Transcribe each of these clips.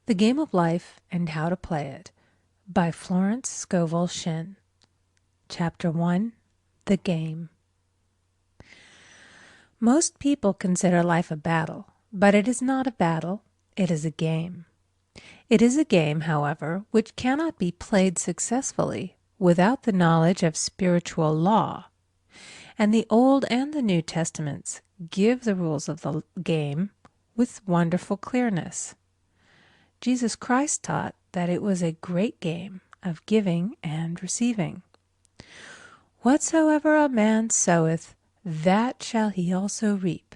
The Game of Life and How to Play It by Florence Scovel Shinn. Chapter 1. The Game. Most people consider life a battle, but it is not a battle, it is a game. It is a game, however, which cannot be played successfully without the knowledge of spiritual law. And the Old and the New Testaments give the rules of the game with wonderful clearness. Jesus Christ taught that it was a great game of giving and receiving. Whatsoever a man soweth, that shall he also reap.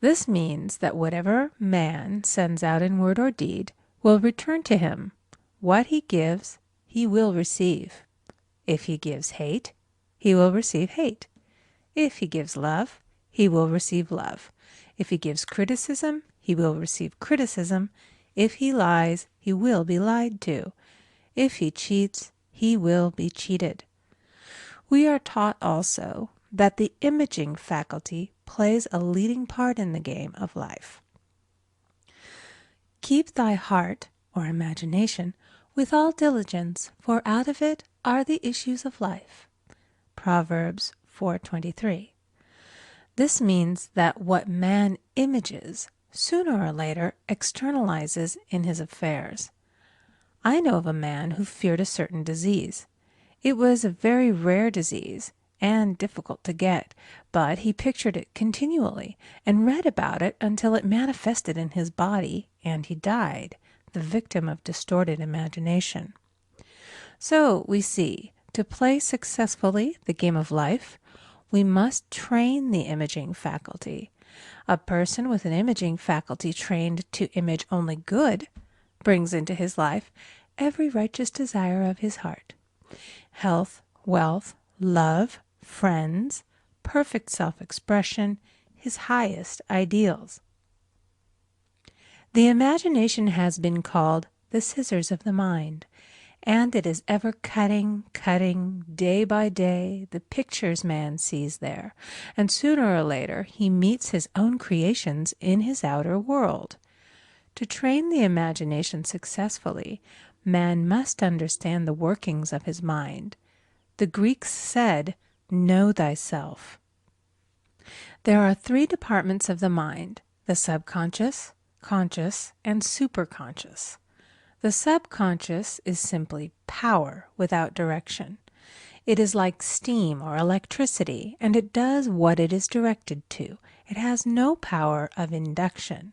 This means that whatever man sends out in word or deed will return to him. What he gives, he will receive. If he gives hate, he will receive hate. If he gives love, he will receive love. If he gives criticism, he will receive criticism. If he lies, he will be lied to. If he cheats, he will be cheated. We are taught also that the imaging faculty plays a leading part in the game of life. Keep thy heart, or imagination, with all diligence, for out of it are the issues of life. Proverbs 4:23. This means that what man images sooner or later externalizes in his affairs. I know of a man who feared a certain disease. It was a very rare disease and difficult to get, but he pictured it continually and read about it until it manifested in his body and he died, the victim of distorted imagination. So we see, to play successfully the game of life, we must train the imaging faculty. A person with an imaging faculty trained to image only good brings into his life every righteous desire of his heart. Health, wealth, love, friends, perfect self-expression, his highest ideals. The imagination has been called the scissors of the mind, and it is ever cutting, day by day, the pictures man sees there, and sooner or later he meets his own creations in his outer world. To train the imagination successfully, man must understand the workings of his mind. The Greeks said, "Know thyself." There are three departments of the mind: the subconscious, conscious, and superconscious. The subconscious is simply power without direction. It is like steam or electricity, and it does what it is directed to. It has no power of induction.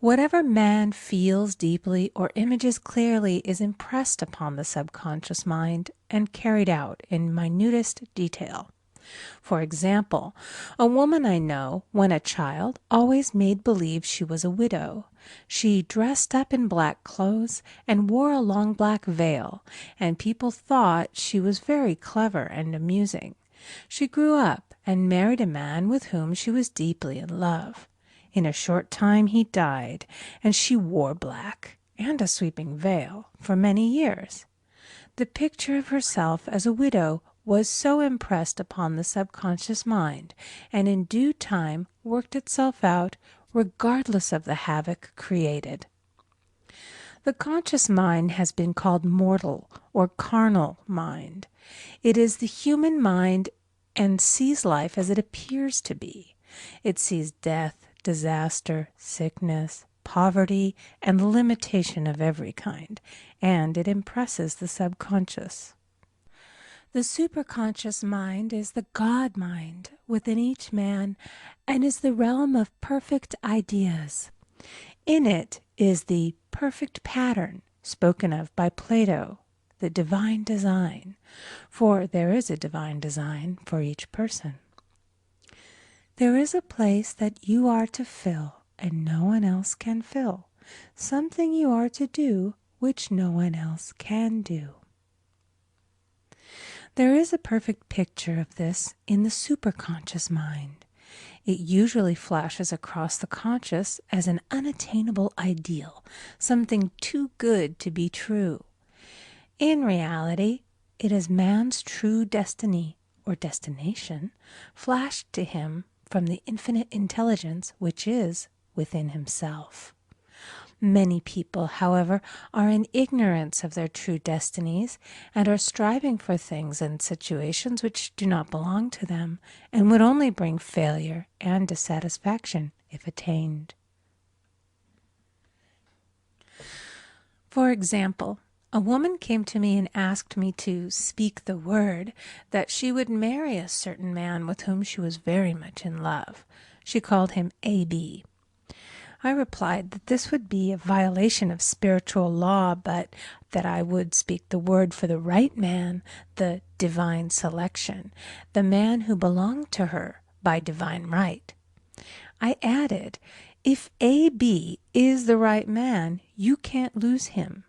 Whatever man feels deeply or images clearly is impressed upon the subconscious mind and carried out in minutest detail. For example, a woman I know, when a child, always made believe she was a widow. She dressed up in black clothes and wore a long black veil, and people thought she was very clever and amusing. She grew up and married a man with whom she was deeply in love. In a short time he died, and she wore black and a sweeping veil for many years. The picture of herself as a widow was so impressed upon the subconscious mind, and in due time worked itself out regardless of the havoc created. The conscious mind has been called mortal or carnal mind. It is the human mind and sees life as it appears to be. It sees death, disaster, sickness, poverty, and limitation of every kind, and it impresses the subconscious. The superconscious mind is the God mind within each man and is the realm of perfect ideas. In it is the perfect pattern spoken of by Plato, the divine design, for there is a divine design for each person. There is a place that you are to fill and no one else can fill, something you are to do which no one else can do. There is a perfect picture of this in the superconscious mind. It usually flashes across the conscious as an unattainable ideal, something too good to be true. In reality, it is man's true destiny or destination flashed to him from the infinite intelligence which is within himself. Many people, however, are in ignorance of their true destinies and are striving for things and situations which do not belong to them and would only bring failure and dissatisfaction if attained. For example, a woman came to me and asked me to speak the word that she would marry a certain man with whom she was very much in love. She called him A.B. I replied that this would be a violation of spiritual law, but that I would speak the word for the right man, the divine selection, the man who belonged to her by divine right. I added, if A.B. is the right man, you can't lose him,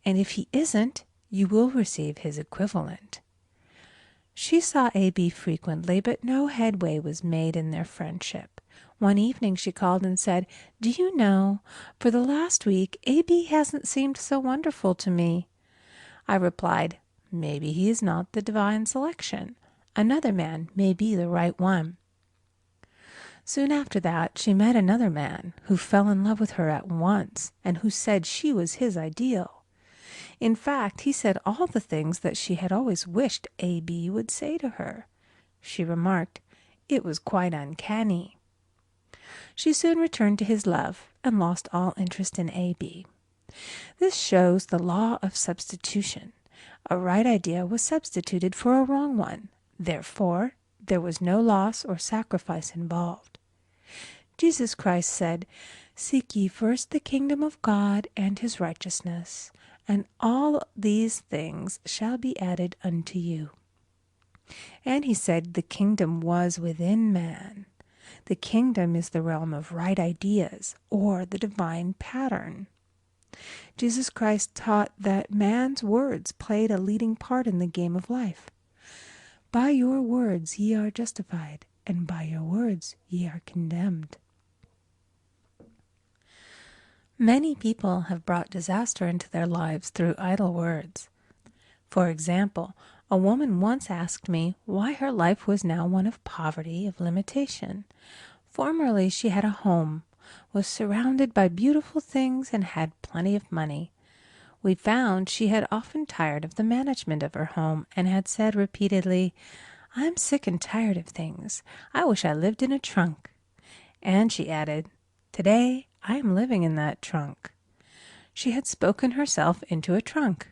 and if he isn't, you will receive his equivalent. She saw A.B. frequently, but no headway was made in their friendship. One evening she called and said, "Do you know, for the last week, A.B. hasn't seemed so wonderful to me." I replied, "Maybe he is not the divine selection. Another man may be the right one." Soon after that, she met another man who fell in love with her at once and who said she was his ideal. In fact, he said all the things that she had always wished A.B. would say to her. She remarked, it was quite uncanny. She soon returned to his love and lost all interest in A.B. This shows the law of substitution. A right idea was substituted for a wrong one. Therefore, there was no loss or sacrifice involved. Jesus Christ said, "Seek ye first the kingdom of God and his righteousness, and all these things shall be added unto you." And he said the kingdom was within man. The kingdom is the realm of right ideas, or the divine pattern. Jesus Christ taught that man's words played a leading part in the game of life. By your words ye are justified, and by your words ye are condemned. Many people have brought disaster into their lives through idle words. For example, a woman once asked me why her life was now one of poverty, of limitation. Formerly she had a home, was surrounded by beautiful things, and had plenty of money. We found she had often tired of the management of her home and had said repeatedly, "I'm sick and tired of things. I wish I lived in a trunk." And she added, "Today I am living in that trunk." She had spoken herself into a trunk.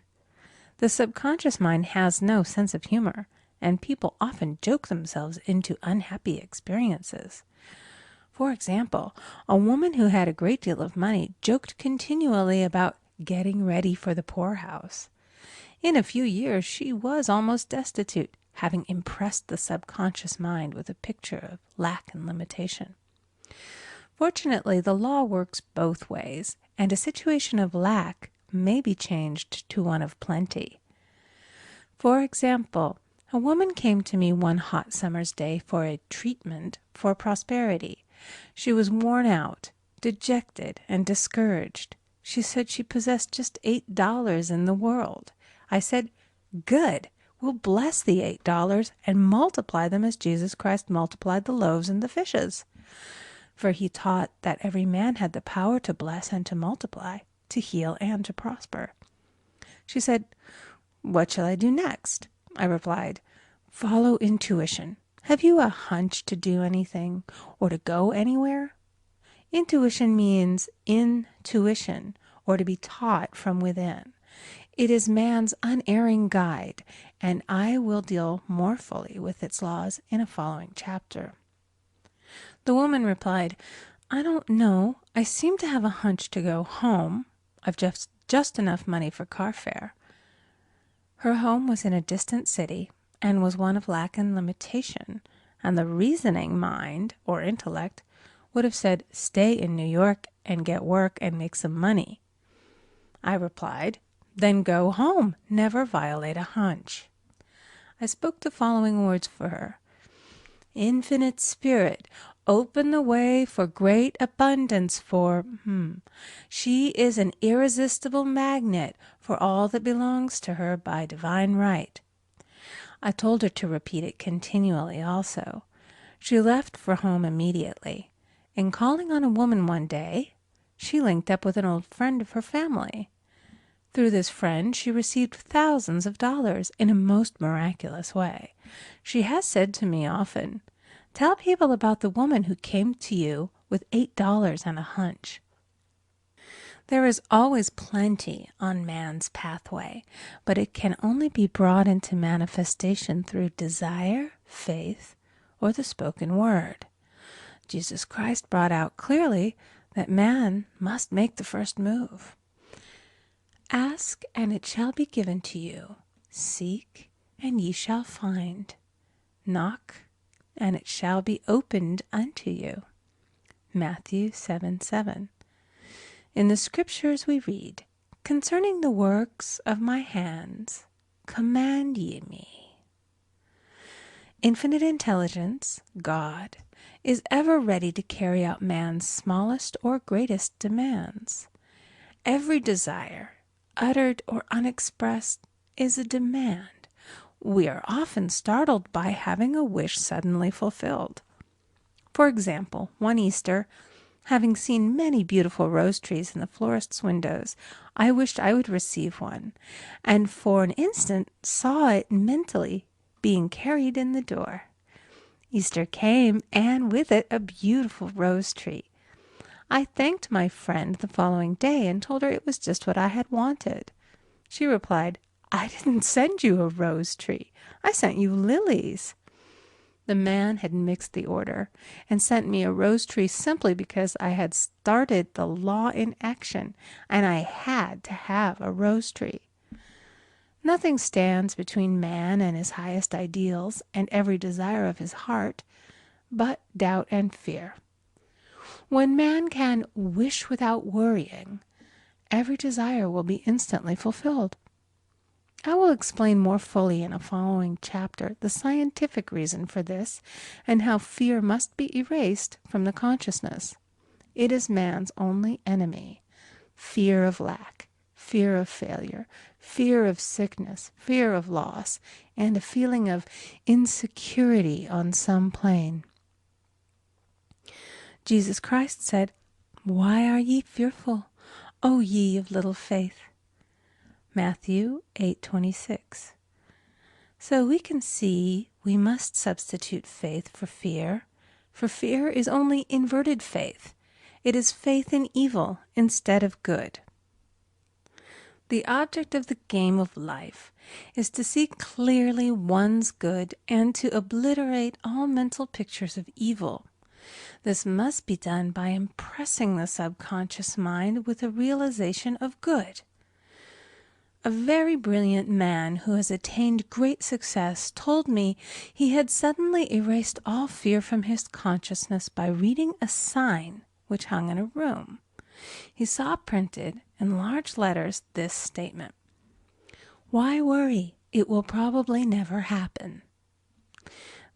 The subconscious mind has no sense of humor, and people often joke themselves into unhappy experiences. For example, a woman who had a great deal of money joked continually about getting ready for the poorhouse. In a few years she was almost destitute, having impressed the subconscious mind with a picture of lack and limitation. Fortunately, the law works both ways, and a situation of lack may be changed to one of plenty. For example, a woman came to me one hot summer's day for a treatment for prosperity. She was worn out, dejected, and discouraged. She said she possessed just $8 in the world. I said, "Good, we'll bless the $8 and multiply them as Jesus Christ multiplied the loaves and the fishes." For he taught that every man had the power to bless and to multiply, to heal and to prosper. She said, "What shall I do next?" I replied, "Follow intuition. Have you a hunch to do anything or to go anywhere?" Intuition means intuition, or to be taught from within. It is man's unerring guide, and I will deal more fully with its laws in a following chapter. The woman replied, "I don't know. I seem to have a hunch to go home. I've just enough money for car fare." Her home was in a distant city and was one of lack and limitation, and the reasoning mind, or intellect, would have said, "Stay in New York and get work and make some money." I replied, "Then go home. Never violate a hunch." I spoke the following words for her. "Infinite Spirit, open the way for great abundance for She is an irresistible magnet for all that belongs to her by divine right." I told her to repeat it continually also. She left for home immediately, and calling on a woman one day, She linked up with an old friend of her family. Through this friend, she received thousands of dollars in a most miraculous way. She has said to me often, "Tell people about the woman who came to you with $8 and a hunch." There is always plenty on man's pathway, but it can only be brought into manifestation through desire, faith, or the spoken word. Jesus Christ brought out clearly that man must make the first move. Ask, and it shall be given to you. Seek, and ye shall find. Knock, and it shall be opened unto you. Matthew 7:7. In the Scriptures we read, "Concerning the works of my hands, command ye me." Infinite intelligence, God, is ever ready to carry out man's smallest or greatest demands. Every desire, uttered or unexpressed, is a demand. We are often startled by having a wish suddenly fulfilled. For example, one Easter, having seen many beautiful rose trees in the florist's windows, I wished I would receive one, and for an instant saw it mentally being carried in the door. Easter came, and with it a beautiful rose tree. I thanked my friend the following day and told her it was just what I had wanted. She replied, "I didn't send you a rose tree. I sent you lilies." The man had mixed the order and sent me a rose tree simply because I had started the law in action and I had to have a rose tree. Nothing stands between man and his highest ideals and every desire of his heart but doubt and fear. When man can wish without worrying, every desire will be instantly fulfilled. I will explain more fully in a following chapter the scientific reason for this and how fear must be erased from the consciousness. It is man's only enemy. Fear of lack, fear of failure, fear of sickness, fear of loss, and a feeling of insecurity on some plane. Jesus Christ said, "Why are ye fearful, O ye of little faith?" Matthew 8:26. So we can see we must substitute faith for fear is only inverted faith. It is faith in evil instead of good. The object of the game of life is to see clearly one's good and to obliterate all mental pictures of evil. This must be done by impressing the subconscious mind with a realization of good. A very brilliant man who has attained great success told me he had suddenly erased all fear from his consciousness by reading a sign which hung in a room. He saw printed in large letters this statement: "Why worry? It will probably never happen."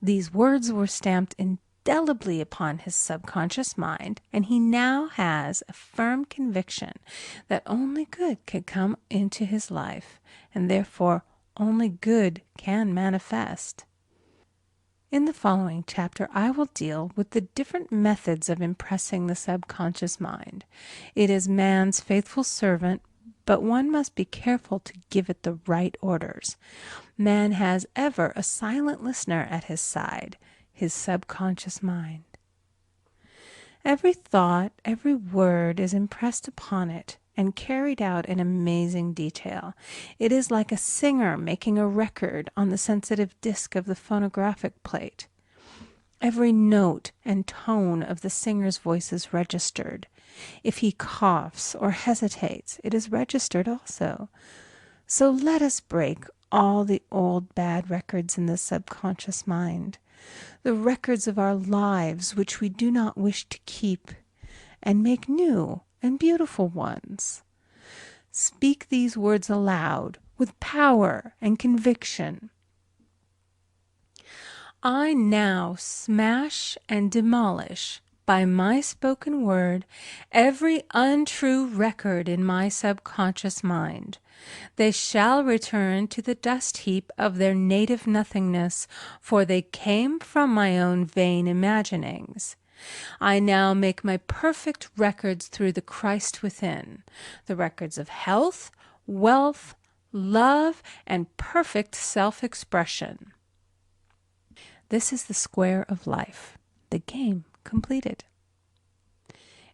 These words were stamped indelibly upon his subconscious mind, and he now has a firm conviction that only good can come into his life, and therefore only good can manifest. In the following chapter, I will deal with the different methods of impressing the subconscious mind. It is man's faithful servant, but one must be careful to give it the right orders. Man has ever a silent listener at his side, his subconscious mind. Every thought, every word is impressed upon it and carried out in amazing detail. It is like a singer making a record on the sensitive disc of the phonographic plate. Every note and tone of the singer's voice is registered. If he coughs or hesitates, it is registered also. So let us break all the old bad records in the subconscious mind, the records of our lives which we do not wish to keep, and make new and beautiful ones. Speak these words aloud with power and conviction. I now smash and demolish by my spoken word every untrue record in my subconscious mind. They shall return to the dust heap of their native nothingness, for they came from my own vain imaginings. I now make my perfect records through the Christ within, the records of health, wealth, love, and perfect self-expression. This is the square of life, the game completed.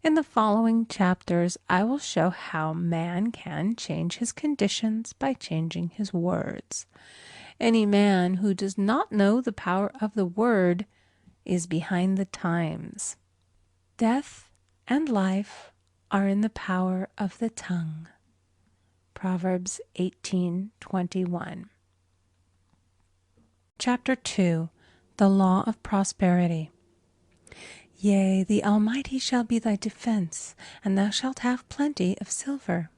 In the following chapters, I will show how man can change his conditions by changing his words. Any man who does not know the power of the word is behind the times. Death and life are in the power of the tongue. Proverbs 18:21. Chapter 2. The Law of Prosperity. Yea, the Almighty shall be thy defense, and thou shalt have plenty of silver.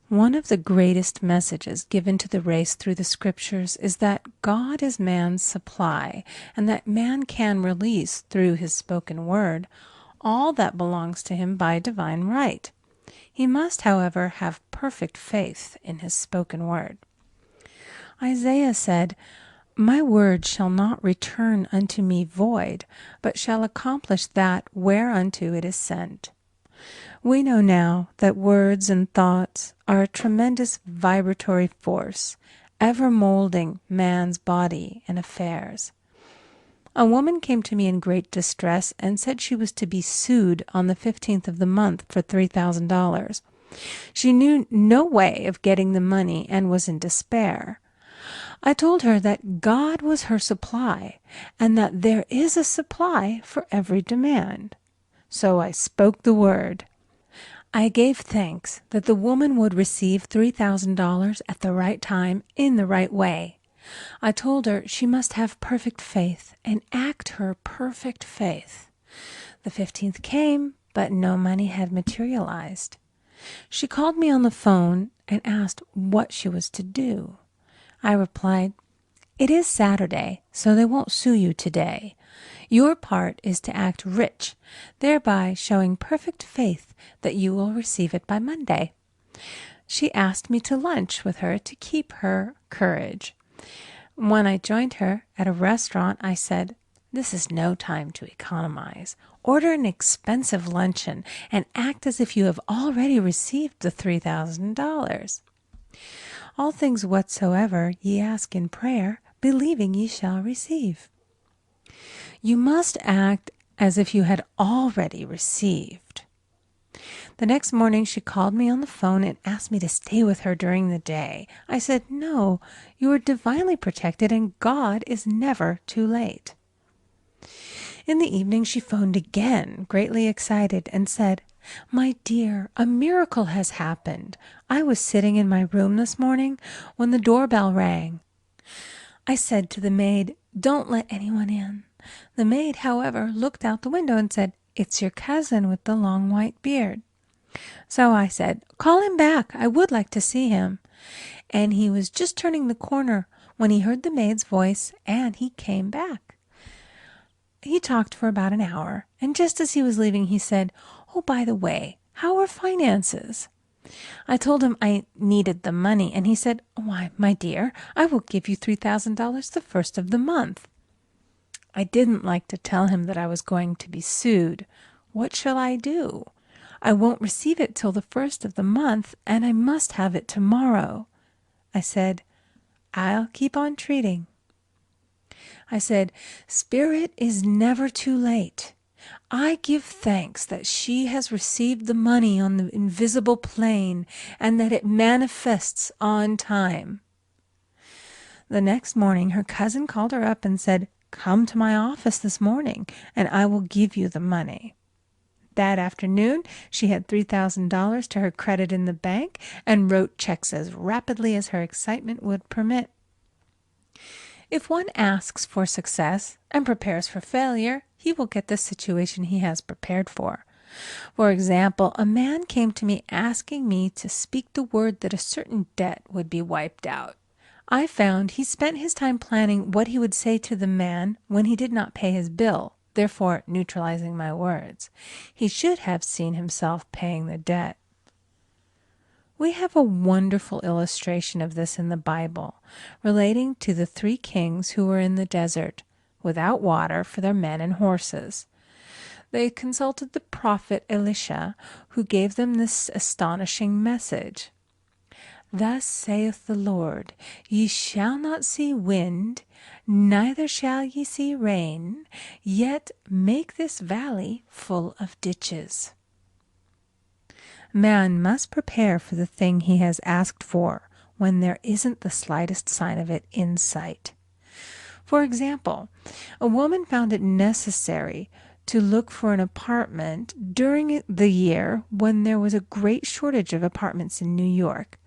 One of the greatest messages given to the race through the Scriptures is that God is man's supply, and that man can release through his spoken word all that belongs to him by divine right. He must, however, have perfect faith in his spoken word. Isaiah said, My word shall not return unto me void, but shall accomplish that whereunto it is sent. We know now that words and thoughts are a tremendous vibratory force, ever molding man's body and affairs. A woman came to me in great distress and said she was to be sued on the 15th of the month for $3,000. She knew no way of getting the money and was in despair. I told her that God was her supply, and that there is a supply for every demand. So I spoke the word. I gave thanks that the woman would receive $3,000 at the right time in the right way. I told her she must have perfect faith and act her perfect faith. The 15th came, but no money had materialized. She called me on the phone and asked what she was to do. I replied, It is Saturday, so they won't sue you today. Your part is to act rich, thereby showing perfect faith that you will receive it by Monday. She asked me to lunch with her to keep her courage. When I joined her at a restaurant, I said, This is no time to economize. Order an expensive luncheon and act as if you have already received the $3,000. All things whatsoever ye ask in prayer, believing ye shall receive. You must act as if you had already received. The next morning she called me on the phone and asked me to stay with her during the day. I said, No, you are divinely protected and God is never too late. In the evening she phoned again, greatly excited, and said, My dear, a miracle has happened. I was sitting in my room this morning when the doorbell rang. I said to the maid, Don't let anyone in. The maid, however, looked out the window and said, It's your cousin with the long white beard. So I said, Call him back. I would like to see him. And he was just turning the corner when he heard the maid's voice, and he came back. He talked for about an hour, and just as he was leaving, he said, Oh, by the way, how are finances? I told him I needed the money, and he said, Why, my dear, I will give you $3,000 the first of the month. I didn't like to tell him that I was going to be sued. What shall I do? I won't receive it till the first of the month, and I must have it tomorrow. I said, I'll keep on treating. I said, Spirit is never too late. I give thanks that she has received the money on the invisible plane and that it manifests on time. The next morning, her cousin called her up and said, Come to my office this morning, and I will give you the money. That afternoon, she had $3,000 to her credit in the bank and wrote checks as rapidly as her excitement would permit. If one asks for success and prepares for failure, he will get the situation he has prepared for. For example, a man came to me asking me to speak the word that a certain debt would be wiped out. I found he spent his time planning what he would say to the man when he did not pay his bill, therefore neutralizing my words. He should have seen himself paying the debt. We have a wonderful illustration of this in the Bible, relating to the 3 kings who were in the desert, without water for their men and horses. They consulted the prophet Elisha, who gave them this astonishing message. Thus saith the Lord, Ye shall not see wind, neither shall ye see rain, yet make this valley full of ditches. Man must prepare for the thing he has asked for when there isn't the slightest sign of it in sight. For example, a woman found it necessary to look for an apartment during the year when there was a great shortage of apartments in New York.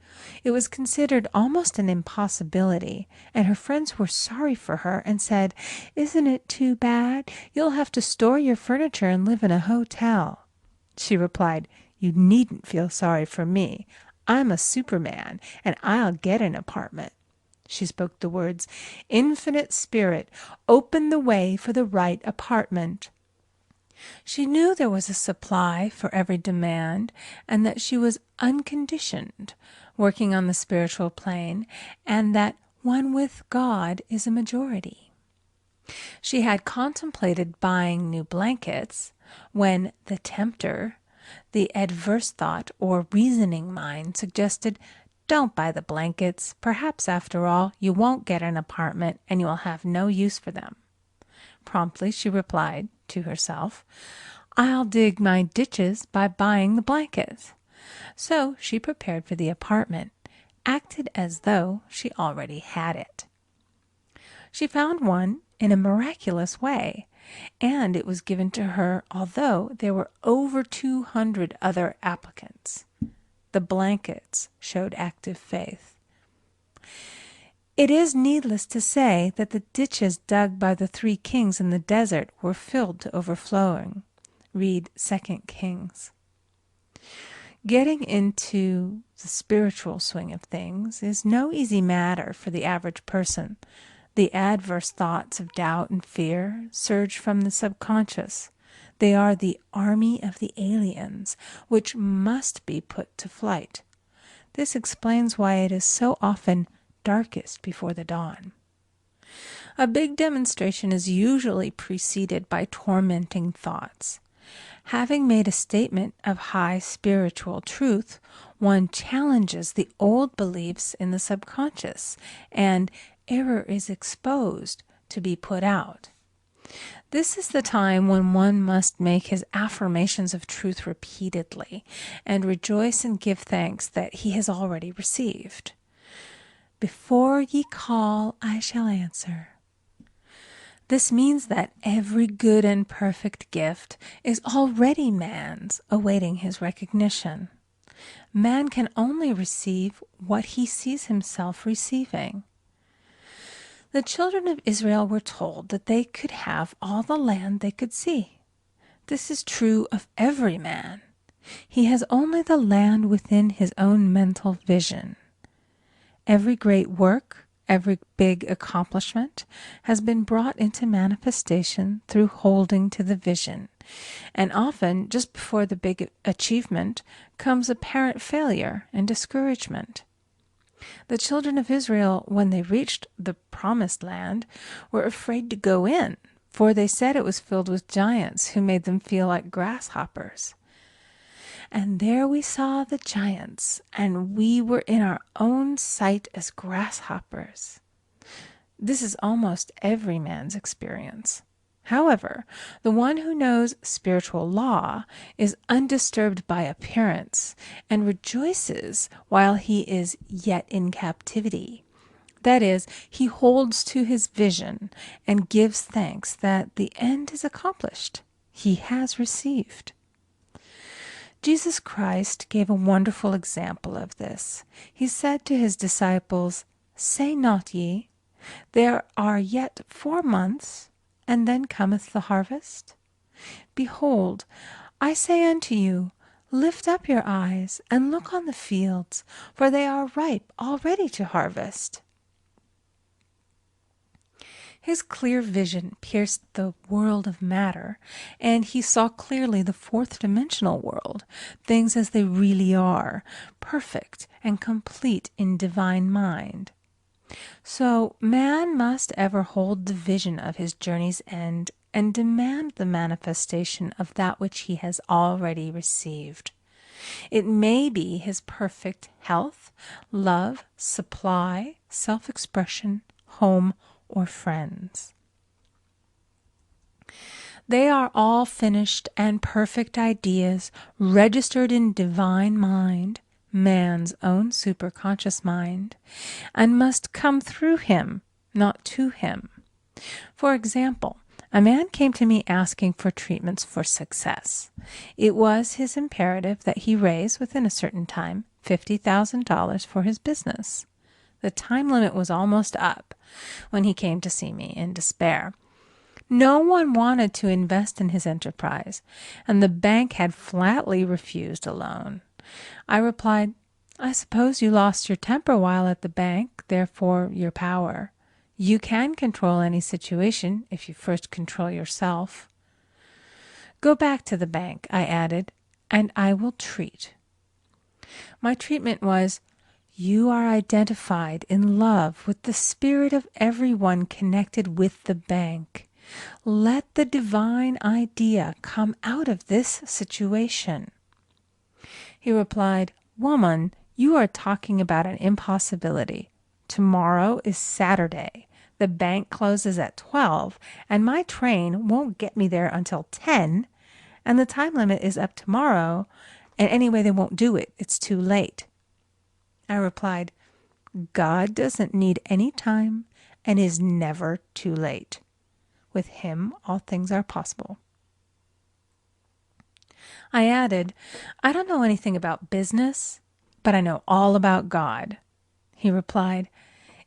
It was considered almost an impossibility, and her friends were sorry for her and said, "Isn't it too bad? You'll have to store your furniture and live in a hotel." She replied, "You needn't feel sorry for me. I'm a Superman, and I'll get an apartment." She spoke the words, "Infinite Spirit, open the way for the right apartment." She knew there was a supply for every demand, and that she was unconditioned, working on the spiritual plane, and that one with God is a majority. She had contemplated buying new blankets when the tempter, the adverse thought or reasoning mind, suggested, "Don't buy the blankets. Perhaps, after all, you won't get an apartment and you will have no use for them." Promptly she replied to herself, "I'll dig my ditches by buying the blankets." So she prepared for the apartment, acted as though she already had it. She found one in a miraculous way, and it was given to her although there were over 200 other applicants. The blankets showed active faith. It is needless to say that the ditches dug by the 3 kings in the desert were filled to overflowing. Read 2 Kings. Getting into the spiritual swing of things is no easy matter for the average person. The adverse thoughts of doubt and fear surge from the subconscious. They are the army of the aliens, which must be put to flight. This explains why it is so often darkest before the dawn. A big demonstration is usually preceded by tormenting thoughts. Having made a statement of high spiritual truth, one challenges the old beliefs in the subconscious, and error is exposed to be put out. This is the time when one must make his affirmations of truth repeatedly and rejoice and give thanks that he has already received. Before ye call, I shall answer. This means that every good and perfect gift is already man's, awaiting his recognition. Man can only receive what he sees himself receiving. The children of Israel were told that they could have all the land they could see. This is true of every man. He has only the land within his own mental vision. Every great work, every big accomplishment has been brought into manifestation through holding to the vision. And often, just before the big achievement, comes apparent failure and discouragement. The children of Israel, when they reached the promised land, were afraid to go in, for they said it was filled with giants who made them feel like grasshoppers. And there we saw the giants, and we were in our own sight as grasshoppers. This is almost every man's experience. However, the one who knows spiritual law is undisturbed by appearance and rejoices while he is yet in captivity. That is, he holds to his vision and gives thanks that the end is accomplished. He has received. Jesus Christ gave a wonderful example of this. He said to his disciples, "Say not ye, there are yet 4 months, and then cometh the harvest? Behold, I say unto you, lift up your eyes, and look on the fields, for they are ripe already to harvest." His clear vision pierced the world of matter, and he saw clearly the 4th-dimensional world, things as they really are, perfect and complete in divine mind. So man must ever hold the vision of his journey's end and demand the manifestation of that which he has already received. It may be his perfect health, love, supply, self-expression, home, or friends. They are all finished and perfect ideas registered in divine mind, man's own superconscious mind, and must come through him, not to him. For example, a man came to me asking for treatments for success. It was his imperative that he raise, within a certain time, $50,000 for his business. The time limit was almost up when he came to see me in despair. No one wanted to invest in his enterprise, and the bank had flatly refused a loan. I replied, "I suppose you lost your temper while at the bank, therefore your power. You can control any situation if you first control yourself. Go back to the bank," I added, "and I will treat." My treatment was, "You are identified in love with the spirit of everyone connected with the bank. Let the divine idea come out of this situation." He replied, "Woman, you are talking about an impossibility. Tomorrow is Saturday. The bank closes at 12, and my train won't get me there until 10, and the time limit is up tomorrow, and anyway they won't do it. It's too late." I replied, "God doesn't need any time and is never too late. With him, all things are possible." I added, "I don't know anything about business, but I know all about God." He replied,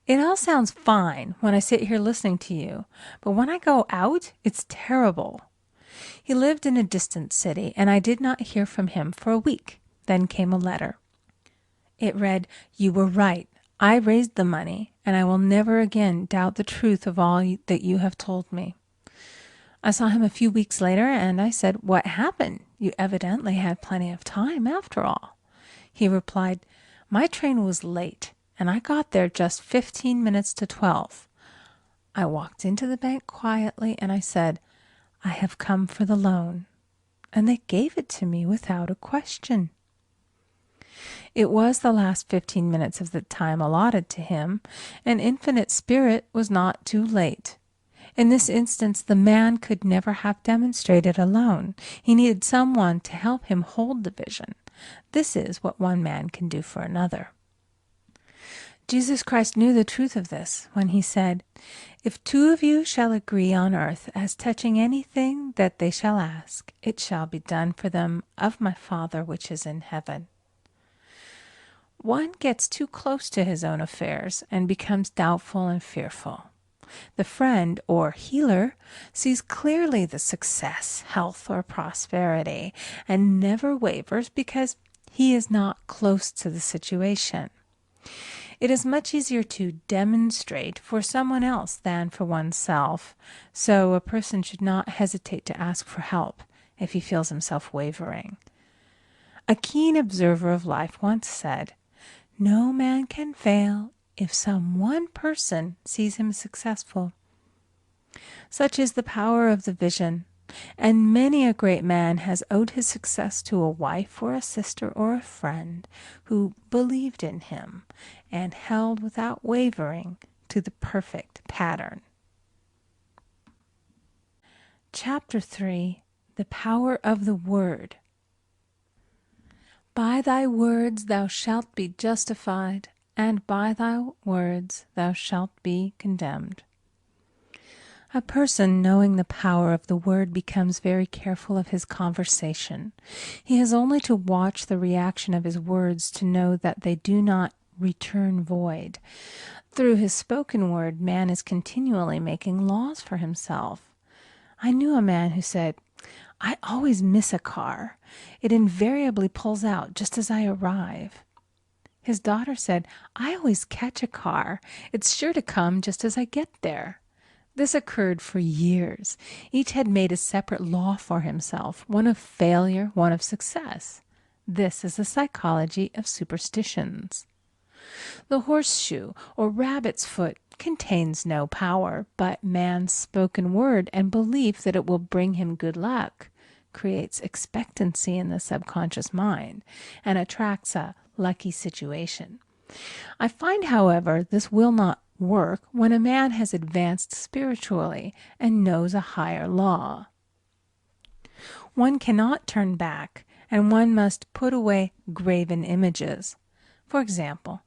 "It all sounds fine when I sit here listening to you, but when I go out, it's terrible." He lived in a distant city, and I did not hear from him for a week. Then came a letter. It read, "You were right. I raised the money, and I will never again doubt the truth of all that you have told me." I saw him a few weeks later, and I said, "What happened? You evidently had plenty of time after all." He replied, "My train was late, and I got there just 15 minutes to 12. I walked into the bank quietly, and I said, 'I have come for the loan.' And they gave it to me without a question." It was the last 15 minutes of the time allotted to him, and Infinite Spirit was not too late. In this instance, the man could never have demonstrated alone. He needed someone to help him hold the vision. This is what one man can do for another. Jesus Christ knew the truth of this when he said, "If two of you shall agree on earth as touching anything that they shall ask, it shall be done for them of my Father which is in heaven." One gets too close to his own affairs and becomes doubtful and fearful. The friend or healer sees clearly the success, health, or prosperity and never wavers because he is not close to the situation. It is much easier to demonstrate for someone else than for oneself, so a person should not hesitate to ask for help if he feels himself wavering. A keen observer of life once said, "No man can fail if some one person sees him successful." Such is the power of the vision, and many a great man has owed his success to a wife or a sister or a friend who believed in him and held without wavering to the perfect pattern. Chapter 3. The Power of the Word. By thy words thou shalt be justified, and by thy words thou shalt be condemned. A person knowing the power of the word becomes very careful of his conversation. He has only to watch the reaction of his words to know that they do not return void. Through his spoken word, man is continually making laws for himself. I knew a man who said, "I always miss a car. It invariably pulls out just as I arrive." His daughter said, "I always catch a car. It's sure to come just as I get there." This occurred for years. Each had made a separate law for himself, one of failure, one of success. This is the psychology of superstitions. The horseshoe or rabbit's foot contains no power, but man's spoken word and belief that it will bring him good luck creates expectancy in the subconscious mind and attracts a lucky situation. I find, however, this will not work when a man has advanced spiritually and knows a higher law. One cannot turn back, and one must put away graven images. For example,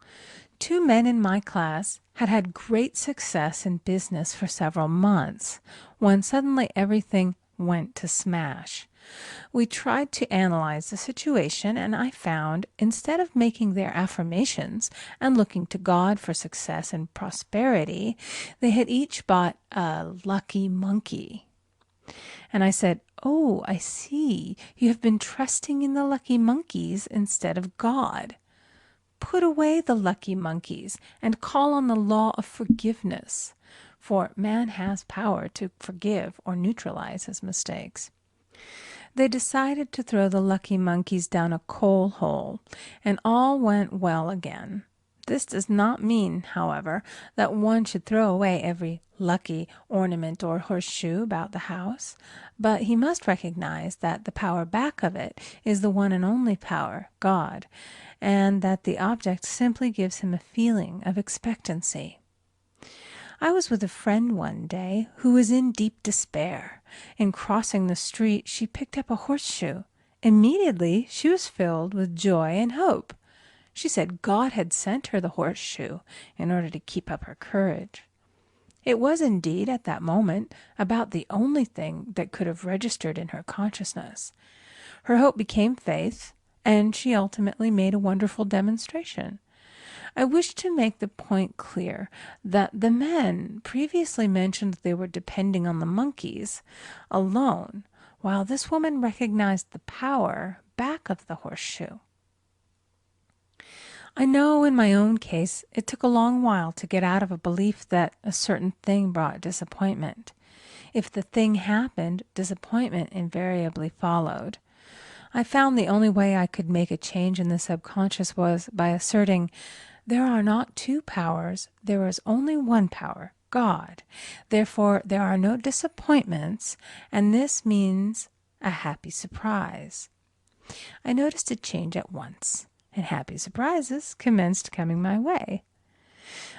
2 men in my class had had great success in business for several months, when suddenly everything went to smash. We tried to analyze the situation, and I found, instead of making their affirmations and looking to God for success and prosperity, they had each bought a lucky monkey. And I said, "Oh, I see. You have been trusting in the lucky monkeys instead of God. Put away the lucky monkeys and call on the law of forgiveness, for man has power to forgive or neutralize his mistakes." They decided to throw the lucky monkeys down a coal hole, and all went well again. This does not mean, however, that one should throw away every lucky ornament or horseshoe about the house, but he must recognize that the power back of it is the one and only power, God, and that the object simply gives him a feeling of expectancy. I was with a friend one day who was in deep despair. In crossing the street, she picked up a horseshoe. Immediately, she was filled with joy and hope. She said God had sent her the horseshoe in order to keep up her courage. It was indeed, at that moment, about the only thing that could have registered in her consciousness. Her hope became faith, and she ultimately made a wonderful demonstration. I wish to make the point clear that the men previously mentioned they were depending on the monkeys alone, while this woman recognized the power back of the horseshoe. I know in my own case it took a long while to get out of a belief that a certain thing brought disappointment. If the thing happened, disappointment invariably followed. I found the only way I could make a change in the subconscious was by asserting, there are not 2 powers, there is only one power, God. Therefore, there are no disappointments, and this means a happy surprise. I noticed a change at once, and happy surprises commenced coming my way.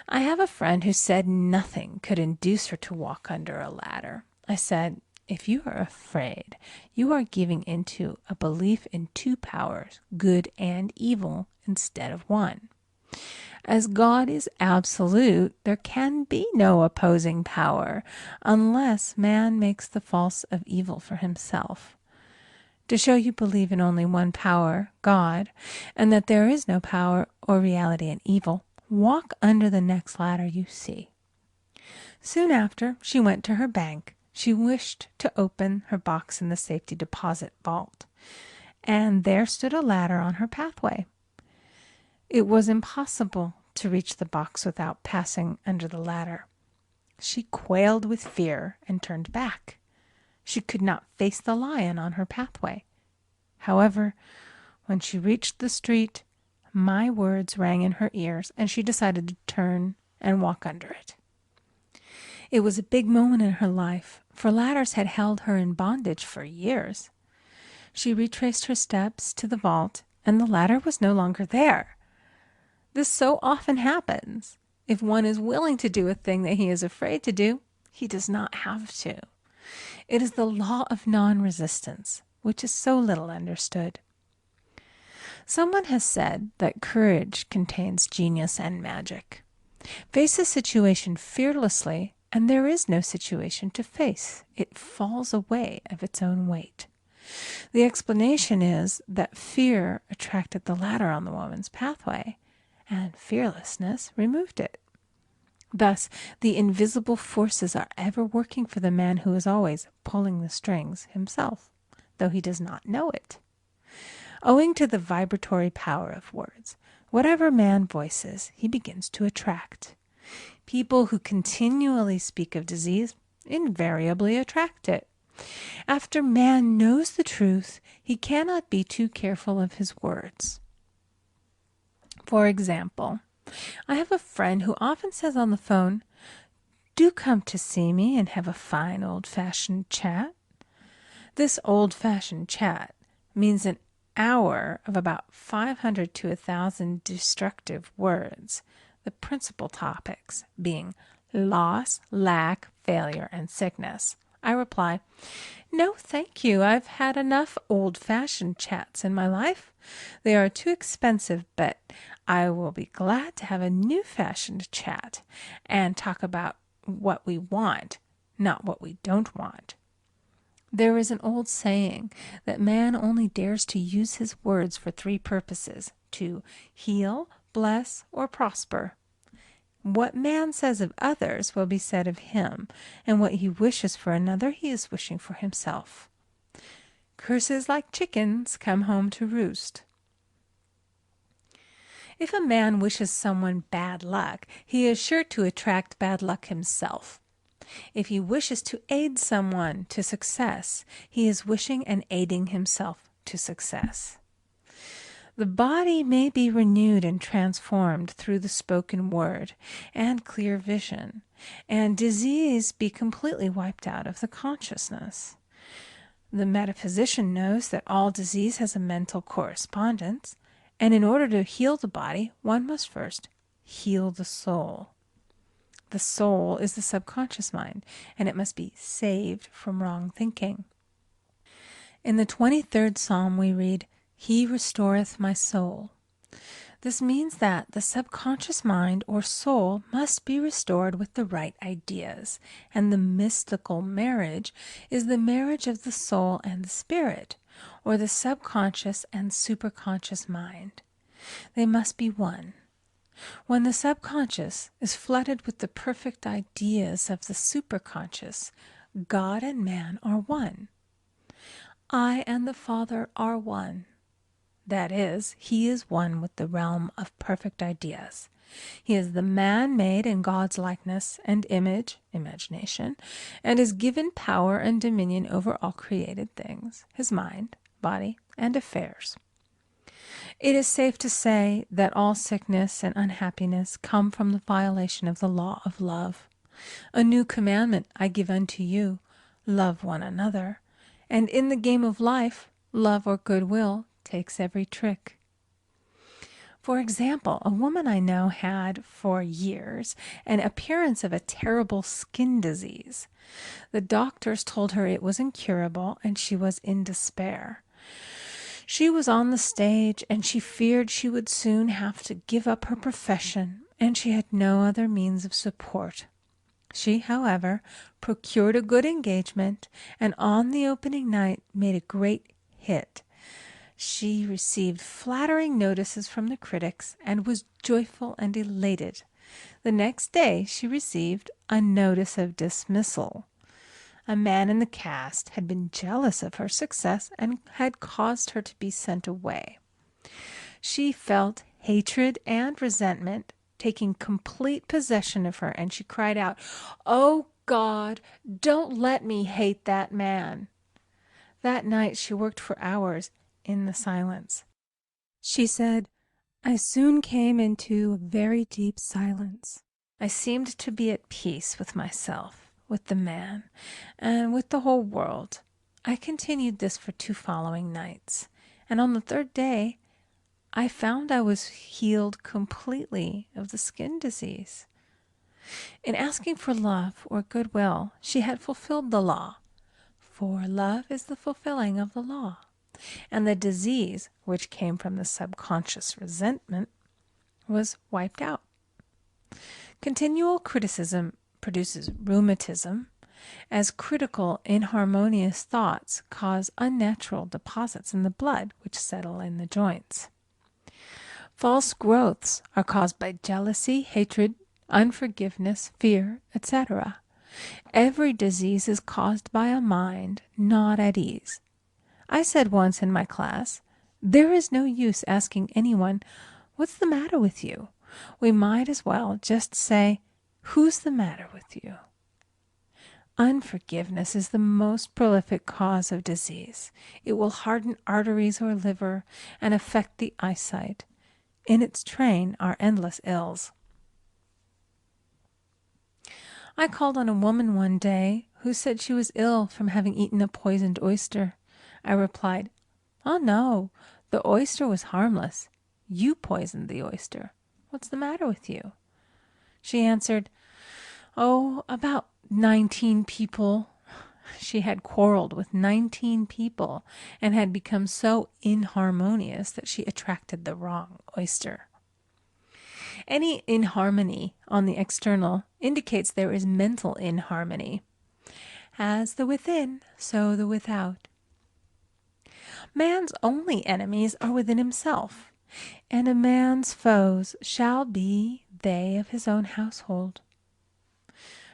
I have a friend who said nothing could induce her to walk under a ladder. I said, if you are afraid, you are giving into a belief in 2 powers, good and evil, instead of one. As God is absolute, there can be no opposing power unless man makes the false of evil for himself. To show you believe in only one power, God, and that there is no power or reality in evil, walk under the next ladder you see. Soon after, she went to her bank. She wished to open her box in the safety deposit vault, and there stood a ladder on her pathway. It was impossible to reach the box without passing under the ladder. She quailed with fear and turned back. She could not face the lion on her pathway. However, when she reached the street, my words rang in her ears, and she decided to turn and walk under it. It was a big moment in her life, for ladders had held her in bondage for years. She retraced her steps to the vault, and the ladder was no longer there. This so often happens. If one is willing to do a thing that he is afraid to do, he does not have to. It is the law of non-resistance, which is so little understood. Someone has said that courage contains genius and magic. Face a situation fearlessly, and there is no situation to face. It falls away of its own weight. The explanation is that fear attracted the ladder on the woman's pathway, and fearlessness removed it. Thus, the invisible forces are ever working for the man who is always pulling the strings himself, though he does not know it. Owing to the vibratory power of words, whatever man voices, he begins to attract. People who continually speak of disease invariably attract it. After man knows the truth, he cannot be too careful of his words. For example, I have a friend who often says on the phone, "Do come to see me and have a fine old-fashioned chat." This old-fashioned chat means an hour of about 500 to 1,000 destructive words, the principal topics being loss, lack, failure, and sickness. I reply, "No, thank you. I've had enough old-fashioned chats in my life. They are too expensive, but I will be glad to have a new-fashioned chat and talk about what we want, not what we don't want." There is an old saying that man only dares to use his words for three purposes: to heal, bless, or prosper. What man says of others will be said of him, and what he wishes for another he is wishing for himself. Curses like chickens come home to roost. If a man wishes someone bad luck, he is sure to attract bad luck himself. If he wishes to aid someone to success, he is wishing and aiding himself to success. The body may be renewed and transformed through the spoken word and clear vision, and disease be completely wiped out of the consciousness. The metaphysician knows that all disease has a mental correspondence, and in order to heal the body, one must first heal the soul. The soul is the subconscious mind, and it must be saved from wrong thinking. In the 23rd Psalm we read, "He restoreth my soul." This means that the subconscious mind or soul must be restored with the right ideas, and the mystical marriage is the marriage of the soul and the spirit, or the subconscious and superconscious mind. They must be one. When the subconscious is flooded with the perfect ideas of the superconscious, God and man are one. I and the Father are one. That is, he is one with the realm of perfect ideas. He is the man made in God's likeness and image, imagination, and is given power and dominion over all created things, his mind, body, and affairs. It is safe to say that all sickness and unhappiness come from the violation of the law of love. A new commandment I give unto you, love one another. And in the game of life, love or goodwill takes every trick. For example, a woman I know had for years an appearance of a terrible skin disease. The doctors told her it was incurable and she was in despair. She was on the stage, and she feared she would soon have to give up her profession, and she had no other means of support. She, however, procured a good engagement, and on the opening night made a great hit. She received flattering notices from the critics, and was joyful and elated. The next day she received a notice of dismissal. A man in the cast had been jealous of her success and had caused her to be sent away. She felt hatred and resentment taking complete possession of her, and she cried out, "Oh God, don't let me hate that man." That night she worked for hours in the silence. She said, "I soon came into a very deep silence. I seemed to be at peace with myself, with the man, and with the whole world. I continued this for 2 following nights, and on the 3rd day I found I was healed completely of the skin disease." In asking for love or goodwill, she had fulfilled the law, for love is the fulfilling of the law, and the disease, which came from the subconscious resentment, was wiped out. Continual criticism produces rheumatism, as critical, inharmonious thoughts cause unnatural deposits in the blood which settle in the joints. False growths are caused by jealousy, hatred, unforgiveness, fear, etc. Every disease is caused by a mind not at ease. I said once in my class, "There is no use asking anyone, 'What's the matter with you?' We might as well just say, 'Who's the matter with you?'" Unforgiveness is the most prolific cause of disease. It will harden arteries or liver and affect the eyesight. In its train are endless ills. I called on a woman one day who said she was ill from having eaten a poisoned oyster. I replied, "Oh no, the oyster was harmless. You poisoned the oyster. What's the matter with you?" She answered, "Oh, about 19 people." She had quarreled with 19 people and had become so inharmonious that she attracted the wrong oyster. Any inharmony on the external indicates there is mental inharmony. As the within, so the without. Man's only enemies are within himself, and a man's foes shall be they of his own household.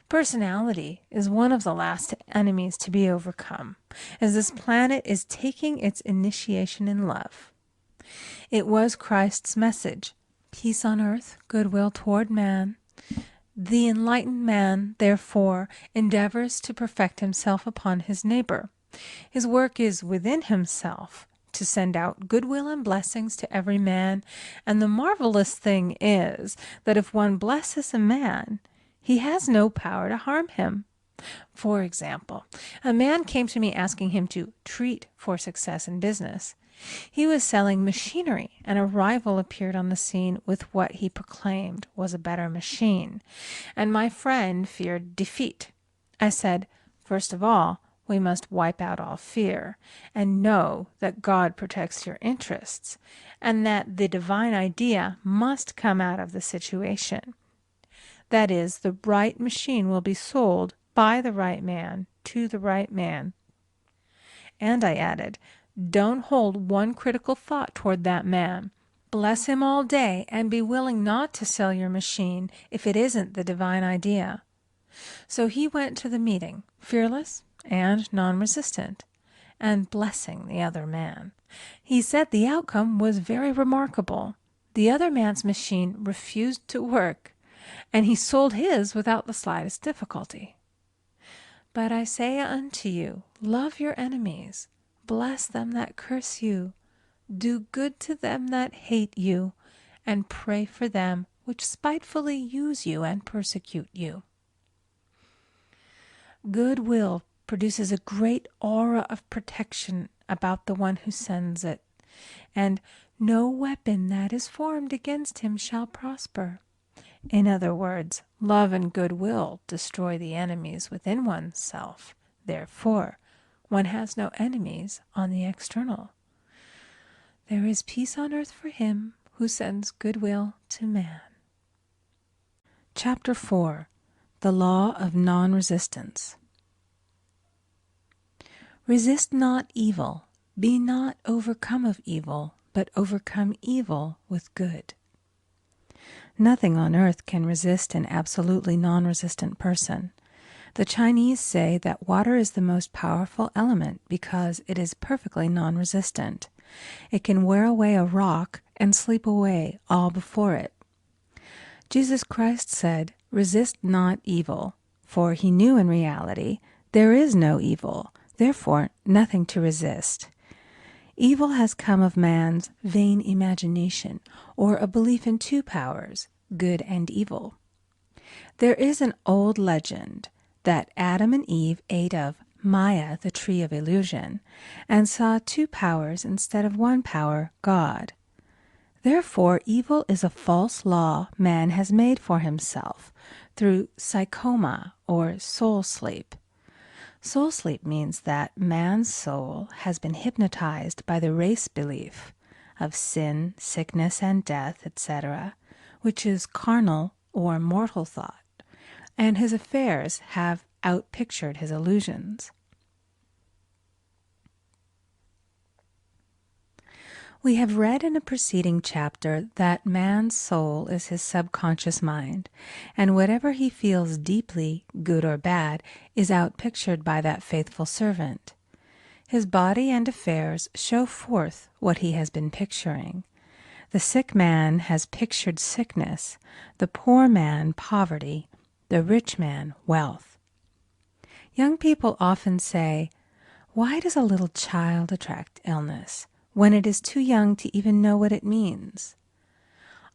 Personality is one of the last enemies to be overcome, as this planet is taking its initiation in love. It was Christ's message, peace on earth, goodwill toward man. The enlightened man, therefore, endeavors to perfect himself upon his neighbor. His work is within himself, to send out goodwill and blessings to every man, and the marvelous thing is that if one blesses a man, he has no power to harm him. For example, a man came to me asking him to treat for success in business. He was selling machinery, and a rival appeared on the scene with what he proclaimed was a better machine, and my friend feared defeat. I said, "First of all, we must wipe out all fear, and know that God protects your interests, and that the divine idea must come out of the situation. That is, the right machine will be sold by the right man to the right man." And I added, "Don't hold one critical thought toward that man. Bless him all day and be willing not to sell your machine if it isn't the divine idea." So he went to the meeting, fearless and non-resistant, and blessing the other man. He said the outcome was very remarkable. The other man's machine refused to work, and he sold his without the slightest difficulty. But I say unto you, love your enemies, bless them that curse you, do good to them that hate you, and pray for them which spitefully use you and persecute you. Goodwill produces a great aura of protection about the one who sends it, and no weapon that is formed against him shall prosper. In other words, love and goodwill destroy the enemies within oneself. Therefore, one has no enemies on the external. There is peace on earth for him who sends goodwill to man. Chapter 4. The Law of Nonresistance. Resist not evil, be not overcome of evil, but overcome evil with good. Nothing on earth can resist an absolutely non-resistant person. The Chinese say that water is the most powerful element because it is perfectly non-resistant. It can wear away a rock and sleep away all before it. Jesus Christ said, "Resist not evil," for he knew in reality there is no evil, therefore nothing to resist. Evil has come of man's vain imagination, or a belief in two powers, good and evil. There is an old legend that Adam and Eve ate of Maya, the tree of illusion, and saw two powers instead of one power, God. Therefore, evil is a false law man has made for himself through psychoma, or soul sleep. Soul sleep means that man's soul has been hypnotized by the race belief of sin, sickness, and death, etc., which is carnal or mortal thought, and his affairs have outpictured his illusions. We have read in a preceding chapter that man's soul is his subconscious mind, and whatever he feels deeply, good or bad, is outpictured by that faithful servant. His body and affairs show forth what he has been picturing. The sick man has pictured sickness, the poor man poverty, the rich man wealth. Young people often say, "Why does a little child attract illness?" when it is too young to even know what it means.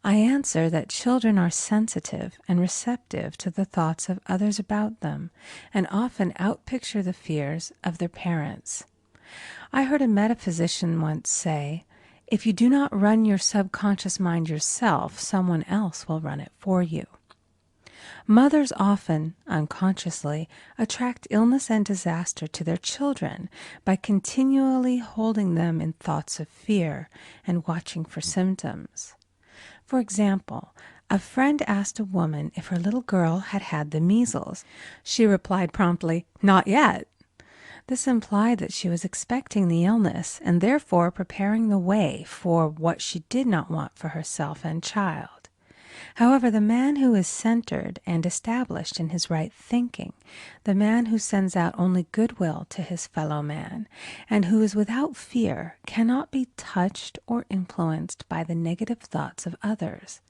I answer that children are sensitive and receptive to the thoughts of others about them, and often outpicture the fears of their parents. I heard a metaphysician once say, "If you do not run your subconscious mind yourself, someone else will run it for you." Mothers often, unconsciously, attract illness and disaster to their children by continually holding them in thoughts of fear and watching for symptoms. For example, a friend asked a woman if her little girl had had the measles. She replied promptly, "Not yet." This implied that she was expecting the illness and therefore preparing the way for what she did not want for herself and child. However, the man who is centered and established in his right thinking, the man who sends out only goodwill to his fellow man, and who is without fear, cannot be touched or influenced by the negative thoughts of others.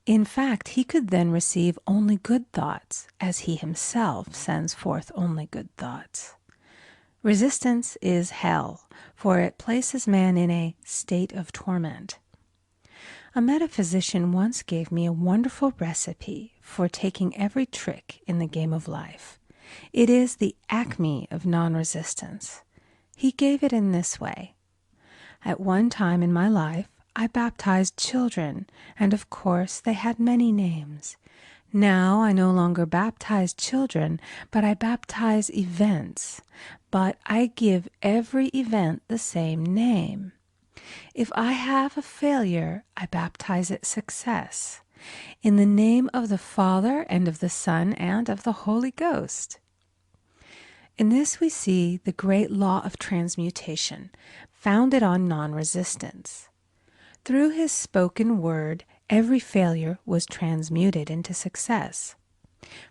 In fact, he could then receive only good thoughts, as he himself sends forth only good thoughts. Resistance is hell, for it places man in a state of torment. A metaphysician once gave me a wonderful recipe for taking every trick in the game of life. It is the acme of non-resistance. He gave it in this way. At one time in my life, I baptized children, and of course they had many names. Now I no longer baptize children, but I baptize events. But I give every event the same name. If I have a failure, I baptize it success. In the name of the Father, and of the Son, and of the Holy Ghost. In this we see the great law of transmutation, founded on non-resistance. Through his spoken word, every failure was transmuted into success.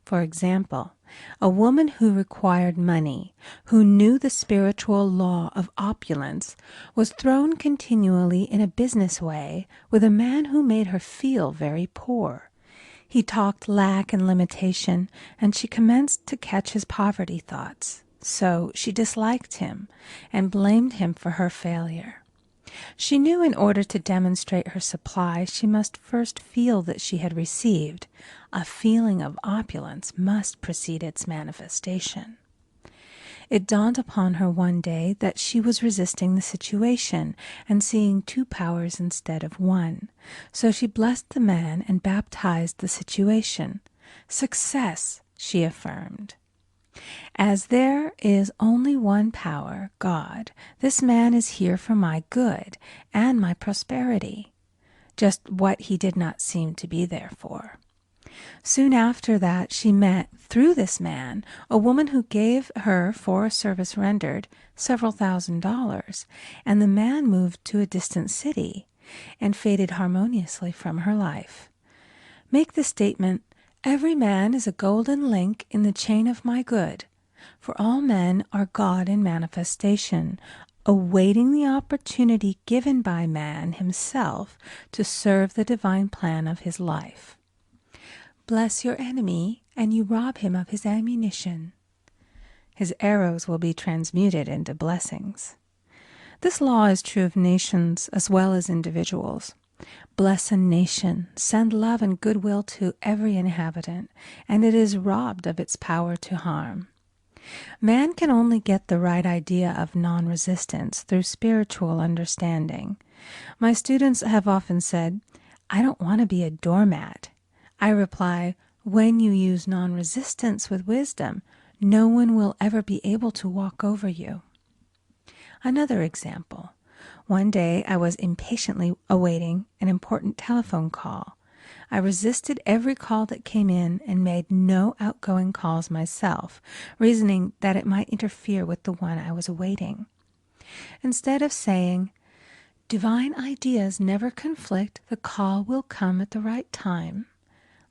For example, a woman who required money, who knew the spiritual law of opulence, was thrown continually in a business way with a man who made her feel very poor. He talked lack and limitation, and she commenced to catch his poverty thoughts. So she disliked him and blamed him for her failure. She knew in order to demonstrate her supply, she must first feel that she had received. A feeling of opulence must precede its manifestation. It dawned upon her one day that she was resisting the situation and seeing two powers instead of one. So she blessed the man and baptized the situation. Success, she affirmed. As there is only one power, God, this man is here for my good and my prosperity, just what he did not seem to be there for. Soon after that, she met, through this man, a woman who gave her, for a service rendered, several $1,000s, and the man moved to a distant city and faded harmoniously from her life. Make the statement, "Every man is a golden link in the chain of my good," for all men are God in manifestation, awaiting the opportunity given by man himself to serve the divine plan of his life. Bless your enemy, and you rob him of his ammunition. His arrows will be transmuted into blessings. This law is true of nations as well as individuals. Bless a nation, send love and goodwill to every inhabitant, and it is robbed of its power to harm. Man can only get the right idea of non-resistance through spiritual understanding. My students have often said, "I don't want to be a doormat." I reply, when you use non-resistance with wisdom, no one will ever be able to walk over you. Another example. One day I was impatiently awaiting an important telephone call. I resisted every call that came in and made no outgoing calls myself, reasoning that it might interfere with the one I was awaiting. Instead of saying, "Divine ideas never conflict, the call will come at the right time,"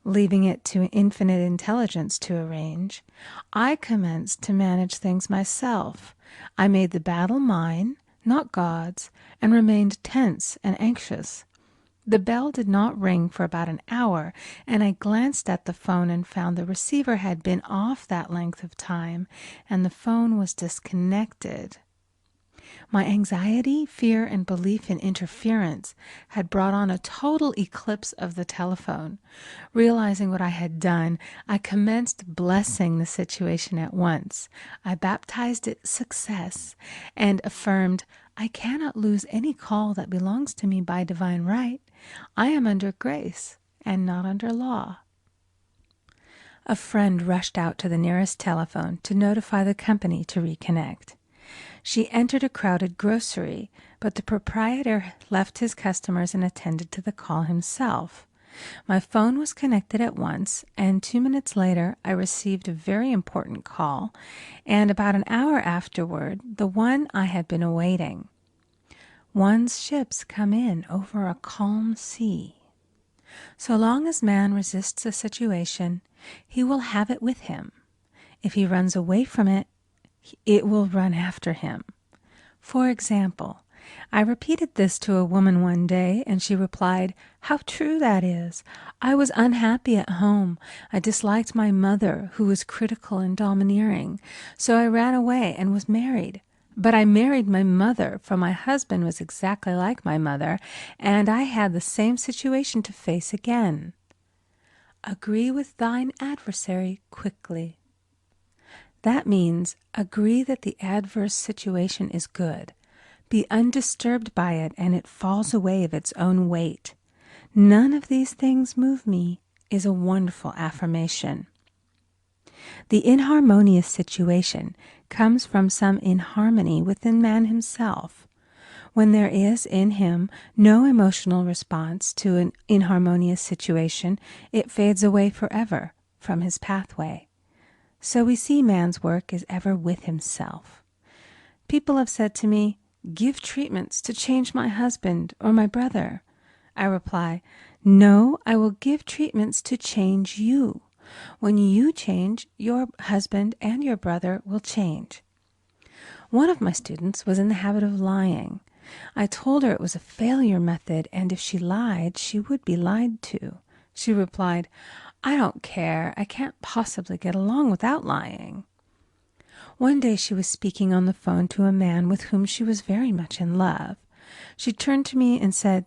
leaving it to infinite intelligence to arrange, I commenced to manage things myself. I made the battle mine, not God's, and remained tense and anxious. The bell did not ring for about an hour, and I glanced at the phone and found the receiver had been off that length of time, and the phone was disconnected. My anxiety, fear, and belief in interference had brought on a total eclipse of the telephone. Realizing what I had done, I commenced blessing the situation at once. I baptized it success and affirmed, I cannot lose any call that belongs to me by divine right. I am under grace and not under law. A friend rushed out to the nearest telephone to notify the company to reconnect. She entered a crowded grocery, but the proprietor left his customers and attended to the call himself. My phone was connected at once, and 2 minutes later I received a very important call, and about an hour afterward, the one I had been awaiting. One's ships come in over a calm sea. So long as man resists a situation, he will have it with him. If he runs away from it, it will run after him. For example, I repeated this to a woman one day, and she replied, "How true that is. I was unhappy at home. I disliked my mother, who was critical and domineering. So I ran away and was married. But I married my mother, for my husband was exactly like my mother, and I had the same situation to face again." Agree with thine adversary quickly. That means agree that the adverse situation is good. Be undisturbed by it, and it falls away of its own weight. None of these things move me is a wonderful affirmation. The inharmonious situation comes from some inharmony within man himself. When there is in him no emotional response to an inharmonious situation, it fades away forever from his pathway. So we see man's work is ever with himself. People have said to me, "Give treatments to change my husband or my brother." I reply, "No, I will give treatments to change you. When you change, your husband and your brother will change." One of my students was in the habit of lying. I told her it was a failure method, and if she lied, she would be lied to. She replied, "I don't care. I can't possibly get along without lying." One day she was speaking on the phone to a man with whom she was very much in love. She turned to me and said,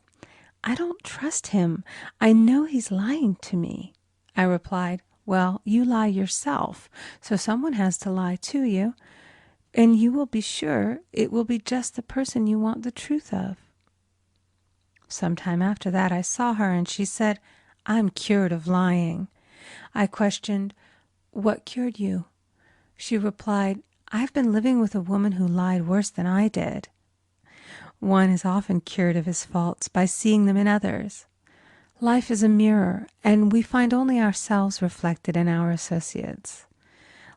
"I don't trust him. I know he's lying to me." I replied, "Well, you lie yourself, so someone has to lie to you, and you will be sure it will be just the person you want the truth of." Some time after that I saw her, and she said, "I'm cured of lying." I questioned, "What cured you?" She replied, "I've been living with a woman who lied worse than I did." One is often cured of his faults by seeing them in others. Life is a mirror, and we find only ourselves reflected in our associates.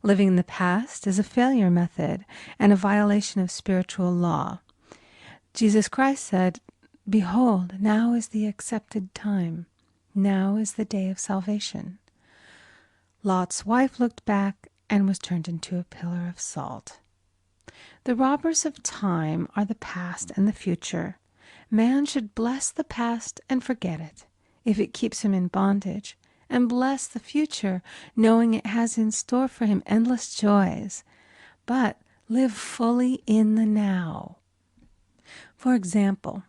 Living in the past is a failure method and a violation of spiritual law. Jesus Christ said, "Behold, now is the accepted time. Now is the day of salvation." Lot's wife looked back and was turned into a pillar of salt. The robbers of time are the past and the future. Man should bless the past and forget it, if it keeps him in bondage, and bless the future, knowing it has in store for him endless joys. But live fully in the now. For example,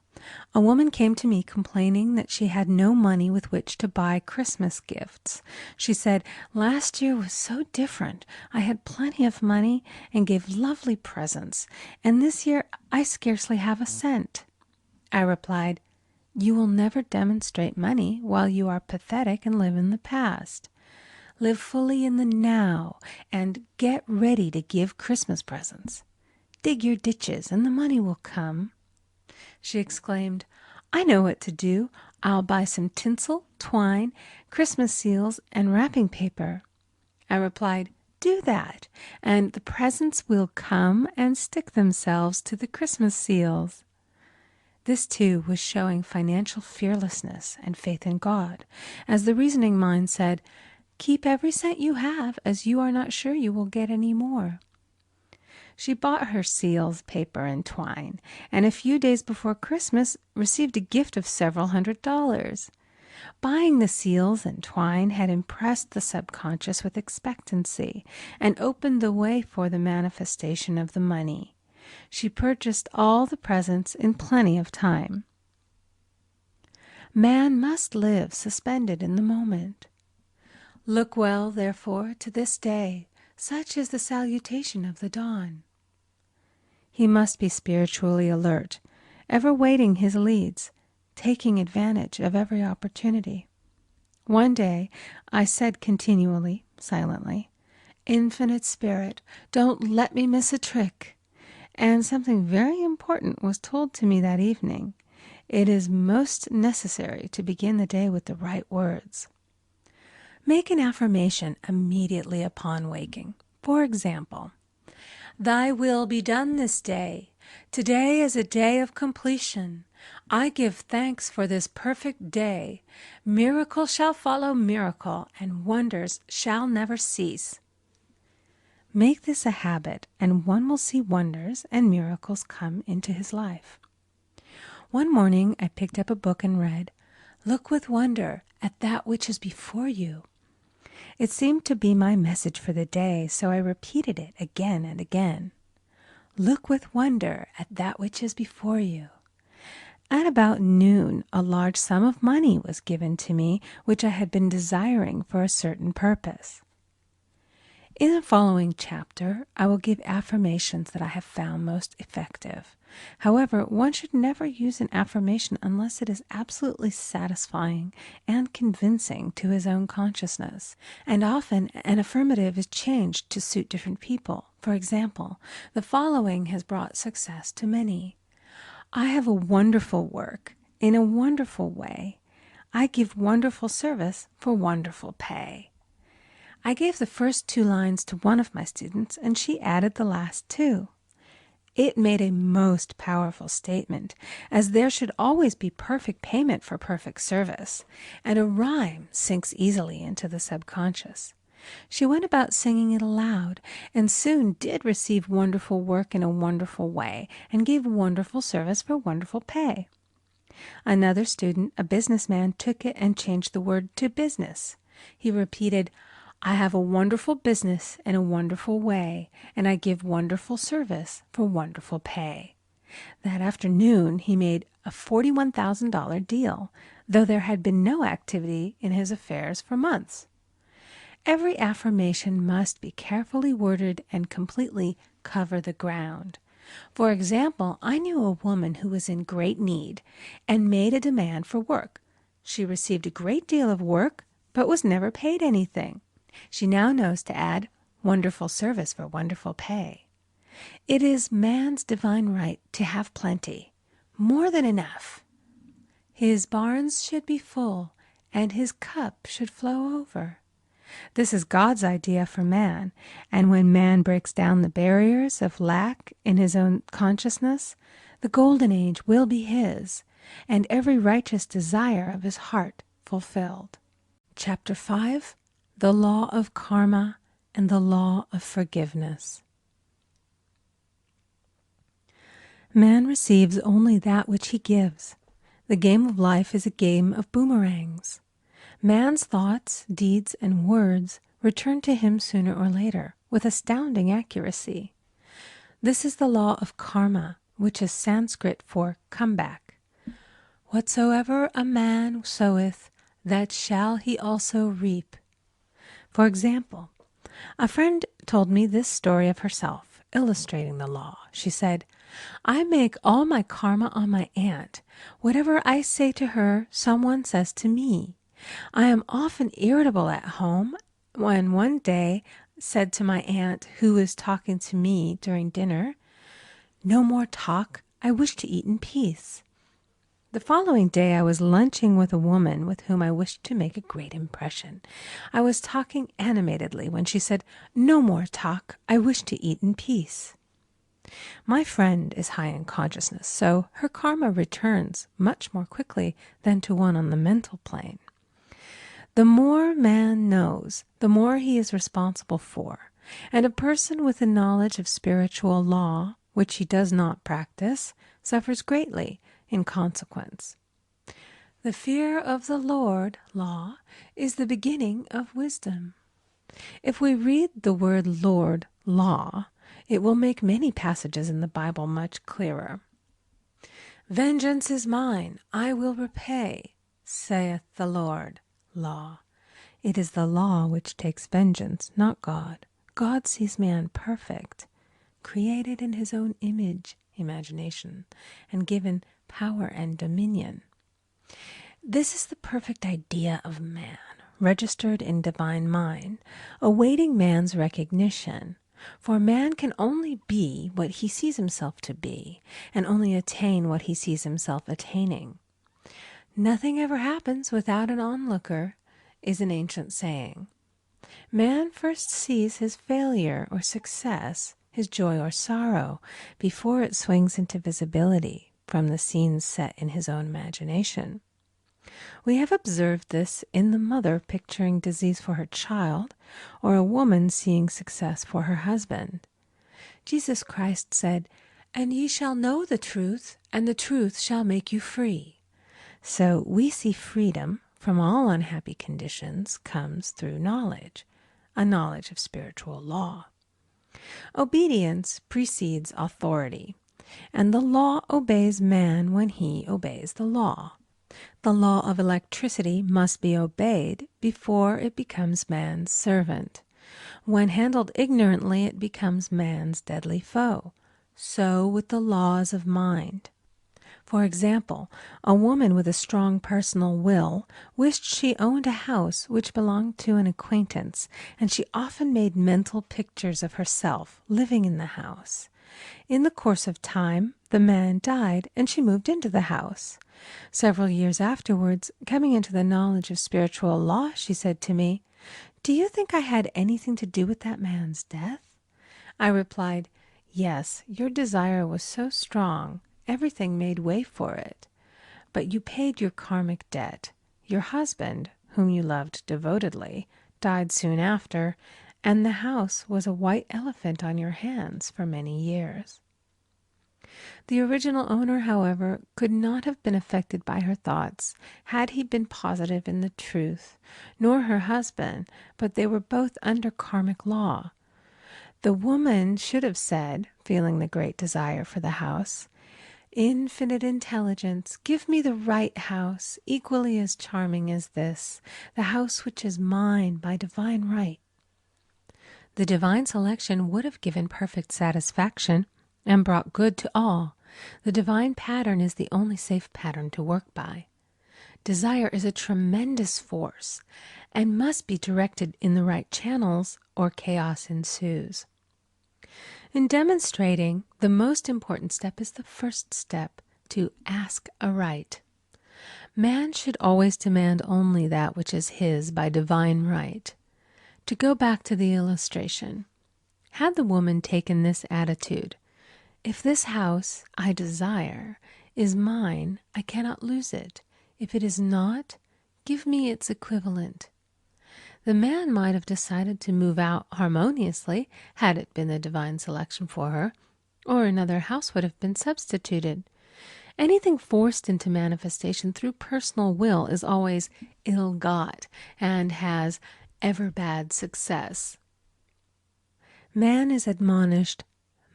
a woman came to me complaining that she had no money with which to buy Christmas gifts. She said, "Last year was so different. I had plenty of money and gave lovely presents, and this year I scarcely have a cent." I replied, "You will never demonstrate money while you are pathetic and live in the past. Live fully in the now and get ready to give Christmas presents. Dig your ditches and the money will come." She exclaimed, "I know what to do. I'll buy some tinsel, twine, Christmas seals, and wrapping paper." I replied, "Do that, and the presents will come and stick themselves to the Christmas seals." This, too, was showing financial fearlessness and faith in God, as the reasoning mind said, "Keep every cent you have, as you are not sure you will get any more." She bought her seals, paper, and twine, and a few days before Christmas received a gift of several $100s. Buying the seals and twine had impressed the subconscious with expectancy and opened the way for the manifestation of the money. She purchased all the presents in plenty of time. Man must live suspended in the moment. Look well, therefore, to this day, such is the salutation of the dawn. He must be spiritually alert, ever waiting his leads, taking advantage of every opportunity. One day I said continually, silently, "Infinite Spirit, don't let me miss a trick." And something very important was told to me that evening. It is most necessary to begin the day with the right words. Make an affirmation immediately upon waking. For example, "Thy will be done this day. Today is a day of completion. I give thanks for this perfect day. Miracle shall follow miracle, and wonders shall never cease." Make this a habit, and one will see wonders and miracles come into his life. One morning I picked up a book and read, "Look with wonder at that which is before you." It seemed to be my message for the day, so I repeated it again and again. Look with wonder at that which is before you. At about noon, a large sum of money was given to me, which I had been desiring for a certain purpose. In the following chapter, I will give affirmations that I have found most effective. However, one should never use an affirmation unless it is absolutely satisfying and convincing to his own consciousness. And often, an affirmative is changed to suit different people. For example, the following has brought success to many. I have a wonderful work in a wonderful way. I give wonderful service for wonderful pay. I gave the first 2 lines to one of my students, and she added the last 2. It made a most powerful statement, as there should always be perfect payment for perfect service, and a rhyme sinks easily into the subconscious. She went about singing it aloud, and soon did receive wonderful work in a wonderful way, and gave wonderful service for wonderful pay. Another student, a businessman, took it and changed the word to business. He repeated, "I have a wonderful business in a wonderful way, and I give wonderful service for wonderful pay." That afternoon he made a $41,000 deal, though there had been no activity in his affairs for months. Every affirmation must be carefully worded and completely cover the ground. For example, I knew a woman who was in great need and made a demand for work. She received a great deal of work, but was never paid anything. She now knows to add wonderful service for wonderful pay. It is man's divine right to have plenty, more than enough. His barns should be full, and his cup should flow over. This is God's idea for man, and when man breaks down the barriers of lack in his own consciousness, the golden age will be his, and every righteous desire of his heart fulfilled. Chapter 5. The Law of Karma and the Law of Forgiveness. Man receives only that which he gives. The game of life is a game of boomerangs. Man's thoughts, deeds, and words return to him sooner or later with astounding accuracy. This is the law of karma, which is Sanskrit for comeback. Whatsoever a man soweth, that shall he also reap. For example, a friend told me this story of herself, illustrating the law. She said, "I make all my karma on my aunt. Whatever I say to her, someone says to me. I am often irritable at home, when one day said to my aunt, who was talking to me during dinner, 'No more talk, I wish to eat in peace.' The following day I was lunching with a woman with whom I wished to make a great impression. I was talking animatedly when she said, 'No more talk, I wish to eat in peace.' My friend is high in consciousness, so her karma returns much more quickly than to one on the mental plane. The more man knows, the more he is responsible for, and a person with a knowledge of spiritual law, which he does not practice, suffers greatly in consequence. The fear of the Lord, law, is the beginning of wisdom. If we read the word Lord, law, It will make many passages in the Bible much clearer. Vengeance is mine, I will repay, saith the Lord. Law. It is the law which takes vengeance, not God. God sees man perfect, created in his own image, imagination, and given power and dominion. This is the perfect idea of man, registered in divine mind, awaiting man's recognition. For man can only be what he sees himself to be, and only attain what he sees himself attaining. Nothing ever happens without an onlooker, is an ancient saying. Man first sees his failure or success, his joy or sorrow, before it swings into visibility from the scenes set in his own imagination. We have observed this in the mother picturing disease for her child, or a woman seeing success for her husband. Jesus Christ said, "And ye shall know the truth, and the truth shall make you free." So we see freedom from all unhappy conditions comes through knowledge, a knowledge of spiritual law. Obedience precedes authority, and the law obeys man when he obeys the law. The law of electricity must be obeyed before it becomes man's servant. When handled ignorantly, it becomes man's deadly foe. So with the laws of mind. For example, a woman with a strong personal will wished she owned a house which belonged to an acquaintance, and she often made mental pictures of herself living in the house. In the course of time, the man died, and she moved into the house. Several years afterwards, coming into the knowledge of spiritual law, she said to me, "Do you think I had anything to do with that man's death?" I replied, "Yes, your desire was so strong, everything made way for it. But you paid your karmic debt. Your husband, whom you loved devotedly, died soon after, and the house was a white elephant on your hands for many years." The original owner, however, could not have been affected by her thoughts had he been positive in the truth, nor her husband, but they were both under karmic law. The woman should have said, feeling the great desire for the house, "Infinite intelligence, give me the right house, equally as charming as this, the house which is mine by divine right." The divine selection would have given perfect satisfaction and brought good to all. The divine pattern is the only safe pattern to work by. Desire is a tremendous force and must be directed in the right channels, or chaos ensues. In demonstrating, the most important step is the first step, to ask aright. Man should always demand only that which is his by divine right. To go back to the illustration, had the woman taken this attitude, "If this house I desire is mine, I cannot lose it. If it is not, give me its equivalent," the man might have decided to move out harmoniously had it been the divine selection for her, or another house would have been substituted. Anything forced into manifestation through personal will is always ill-got and has ever bad success. Man is admonished,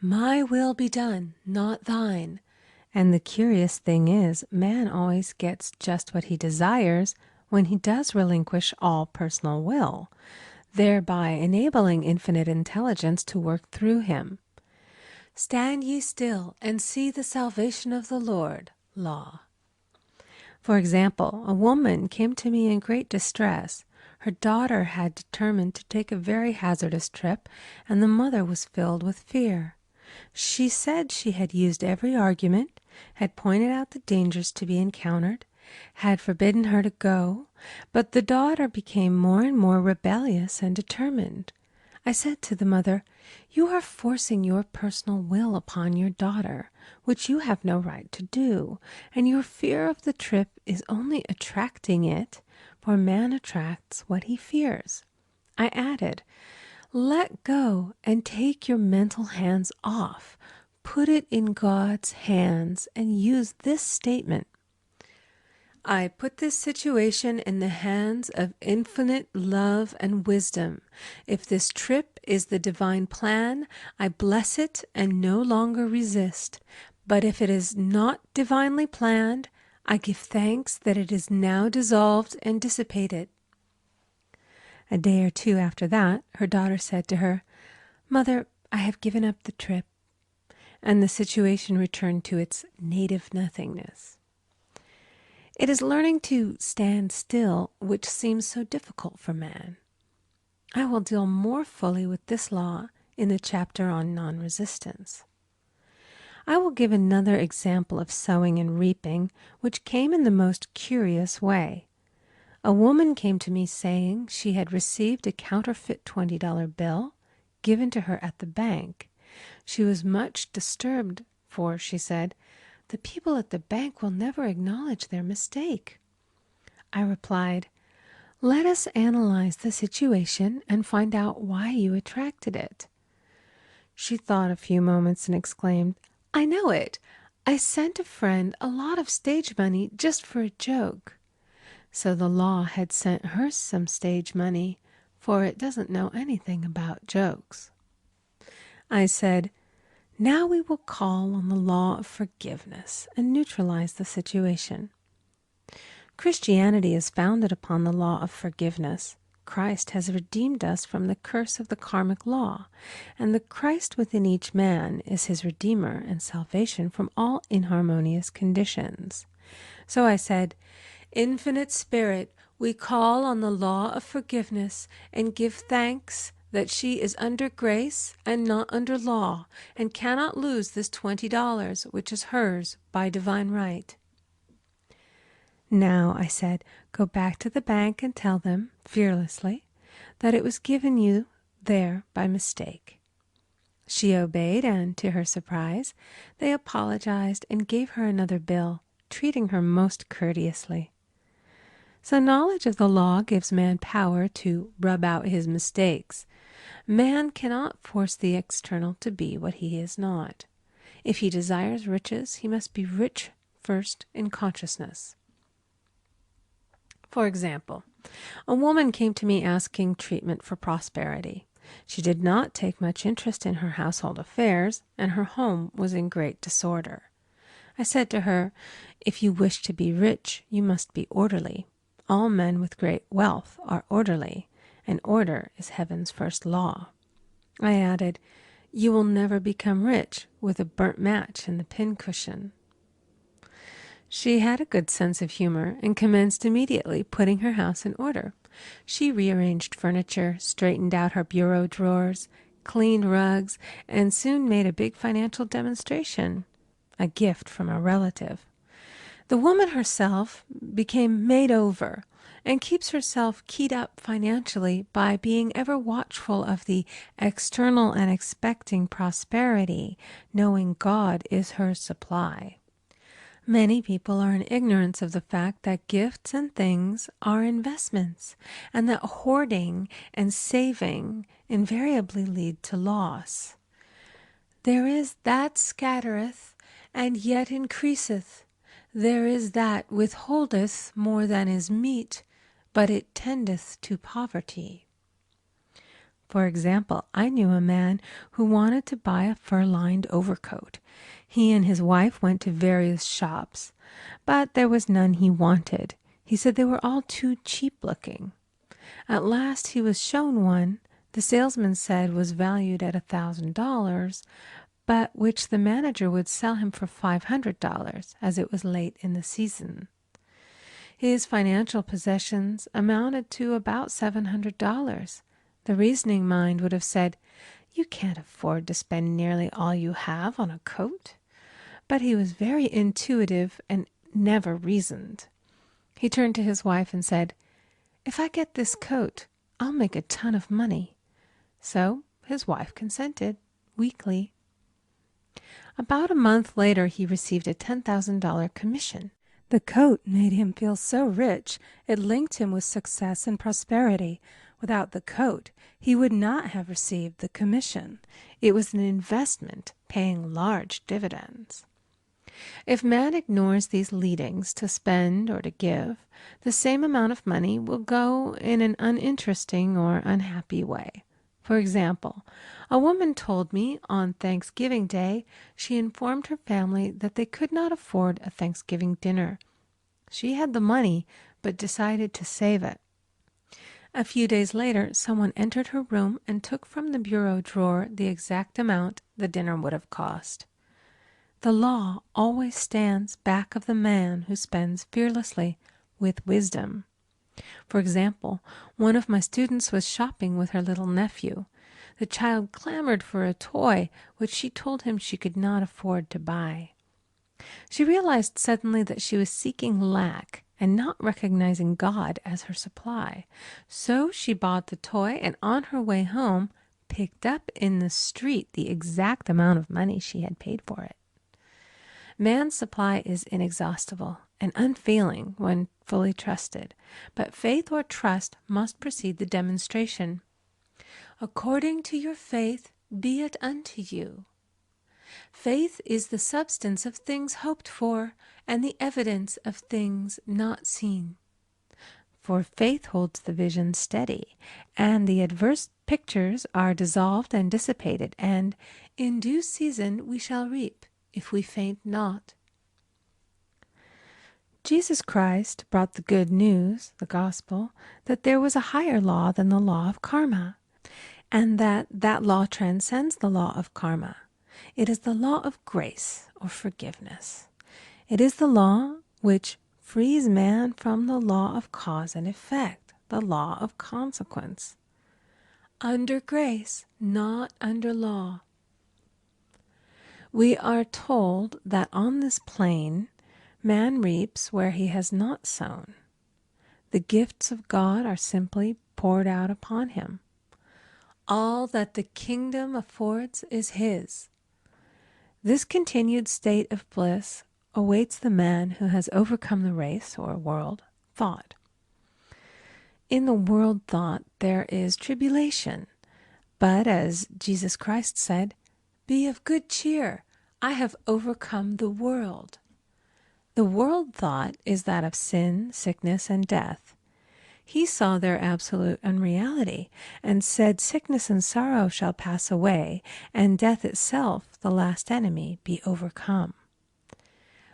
"My will be done, not thine." And the curious thing is, man always gets just what he desires when he does relinquish all personal will, thereby enabling infinite intelligence to work through him. "Stand ye still and see the salvation of the Lord." Law. For example, a woman came to me in great distress. Her daughter had determined to take a very hazardous trip, and the mother was filled with fear. She said she had used every argument, had pointed out the dangers to be encountered, had forbidden her to go, but the daughter became more and more rebellious and determined. I said to the mother, "You are forcing your personal will upon your daughter, which you have no right to do, and your fear of the trip is only attracting it, for man attracts what he fears." I added, "Let go and take your mental hands off. Put it in God's hands and use this statement: I put this situation in the hands of infinite love and wisdom. If this trip is the divine plan, I bless it and no longer resist. But if it is not divinely planned, I give thanks that it is now dissolved and dissipated." A day or two after that, her daughter said to her, "Mother, I have given up the trip," and the situation returned to its native nothingness. It is learning to stand still which seems so difficult for man. I will deal more fully with this law in the chapter on non-resistance. I will give another example of sowing and reaping, which came in the most curious way. A woman came to me saying she had received a counterfeit $20 bill given to her at the bank. She was much disturbed, for, she said, "The people at the bank will never acknowledge their mistake." I replied, "Let us analyze the situation and find out why you attracted it." She thought a few moments and exclaimed, "I know it. I sent a friend a lot of stage money just for a joke." So the law had sent her some stage money, for it doesn't know anything about jokes. I said, "Now we will call on the law of forgiveness and neutralize the situation." Christianity is founded upon the law of forgiveness. Christ has redeemed us from the curse of the karmic law, and the Christ within each man is his redeemer and salvation from all inharmonious conditions. So I said, "Infinite Spirit, we call on the law of forgiveness and give thanks that she is under grace and not under law, and cannot lose this $20, which is hers by divine right." "Now," I said, "go back to the bank and tell them, fearlessly, that it was given you there by mistake." She obeyed, and to her surprise, they apologized and gave her another bill, treating her most courteously. So knowledge of the law gives man power to rub out his mistakes. Man cannot force the external to be what he is not. If he desires riches, he must be rich first in consciousness. For example, a woman came to me asking treatment for prosperity. She did not take much interest in her household affairs, and her home was in great disorder. I said to her, "If you wish to be rich, you must be orderly. All men with great wealth are orderly, and order is heaven's first law." I added, "You will never become rich with a burnt match in the pincushion." She had a good sense of humor and commenced immediately putting her house in order. She rearranged furniture, straightened out her bureau drawers, cleaned rugs, and soon made a big financial demonstration, a gift from a relative. The woman herself became made over and keeps herself keyed up financially by being ever watchful of the external and expecting prosperity, knowing God is her supply. Many people are in ignorance of the fact that gifts and things are investments, and that hoarding and saving invariably lead to loss. "There is that scattereth, and yet increaseth. There is that withholdeth more than is meet, but it tendeth to poverty." For example, I knew a man who wanted to buy a fur-lined overcoat. He and his wife went to various shops, but there was none he wanted. He said they were all too cheap-looking. At last he was shown one the salesman said was valued at $1,000, but which the manager would sell him for $500, as it was late in the season. His financial possessions amounted to about $700. The reasoning mind would have said, "You can't afford to spend nearly all you have on a coat." But he was very intuitive and never reasoned. He turned to his wife and said, "If I get this coat, I'll make a ton of money." So his wife consented, weakly. About a month later, he received a $10,000 commission. The coat made him feel so rich, it linked him with success and prosperity. Without the coat, he would not have received the commission. It was an investment paying large dividends. If man ignores these leadings to spend or to give, the same amount of money will go in an uninteresting or unhappy way. For example, a woman told me on Thanksgiving Day she informed her family that they could not afford a Thanksgiving dinner. She had the money, but decided to save it. A few days later, someone entered her room and took from the bureau drawer the exact amount the dinner would have cost. The law always stands back of the man who spends fearlessly with wisdom. For example, one of my students was shopping with her little nephew. The child clamored for a toy, which she told him she could not afford to buy. She realized suddenly that she was seeking lack and not recognizing God as her supply. So she bought the toy and on her way home picked up in the street the exact amount of money she had paid for it. Man's supply is inexhaustible and unfailing when fully trusted, but faith or trust must precede the demonstration. According to your faith be it unto you. Faith is the substance of things hoped for and the evidence of things not seen. For faith holds the vision steady, and the adverse pictures are dissolved and dissipated, and in due season we shall reap, if we faint not. Jesus Christ brought the good news, the gospel, that there was a higher law than the law of karma, and that law transcends the law of karma. It is the law of grace or forgiveness. It is the law which frees man from the law of cause and effect, the law of consequence. Under grace, not under law. We are told that on this plane, man reaps where he has not sown. The gifts of God are simply poured out upon him. All that the kingdom affords is his. This continued state of bliss awaits the man who has overcome the race or world thought. In the world thought there is tribulation, but as Jesus Christ said, "Be of good cheer, I have overcome the world." The world thought is that of sin, sickness, and death. He saw their absolute unreality and said, "Sickness and sorrow shall pass away, and death itself, the last enemy, be overcome."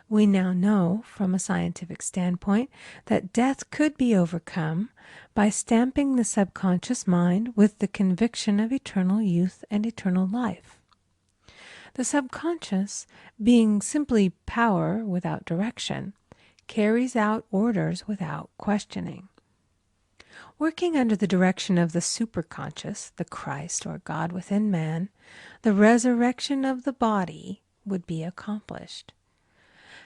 We now know, from a scientific standpoint, that death could be overcome by stamping the subconscious mind with the conviction of eternal youth and eternal life. The subconscious, being simply power without direction, carries out orders without questioning. Working under the direction of the superconscious, the Christ or God within man, the resurrection of the body would be accomplished.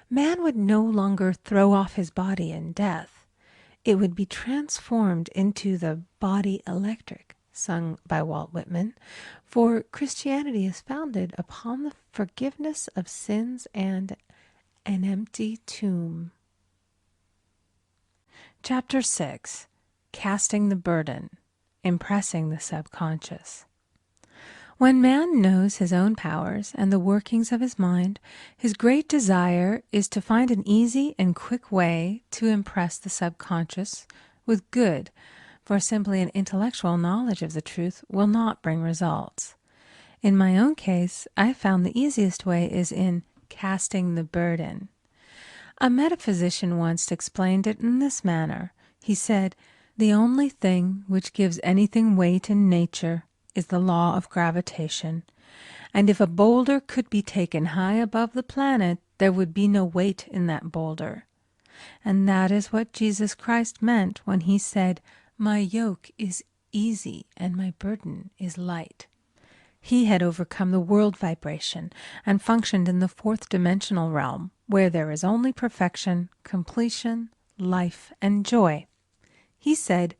Man would no longer throw off his body in death. It would be transformed into the body electric, sung by Walt Whitman, for Christianity is founded upon the forgiveness of sins and an empty tomb. Chapter 6. Casting the burden, impressing the subconscious. When man knows his own powers and the workings of his mind, his great desire is to find an easy and quick way to impress the subconscious with good, for simply an intellectual knowledge of the truth will not bring results. In my own case, I found the easiest way is in casting the burden. A metaphysician once explained it in this manner. He said, "The only thing which gives anything weight in nature is the law of gravitation, and if a boulder could be taken high above the planet, there would be no weight in that boulder." And that is what Jesus Christ meant when he said, "My yoke is easy and my burden is light." He had overcome the world vibration and functioned in the fourth dimensional realm, where there is only perfection, completion, life, and joy. He said,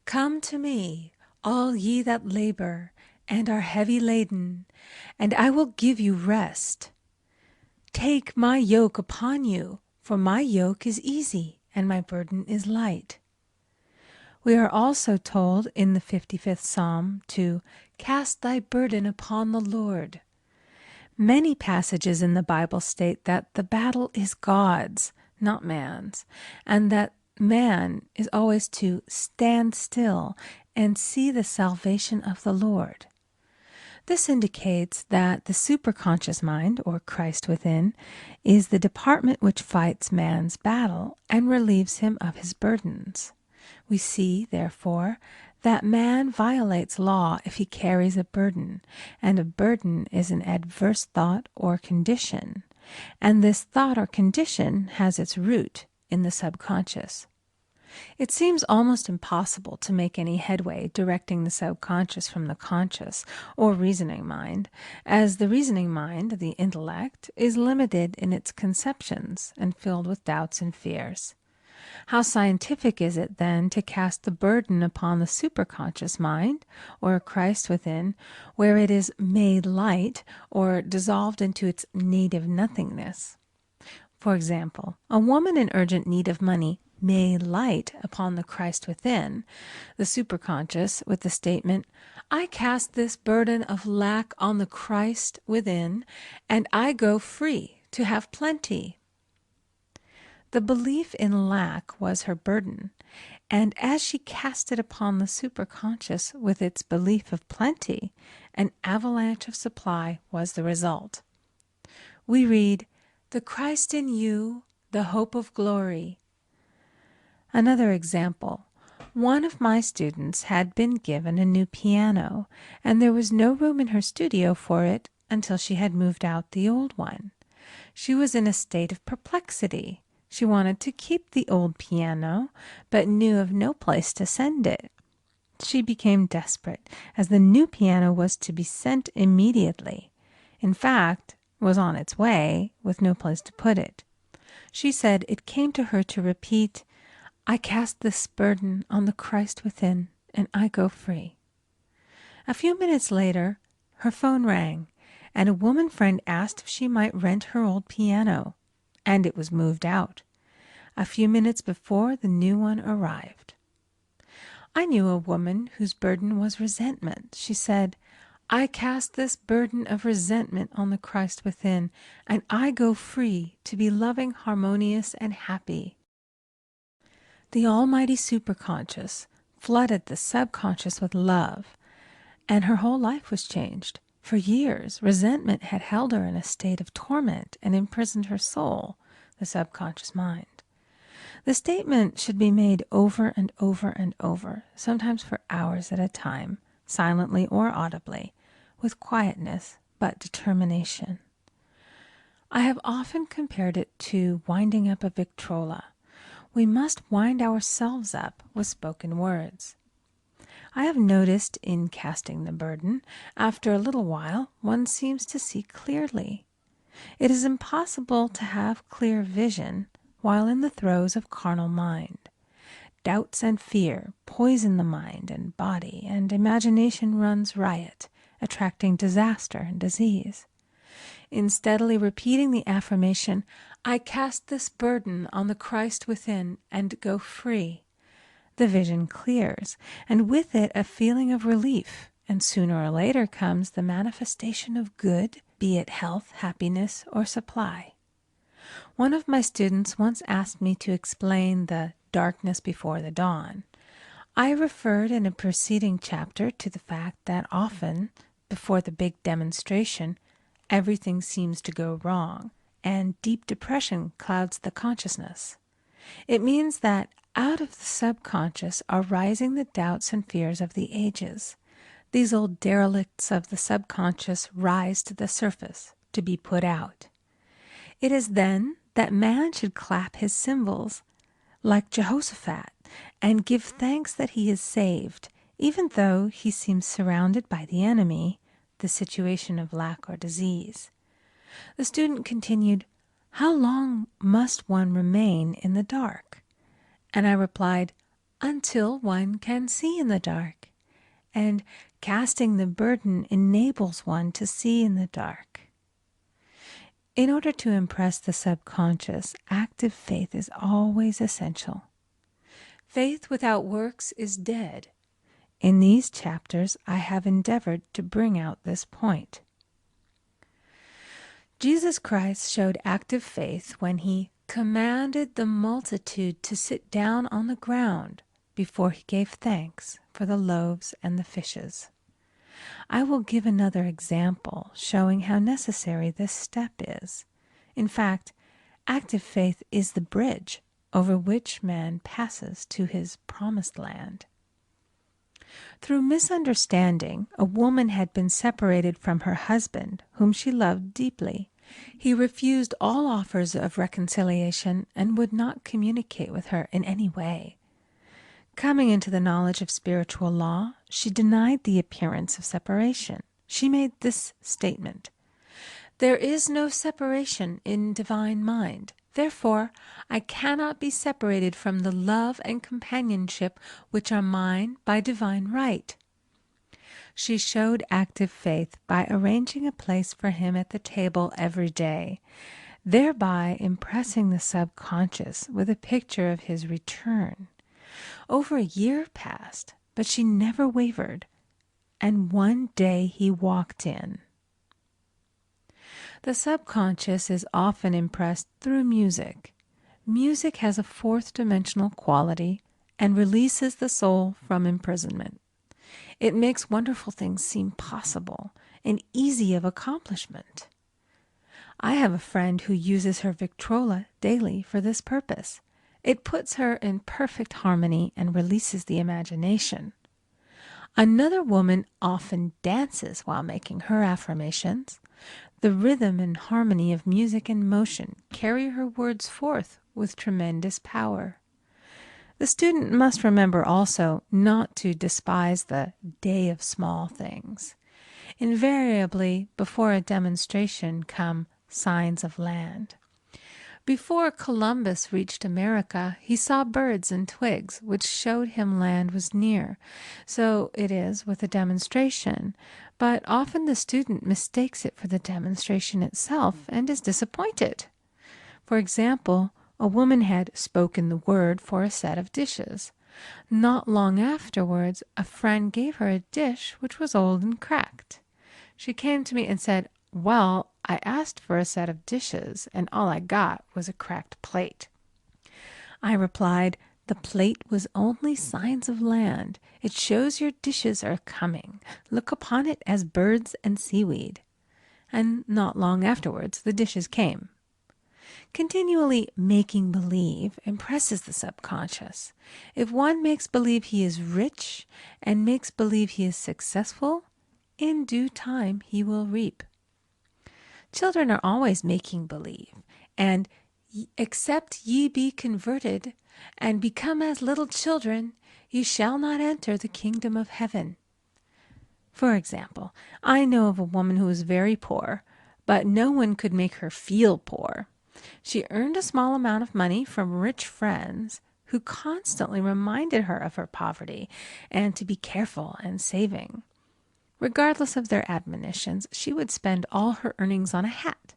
"Come to me, all ye that labor and are heavy laden, and I will give you rest. Take my yoke upon you, for my yoke is easy and my burden is light." We are also told in the 55th Psalm to cast thy burden upon the Lord. Many passages in the Bible state that the battle is God's, not man's, and that man is always to stand still and see the salvation of the Lord. This indicates that the superconscious mind, or Christ within, is the department which fights man's battle and relieves him of his burdens. We see, therefore, that man violates law if he carries a burden, and a burden is an adverse thought or condition, and this thought or condition has its root in the subconscious. It seems almost impossible to make any headway directing the subconscious from the conscious or reasoning mind, as the reasoning mind, the intellect, is limited in its conceptions and filled with doubts and fears. How scientific is it, then, to cast the burden upon the superconscious mind, or Christ within, where it is made light or dissolved into its native nothingness? For example, a woman in urgent need of money may light upon the Christ within, the superconscious, with the statement, "I cast this burden of lack on the Christ within, and I go free to have plenty." The belief in lack was her burden, and as she cast it upon the superconscious with its belief of plenty, an avalanche of supply was the result. We read, "The Christ in you, the hope of glory." Another example. One of my students had been given a new piano, and there was no room in her studio for it until she had moved out the old one. She was in a state of perplexity. She wanted to keep the old piano, but knew of no place to send it. She became desperate, as the new piano was to be sent immediately. In fact, was on its way, with no place to put it. She said it came to her to repeat, "I cast this burden on the Christ within, and I go free." A few minutes later, her phone rang, and a woman friend asked if she might rent her old piano, and it was moved out. A few minutes before, the new one arrived. I knew a woman whose burden was resentment. She said, "I cast this burden of resentment on the Christ within, and I go free to be loving, harmonious, and happy." The almighty superconscious flooded the subconscious with love, and her whole life was changed. For years, resentment had held her in a state of torment and imprisoned her soul, the subconscious mind. The statement should be made over and over and over, sometimes for hours at a time, silently or audibly, with quietness but determination. I have often compared it to winding up a Victrola. We must wind ourselves up with spoken words. I have noticed in casting the burden, after a little while, one seems to see clearly. It is impossible to have clear vision while in the throes of carnal mind. Doubts and fear poison the mind and body, and imagination runs riot, attracting disaster and disease. In steadily repeating the affirmation, "I cast this burden on the Christ within and go free," the vision clears, and with it a feeling of relief, and sooner or later comes the manifestation of good, be it health, happiness, or supply. One of my students once asked me to explain the darkness before the dawn. I referred in a preceding chapter to the fact that often, before the big demonstration, everything seems to go wrong, and deep depression clouds the consciousness. It means that out of the subconscious are rising the doubts and fears of the ages. These old derelicts of the subconscious rise to the surface to be put out. It is then that man should clap his cymbals, like Jehoshaphat, and give thanks that he is saved, even though he seems surrounded by the enemy, the situation of lack or disease. The student continued, "How long must one remain in the dark?" And I replied, "Until one can see in the dark." And casting the burden enables one to see in the dark. In order to impress the subconscious, active faith is always essential. Faith without works is dead. In these chapters, I have endeavored to bring out this point. Jesus Christ showed active faith when he commanded the multitude to sit down on the ground before he gave thanks for the loaves and the fishes. I will give another example showing how necessary this step is. In fact, active faith is the bridge over which man passes to his promised land. Through misunderstanding, a woman had been separated from her husband, whom she loved deeply. He refused all offers of reconciliation and would not communicate with her in any way. Coming into the knowledge of spiritual law, she denied the appearance of separation. She made this statement: "There is no separation in divine mind. Therefore, I cannot be separated from the love and companionship which are mine by divine right." She showed active faith by arranging a place for him at the table every day, thereby impressing the subconscious with a picture of his return. Over a year passed, but she never wavered, and one day he walked in. The subconscious is often impressed through music. Music has a fourth-dimensional quality and releases the soul from imprisonment. It makes wonderful things seem possible and easy of accomplishment. I have a friend who uses her Victrola daily for this purpose. It puts her in perfect harmony and releases the imagination. Another woman often dances while making her affirmations. The rhythm and harmony of music and motion carry her words forth with tremendous power. The student must remember also not to despise the day of small things. Invariably, before a demonstration come signs of land. Before Columbus reached America, he saw birds and twigs, which showed him land was near. So it is with a demonstration, but often the student mistakes it for the demonstration itself and is disappointed. For example, a woman had spoken the word for a set of dishes. Not long afterwards, a friend gave her a dish which was old and cracked. She came to me and said, "Well, I asked for a set of dishes, and all I got was a cracked plate." I replied, "The plate was only signs of land. It shows your dishes are coming. Look upon it as birds and seaweed." And not long afterwards, the dishes came. Continually making believe impresses the subconscious. If one makes believe he is rich and makes believe he is successful, in due time he will reap. Children are always making believe, and "except ye be converted and become as little children, ye shall not enter the kingdom of heaven." For example, I know of a woman who was very poor, but no one could make her feel poor. She earned a small amount of money from rich friends who constantly reminded her of her poverty and to be careful and saving. Regardless of their admonitions, she would spend all her earnings on a hat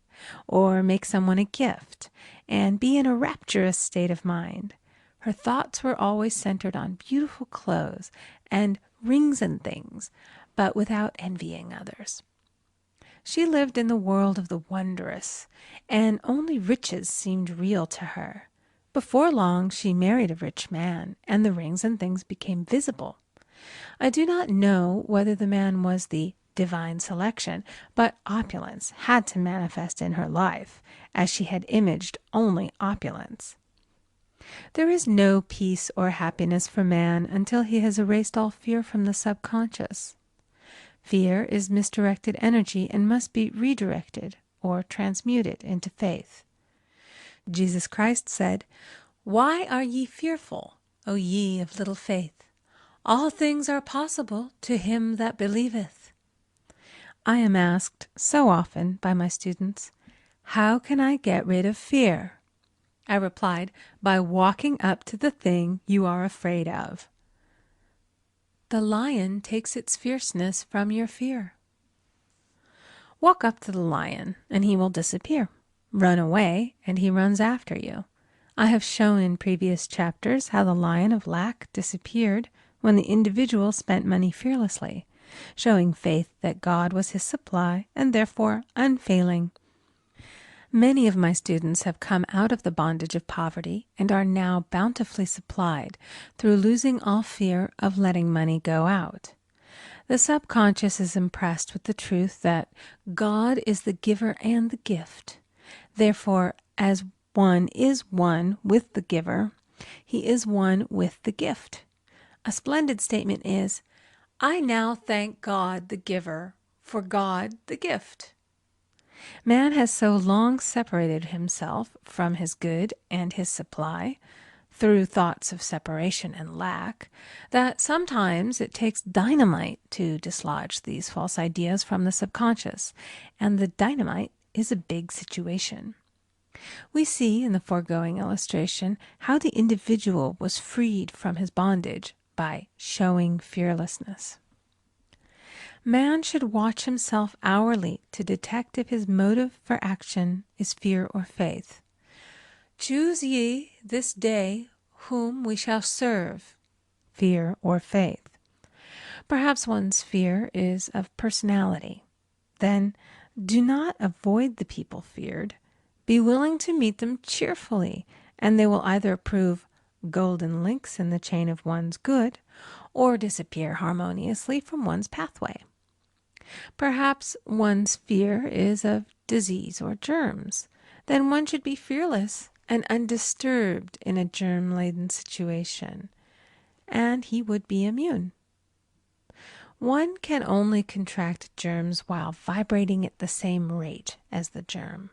or make someone a gift and be in a rapturous state of mind. Her thoughts were always centered on beautiful clothes and rings and things, but without envying others. She lived in the world of the wondrous, and only riches seemed real to her. Before long, she married a rich man, and the rings and things became visible. I do not know whether the man was the divine selection, but opulence had to manifest in her life, as she had imaged only opulence. There is no peace or happiness for man until he has erased all fear from the subconscious. Fear is misdirected energy and must be redirected or transmuted into faith. Jesus Christ said, "Why are ye fearful, O ye of little faith? All things are possible to him that believeth." I am asked so often by my students, "How can I get rid of fear?" I replied, "By walking up to the thing you are afraid of." The lion takes its fierceness from your fear. Walk up to the lion, and he will disappear. Run away, and he runs after you. I have shown in previous chapters how the lion of lack disappeared when the individual spent money fearlessly, showing faith that God was his supply and therefore unfailing. Many of my students have come out of the bondage of poverty and are now bountifully supplied through losing all fear of letting money go out. The subconscious is impressed with the truth that God is the giver and the gift. Therefore, as one is one with the giver, he is one with the gift. A splendid statement is, I now thank God the giver for God the gift. Man has so long separated himself from his good and his supply through thoughts of separation and lack that sometimes it takes dynamite to dislodge these false ideas from the subconscious, and the dynamite is a big situation. We see in the foregoing illustration how the individual was freed from his bondage by showing fearlessness. Man should watch himself hourly to detect if his motive for action is fear or faith. Choose ye this day whom we shall serve, fear or faith. Perhaps one's fear is of personality. Then do not avoid the people feared. Be willing to meet them cheerfully, and they will either prove golden links in the chain of one's good or disappear harmoniously from one's pathway. Perhaps one's fear is of disease or germs. Then one should be fearless and undisturbed in a germ-laden situation, and he would be immune. One can only contract germs while vibrating at the same rate as the germ,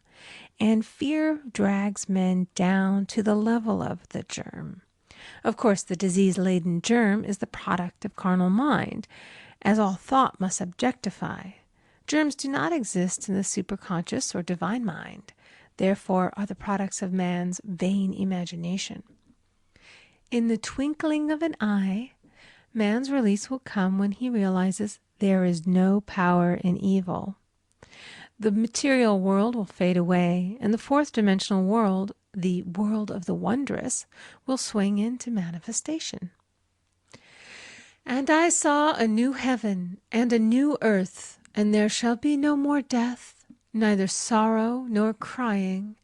and fear drags men down to the level of the germ. Of course, the disease-laden germ is the product of carnal mind, as all thought must objectify. Germs do not exist in the superconscious or divine mind, therefore are the products of man's vain imagination. In the twinkling of an eye, man's release will come when he realizes there is no power in evil. The material world will fade away, and the fourth dimensional world, the world of the wondrous, will swing into manifestation. And I saw a new heaven and a new earth, and there shall be no more death, neither sorrow nor crying,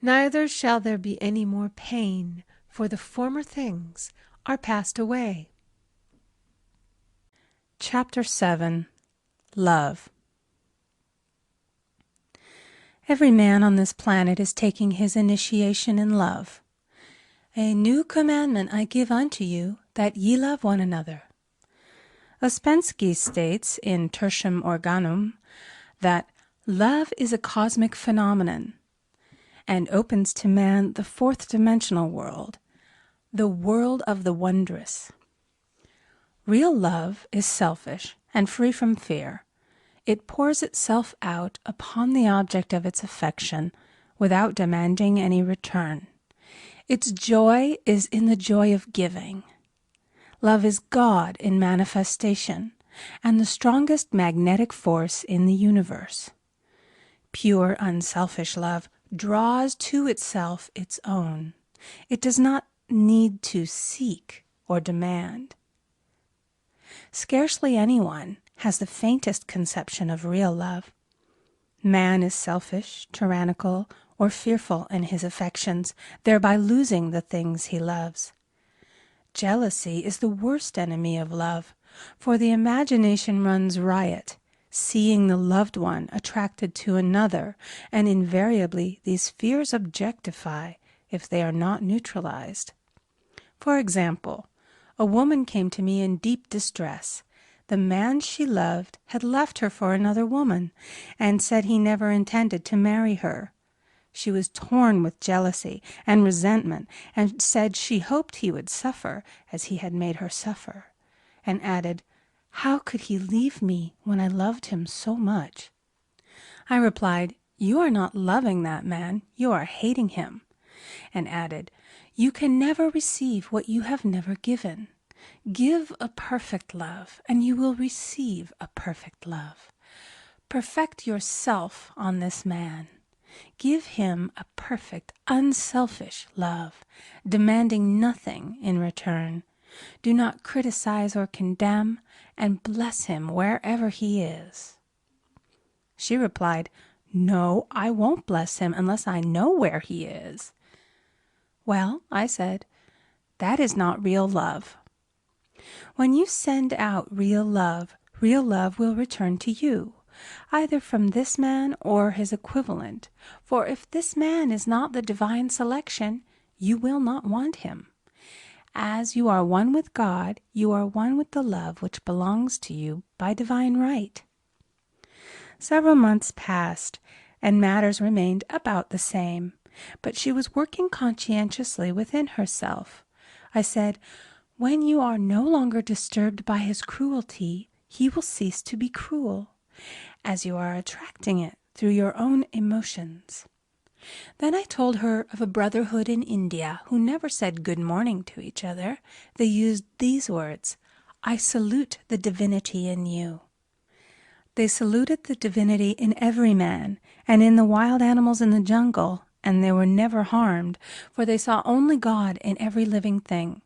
neither shall there be any more pain, for the former things are passed away. Chapter 7. Love. Every man on this planet is taking his initiation in love. A new commandment I give unto you, that ye love one another. Ouspensky states in Tertium Organum that love is a cosmic phenomenon and opens to man the fourth dimensional world, the world of the wondrous. Real love is selfish and free from fear. It pours itself out upon the object of its affection without demanding any return. Its joy is in the joy of giving. Love is God in manifestation and the strongest magnetic force in the universe. Pure, unselfish love draws to itself its own. It does not need to seek or demand. Scarcely anyone has the faintest conception of real love. Man is selfish, tyrannical, or fearful in his affections, thereby losing the things he loves. Jealousy is the worst enemy of love, for the imagination runs riot, seeing the loved one attracted to another, and invariably these fears objectify if they are not neutralized. For example, a woman came to me in deep distress. The man she loved had left her for another woman, and said he never intended to marry her. She was torn with jealousy and resentment, and said she hoped he would suffer as he had made her suffer, and added, "How could he leave me when I loved him so much?" I replied, "You are not loving that man, you are hating him," and added, "You can never receive what you have never given. Give a perfect love, and you will receive a perfect love. Perfect yourself on this man. Give him a perfect, unselfish love, demanding nothing in return. Do not criticize or condemn, and bless him wherever he is." She replied, "No, I won't bless him unless I know where he is." "Well," I said, "that is not real love. When you send out real love will return to you, either from this man or his equivalent. For if this man is not the divine selection, you will not want him. As you are one with God, you are one with the love which belongs to you by divine right." Several months passed, and matters remained about the same, but she was working conscientiously within herself. I said, "When you are no longer disturbed by his cruelty, he will cease to be cruel, as you are attracting it through your own emotions." Then I told her of a brotherhood in India who never said good morning to each other. They used these words, "I salute the divinity in you." They saluted the divinity in every man and in the wild animals in the jungle, and they were never harmed, for they saw only God in every living thing.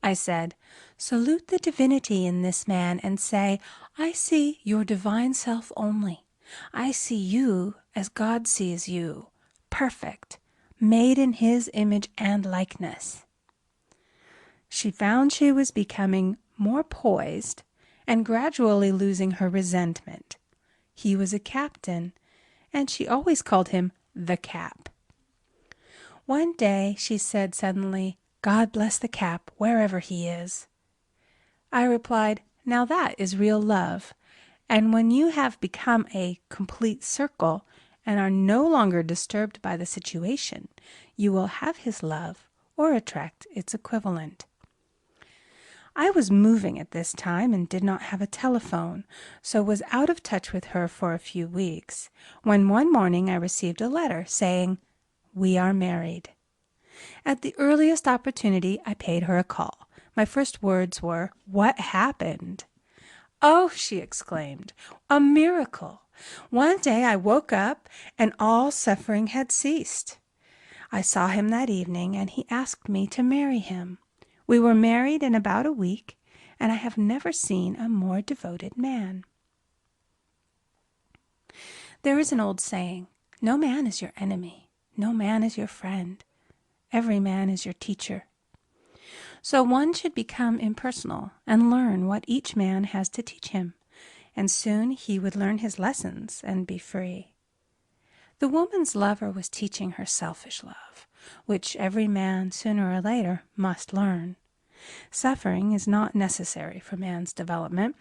I said, "Salute the divinity in this man and say, 'I see your divine self only. I see you as God sees you, perfect, made in his image and likeness.'" She found she was becoming more poised and gradually losing her resentment. He was a captain, and she always called him the Cap. One day she said suddenly, "God bless the Cap, wherever he is." I replied, "Now that is real love, and when you have become a complete circle and are no longer disturbed by the situation, you will have his love or attract its equivalent." I was moving at this time and did not have a telephone, so was out of touch with her for a few weeks, when one morning I received a letter saying, "We are married." At the earliest opportunity, I paid her a call. My first words were, "What happened?" "Oh," she exclaimed, "a miracle! One day I woke up and all suffering had ceased. I saw him that evening and he asked me to marry him. We were married in about a week, and I have never seen a more devoted man." There is an old saying, "No man is your enemy, no man is your friend, every man is your teacher." So one should become impersonal and learn what each man has to teach him, and soon he would learn his lessons and be free. The woman's lover was teaching her selfish love, which every man sooner or later must learn. Suffering is not necessary for man's development.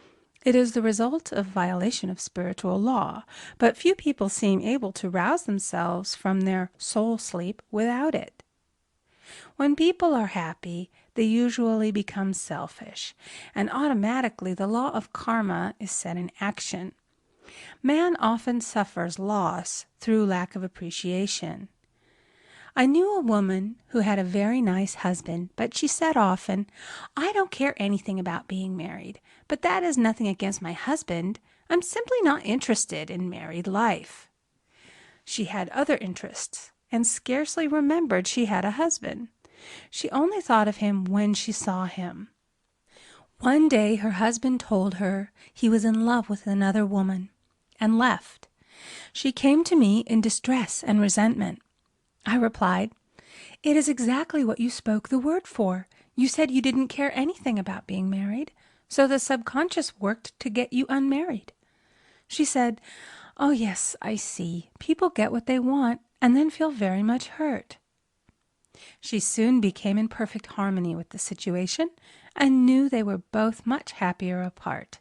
It is the result of violation of spiritual law, but few people seem able to rouse themselves from their soul sleep without it. When people are happy, they usually become selfish, and automatically the law of karma is set in action. Man often suffers loss through lack of appreciation. I knew a woman who had a very nice husband, but she said often, "I don't care anything about being married, but that is nothing against my husband. I'm simply not interested in married life." She had other interests and scarcely remembered she had a husband. She only thought of him when she saw him. One day her husband told her he was in love with another woman and left. She came to me in distress and resentment. I replied, "It is exactly what you spoke the word for. You said you didn't care anything about being married, so the subconscious worked to get you unmarried." She said, "Oh yes, I see. People get what they want and then feel very much hurt." She soon became in perfect harmony with the situation and knew they were both much happier apart.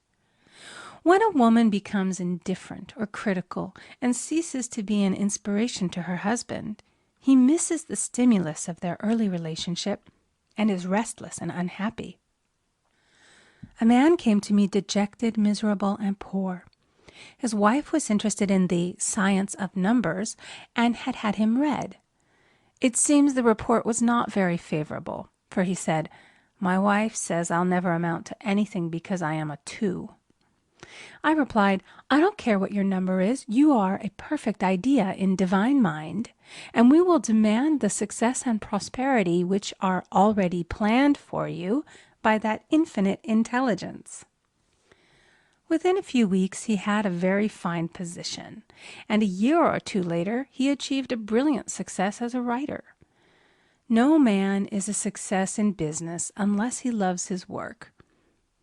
When a woman becomes indifferent or critical and ceases to be an inspiration to her husband, he misses the stimulus of their early relationship and is restless and unhappy. A man came to me dejected, miserable, and poor. His wife was interested in the science of numbers and had had him read. It seems the report was not very favorable, for he said, "My wife says I'll never amount to anything because I am a 2. I replied, "I don't care what your number is. You are a perfect idea in divine mind, and we will demand the success and prosperity which are already planned for you by that infinite intelligence." Within a few weeks, he had a very fine position, and a year or two later, he achieved a brilliant success as a writer. No man is a success in business unless he loves his work.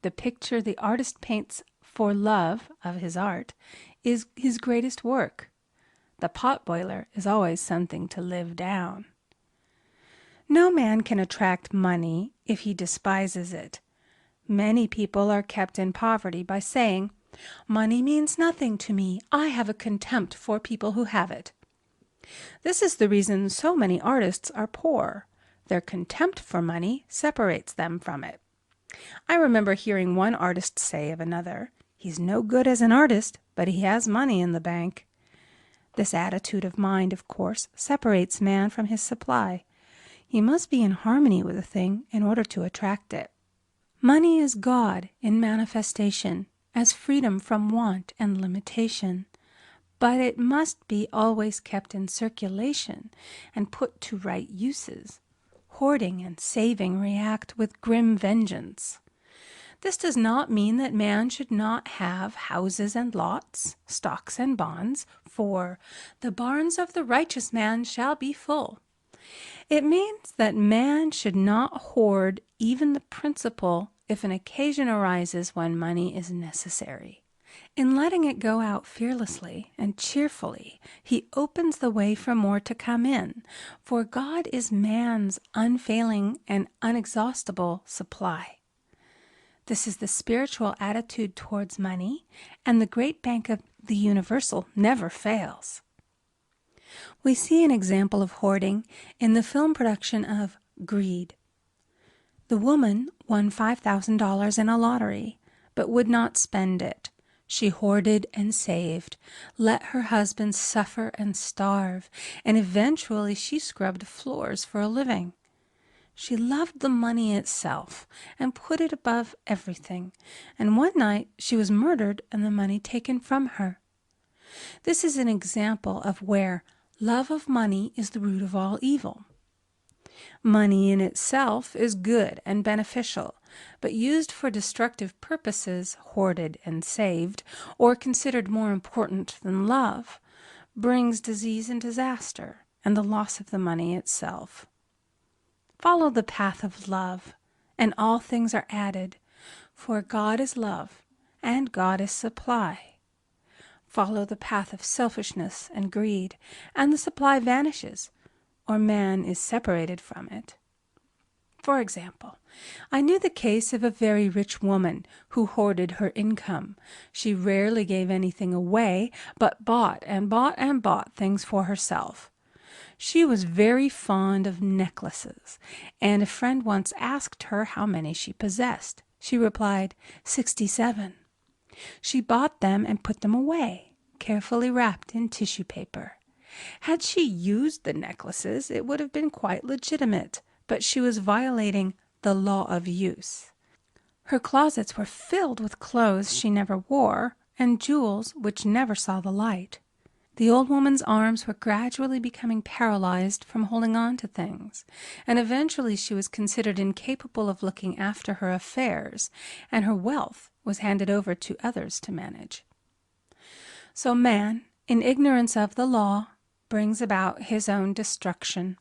The picture the artist paints for love of his art is his greatest work. The potboiler is always something to live down. No man can attract money if he despises it. Many people are kept in poverty by saying, "Money means nothing to me. I have a contempt for people who have it." This is the reason so many artists are poor. Their contempt for money separates them from it. I remember hearing one artist say of another, "He's no good as an artist, but he has money in the bank." This attitude of mind, of course, separates man from his supply. He must be in harmony with a thing in order to attract it. Money is God in manifestation, as freedom from want and limitation. But it must be always kept in circulation and put to right uses. Hoarding and saving react with grim vengeance. This does not mean that man should not have houses and lots, stocks and bonds, for the barns of the righteous man shall be full. It means that man should not hoard even the principal if an occasion arises when money is necessary. In letting it go out fearlessly and cheerfully, he opens the way for more to come in, for God is man's unfailing and inexhaustible supply. This is the spiritual attitude towards money, and the great bank of the universal never fails. We see an example of hoarding in the film production of Greed. The woman won $5,000 in a lottery, but would not spend it. She hoarded and saved, let her husband suffer and starve, and eventually she scrubbed floors for a living. She loved the money itself and put it above everything, and one night she was murdered and the money taken from her. This is an example of where love of money is the root of all evil. Money in itself is good and beneficial, but used for destructive purposes, hoarded and saved, or considered more important than love, brings disease and disaster and the loss of the money itself. Follow the path of love, and all things are added, for God is love, and God is supply. Follow the path of selfishness and greed, and the supply vanishes, or man is separated from it. For example, I knew the case of a very rich woman who hoarded her income. She rarely gave anything away, but bought and bought and bought things for herself. She was very fond of necklaces, and a friend once asked her how many she possessed. She replied, 67. She bought them and put them away, carefully wrapped in tissue paper. Had she used the necklaces, it would have been quite legitimate, but she was violating the law of use. Her closets were filled with clothes she never wore and jewels which never saw the light. The old woman's arms were gradually becoming paralyzed from holding on to things, and eventually she was considered incapable of looking after her affairs, and her wealth was handed over to others to manage. So man, in ignorance of the law, brings about his own destruction.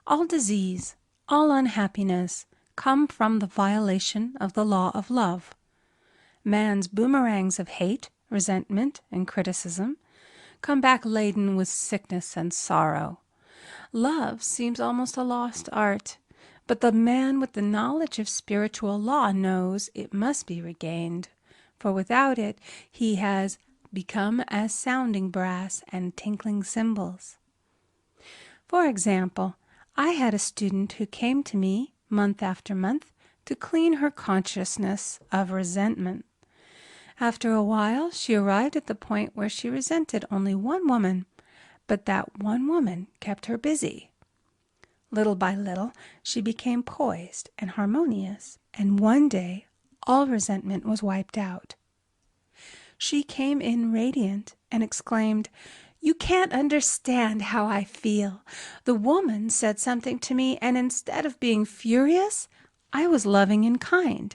All disease, all unhappiness come from the violation of the law of love. Man's boomerangs of hate, resentment, and criticism come back laden with sickness and sorrow. Love seems almost a lost art, but the man with the knowledge of spiritual law knows it must be regained, for without it he has become as sounding brass and tinkling cymbals. For example, I had a student who came to me month after month to clean her consciousness of resentment. After a while, she arrived at the point where she resented only one woman, but that one woman kept her busy. Little by little, she became poised and harmonious, and one day all resentment was wiped out. She came in radiant and exclaimed, "You can't understand how I feel. The woman said something to me, and instead of being furious, I was loving and kind.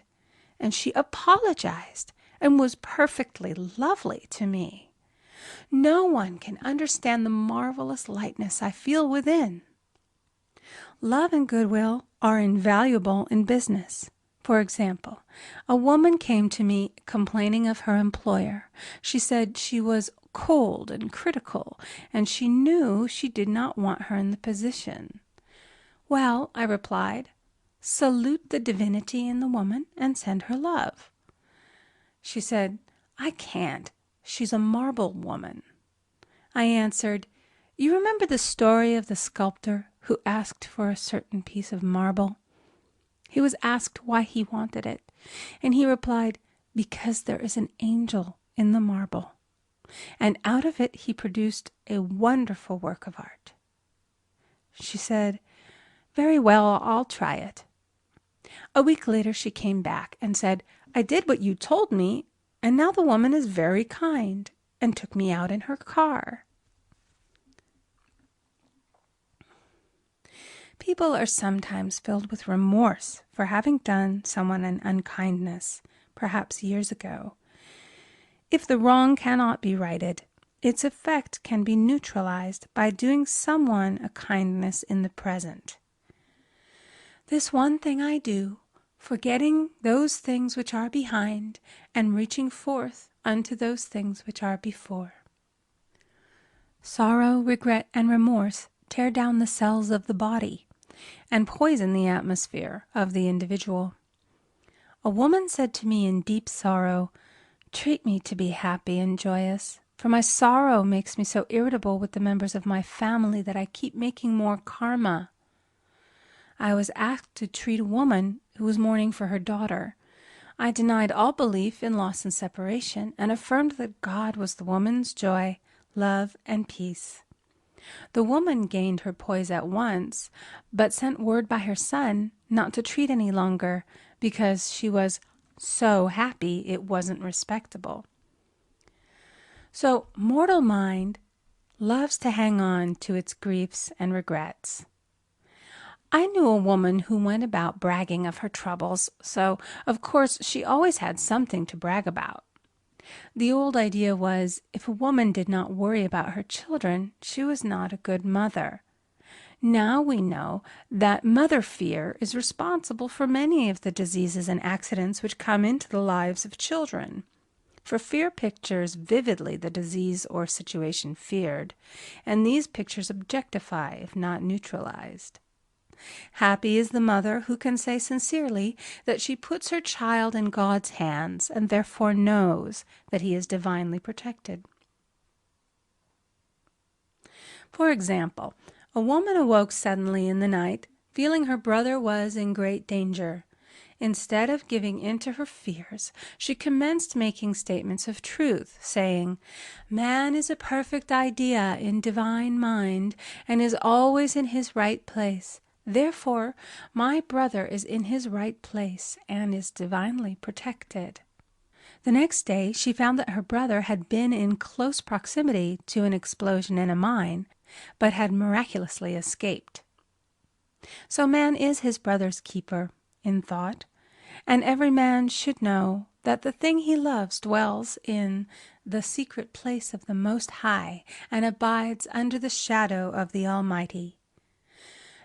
And she apologized and was perfectly lovely to me. No one can understand the marvelous lightness I feel within. Love and goodwill are invaluable in business. For example, a woman came to me complaining of her employer. She said she was cold and critical, and she knew she did not want her in the position. Well, I replied, salute the divinity in the woman and send her love. She said, I can't. She's a marble woman. I answered, you remember the story of the sculptor who asked for a certain piece of marble? He was asked why he wanted it, and he replied, because there is an angel in the marble. And out of it he produced a wonderful work of art. She said, very well, I'll try it. A week later she came back and said, I did what you told me, and now the woman is very kind, and took me out in her car. People are sometimes filled with remorse for having done someone an unkindness, perhaps years ago. If the wrong cannot be righted, its effect can be neutralized by doing someone a kindness in the present. This one thing I do, forgetting those things which are behind, and reaching forth unto those things which are before. Sorrow, regret, and remorse tear down the cells of the body and poison the atmosphere of the individual. A woman said to me in deep sorrow, treat me to be happy and joyous, for my sorrow makes me so irritable with the members of my family that I keep making more karma. I was asked to treat a woman who was mourning for her daughter. I denied all belief in loss and separation and affirmed that God was the woman's joy, love, and peace. The woman gained her poise at once, but sent word by her son not to treat any longer because she was so happy it wasn't respectable. So mortal mind loves to hang on to its griefs and regrets. I knew a woman who went about bragging of her troubles, so of course she always had something to brag about. The old idea was, if a woman did not worry about her children, she was not a good mother. Now we know that mother fear is responsible for many of the diseases and accidents which come into the lives of children. For fear pictures vividly the disease or situation feared, and these pictures objectify if not neutralized. Happy is the mother who can say sincerely that she puts her child in God's hands and therefore knows that he is divinely protected. For example, a woman awoke suddenly in the night, feeling her brother was in great danger. Instead of giving in to her fears, she commenced making statements of truth, saying, "Man is a perfect idea in divine mind and is always in his right place. Therefore, my brother is in his right place and is divinely protected." The next day, she found that her brother had been in close proximity to an explosion in a mine, but had miraculously escaped. So man is his brother's keeper, in thought, and every man should know that the thing he loves dwells in the secret place of the Most High and abides under the shadow of the Almighty.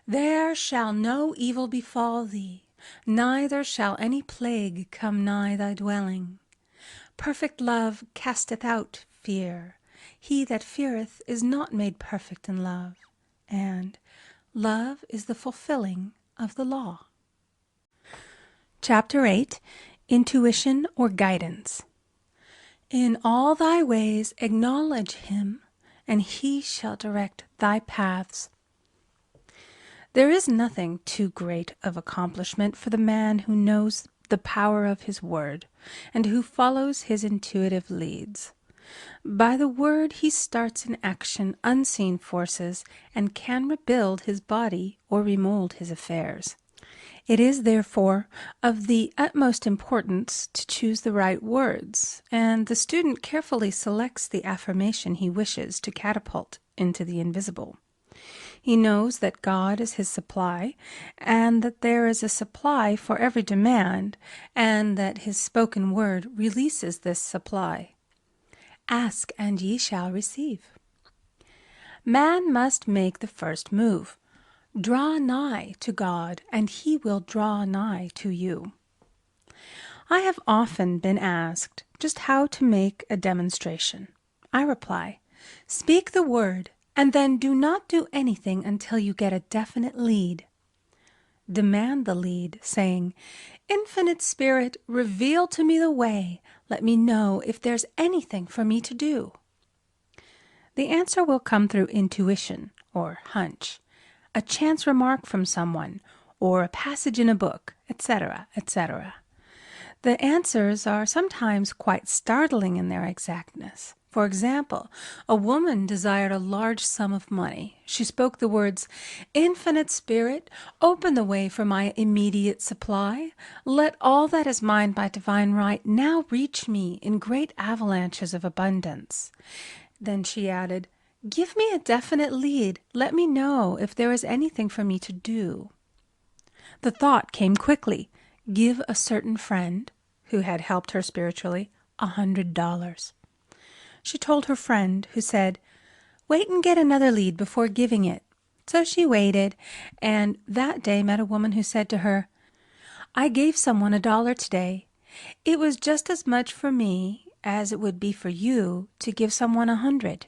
There shall no evil befall thee, neither shall any plague come nigh thy dwelling. Perfect love casteth out fear. He that feareth is not made perfect in love. And love is the fulfilling of the law. Chapter 8, Intuition or Guidance. In all thy ways acknowledge him, and he shall direct thy paths. There is nothing too great of accomplishment for the man who knows the power of his word, and who follows his intuitive leads. By the word he starts in action unseen forces, and can rebuild his body or remold his affairs. It is therefore of the utmost importance to choose the right words, and the student carefully selects the affirmation he wishes to catapult into the invisible. He knows that God is his supply, and that there is a supply for every demand, and that his spoken word releases this supply. Ask, and ye shall receive. Man must make the first move. Draw nigh to God, and he will draw nigh to you. I have often been asked just how to make a demonstration. I reply, speak the word, and then do not do anything until you get a definite lead. Demand the lead, saying, Infinite Spirit, reveal to me the way. Let me know if there's anything for me to do. The answer will come through intuition, or hunch, a chance remark from someone, or a passage in a book, etc., etc. The answers are sometimes quite startling in their exactness. For example, a woman desired a large sum of money. She spoke the words, Infinite Spirit, open the way for my immediate supply. Let all that is mine by divine right now reach me in great avalanches of abundance. Then she added, give me a definite lead. Let me know if there is anything for me to do. The thought came quickly. Give a certain friend, who had helped her spiritually, $100. She told her friend, who said, wait and get another lead before giving it. So she waited, and that day met a woman who said to her, I gave someone $1 today. It was just as much for me as it would be for you to give someone 100.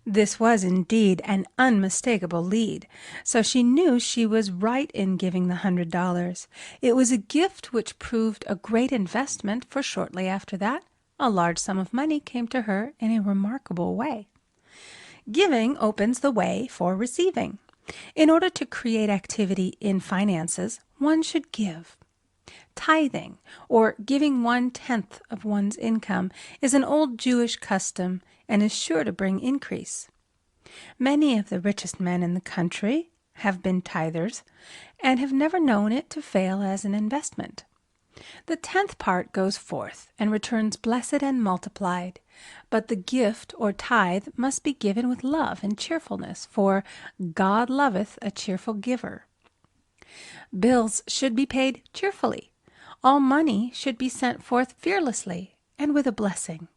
This was indeed an unmistakable lead, so she knew she was right in giving the $100. It was a gift which proved a great investment, for shortly after that, a large sum of money came to her in a remarkable way. Giving opens the way for receiving. In order to create activity in finances, one should give. Tithing, or giving 1/10 of one's income, is an old Jewish custom and is sure to bring increase. Many of the richest men in the country have been tithers and have never known it to fail as an investment. The 10th part goes forth and returns blessed and multiplied, but the gift or tithe must be given with love and cheerfulness, for God loveth a cheerful giver. Bills should be paid cheerfully. All money should be sent forth fearlessly and with a blessing.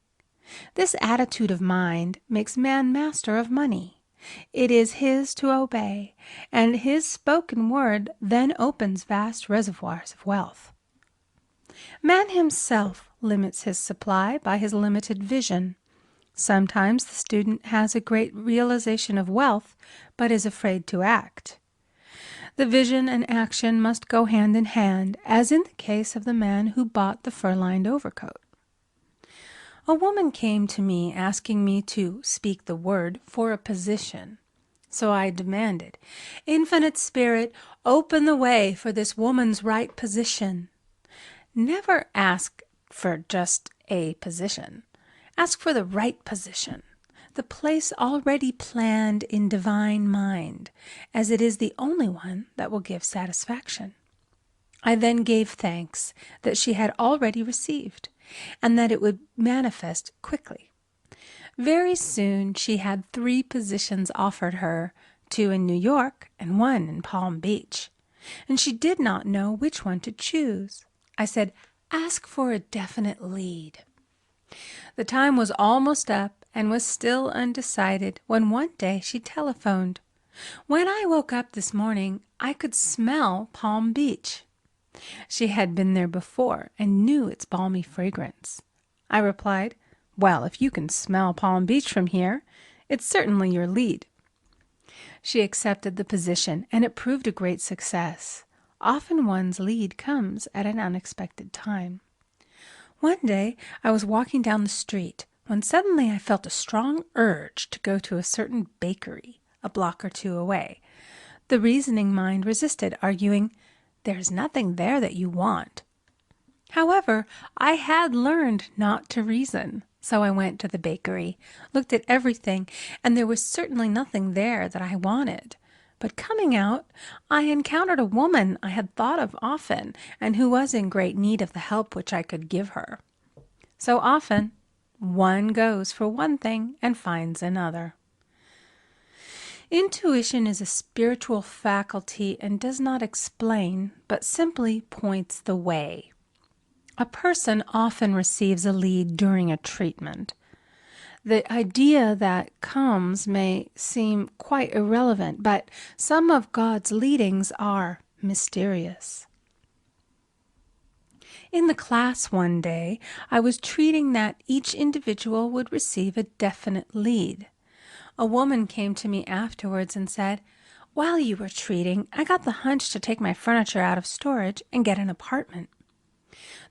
This attitude of mind makes man master of money. It is his to obey, and his spoken word then opens vast reservoirs of wealth. Man himself limits his supply by his limited vision. Sometimes the student has a great realization of wealth, but is afraid to act. The vision and action must go hand in hand, as in the case of the man who bought the fur-lined overcoat. A woman came to me asking me to speak the word for a position. So I demanded, Infinite Spirit, open the way for this woman's right position. Never ask for just a position. Ask for the right position, the place already planned in divine mind, as it is the only one that will give satisfaction. I then gave thanks that she had already received, and that it would manifest quickly. Very soon she had 3 positions offered her, 2 in New York and 1 in Palm Beach, and she did not know which one to choose. I said, ask for a definite lead. The time was almost up and was still undecided when one day she telephoned. When I woke up this morning, I could smell Palm Beach. She had been there before and knew its balmy fragrance. I replied, well, if you can smell Palm Beach from here, it's certainly your lead. She accepted the position, and it proved a great success. Often one's lead comes at an unexpected time. One day I was walking down the street when suddenly I felt a strong urge to go to a certain bakery a block or 2 away. The reasoning mind resisted, arguing, there's nothing there that you want. However, I had learned not to reason, so I went to the bakery, looked at everything, and there was certainly nothing there that I wanted. But coming out, I encountered a woman I had thought of often, and who was in great need of the help which I could give her. So often, one goes for one thing and finds another. Intuition is a spiritual faculty and does not explain, but simply points the way. A person often receives a lead during a treatment. The idea that comes may seem quite irrelevant, but some of God's leadings are mysterious. In the class one day, I was treating that each individual would receive a definite lead. A woman came to me afterwards and said, "While you were treating, I got the hunch to take my furniture out of storage and get an apartment."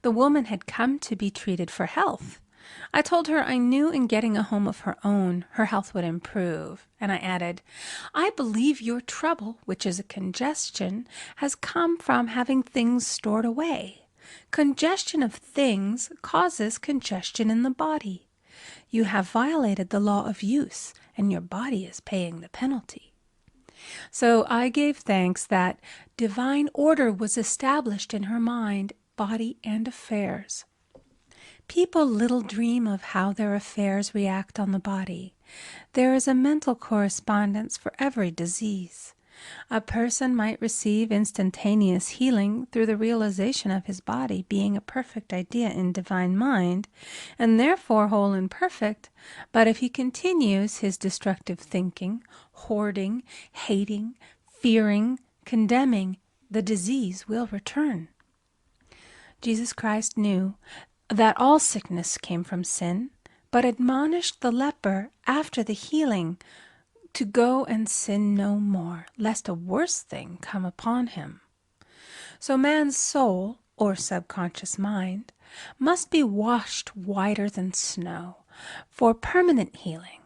The woman had come to be treated for health. I told her I knew in getting a home of her own, her health would improve. And I added, "I believe your trouble, which is a congestion, has come from having things stored away. Congestion of things causes congestion in the body. You have violated the law of use, and your body is paying the penalty." So I gave thanks that divine order was established in her mind, body, and affairs. People little dream of how their affairs react on the body. There is a mental correspondence for every disease. A person might receive instantaneous healing through the realization of his body being a perfect idea in divine mind, and therefore whole and perfect, but if he continues his destructive thinking, hoarding, hating, fearing, condemning, the disease will return. Jesus Christ knew that all sickness came from sin, but admonished the leper after the healing to go and sin no more, lest a worse thing come upon him. So man's soul, or subconscious mind, must be washed whiter than snow for permanent healing.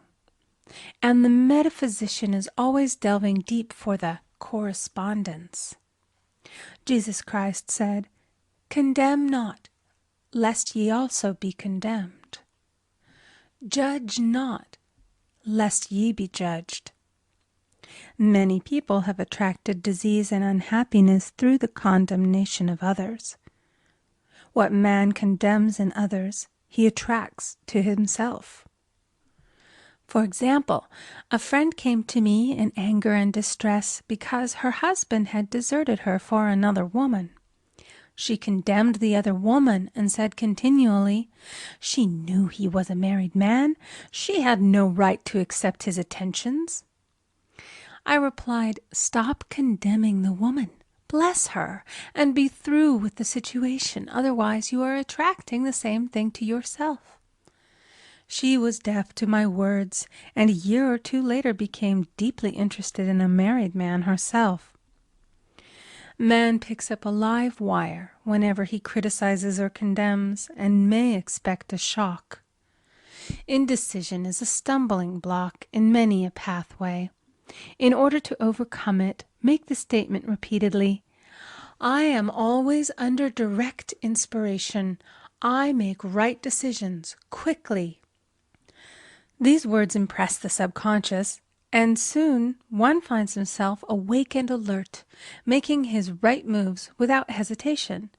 And the metaphysician is always delving deep for the correspondence. Jesus Christ said, "Condemn not, lest ye also be condemned. Judge not, lest ye be judged." Many people have attracted disease and unhappiness through the condemnation of others. What man condemns in others, he attracts to himself. For example, a friend came to me in anger and distress because her husband had deserted her for another woman. She condemned the other woman and said continually, "She knew he was a married man. She had no right to accept his attentions." I replied, "Stop condemning the woman. Bless her and be through with the situation. Otherwise, you are attracting the same thing to yourself." She was deaf to my words, and a year or two later became deeply interested in a married man herself. Man picks up a live wire whenever he criticizes or condemns, and may expect a shock. Indecision is a stumbling block in many a pathway. In order to overcome it, make the statement repeatedly, "I am always under direct inspiration. I make right decisions quickly." These words impress the subconscious, and soon one finds himself awake and alert, making his right moves without hesitation.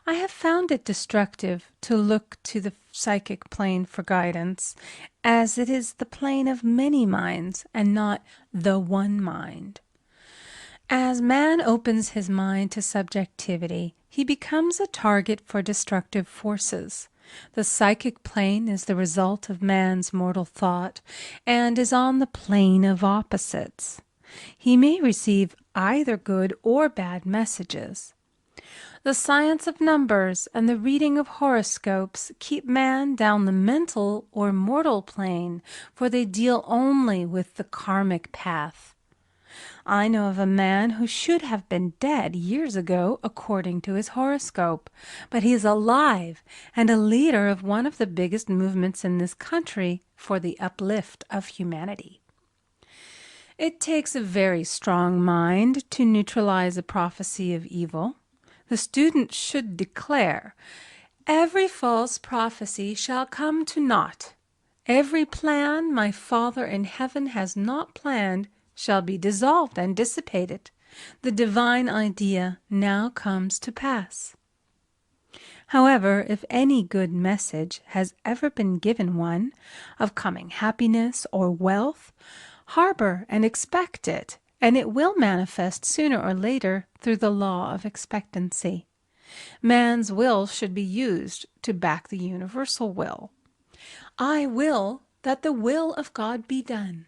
I have found it destructive to look to the psychic plane for guidance, as it is the plane of many minds and not the one mind. As man opens his mind to subjectivity, he becomes a target for destructive forces. The psychic plane is the result of man's mortal thought and is on the plane of opposites. He may receive either good or bad messages. The science of numbers and the reading of horoscopes keep man down the mental or mortal plane, for they deal only with the karmic path. I know of a man who should have been dead years ago according to his horoscope, but he is alive and a leader of one of the biggest movements in this country for the uplift of humanity. It takes a very strong mind to neutralize a prophecy of evil. The student should declare, "Every false prophecy shall come to naught. Every plan my Father in heaven has not planned shall be dissolved and dissipated. The divine idea now comes to pass." However, if any good message has ever been given one, of coming happiness or wealth, harbor and expect it, and it will manifest sooner or later through the law of expectancy. Man's will should be used to back the universal will. I will that the will of God be done.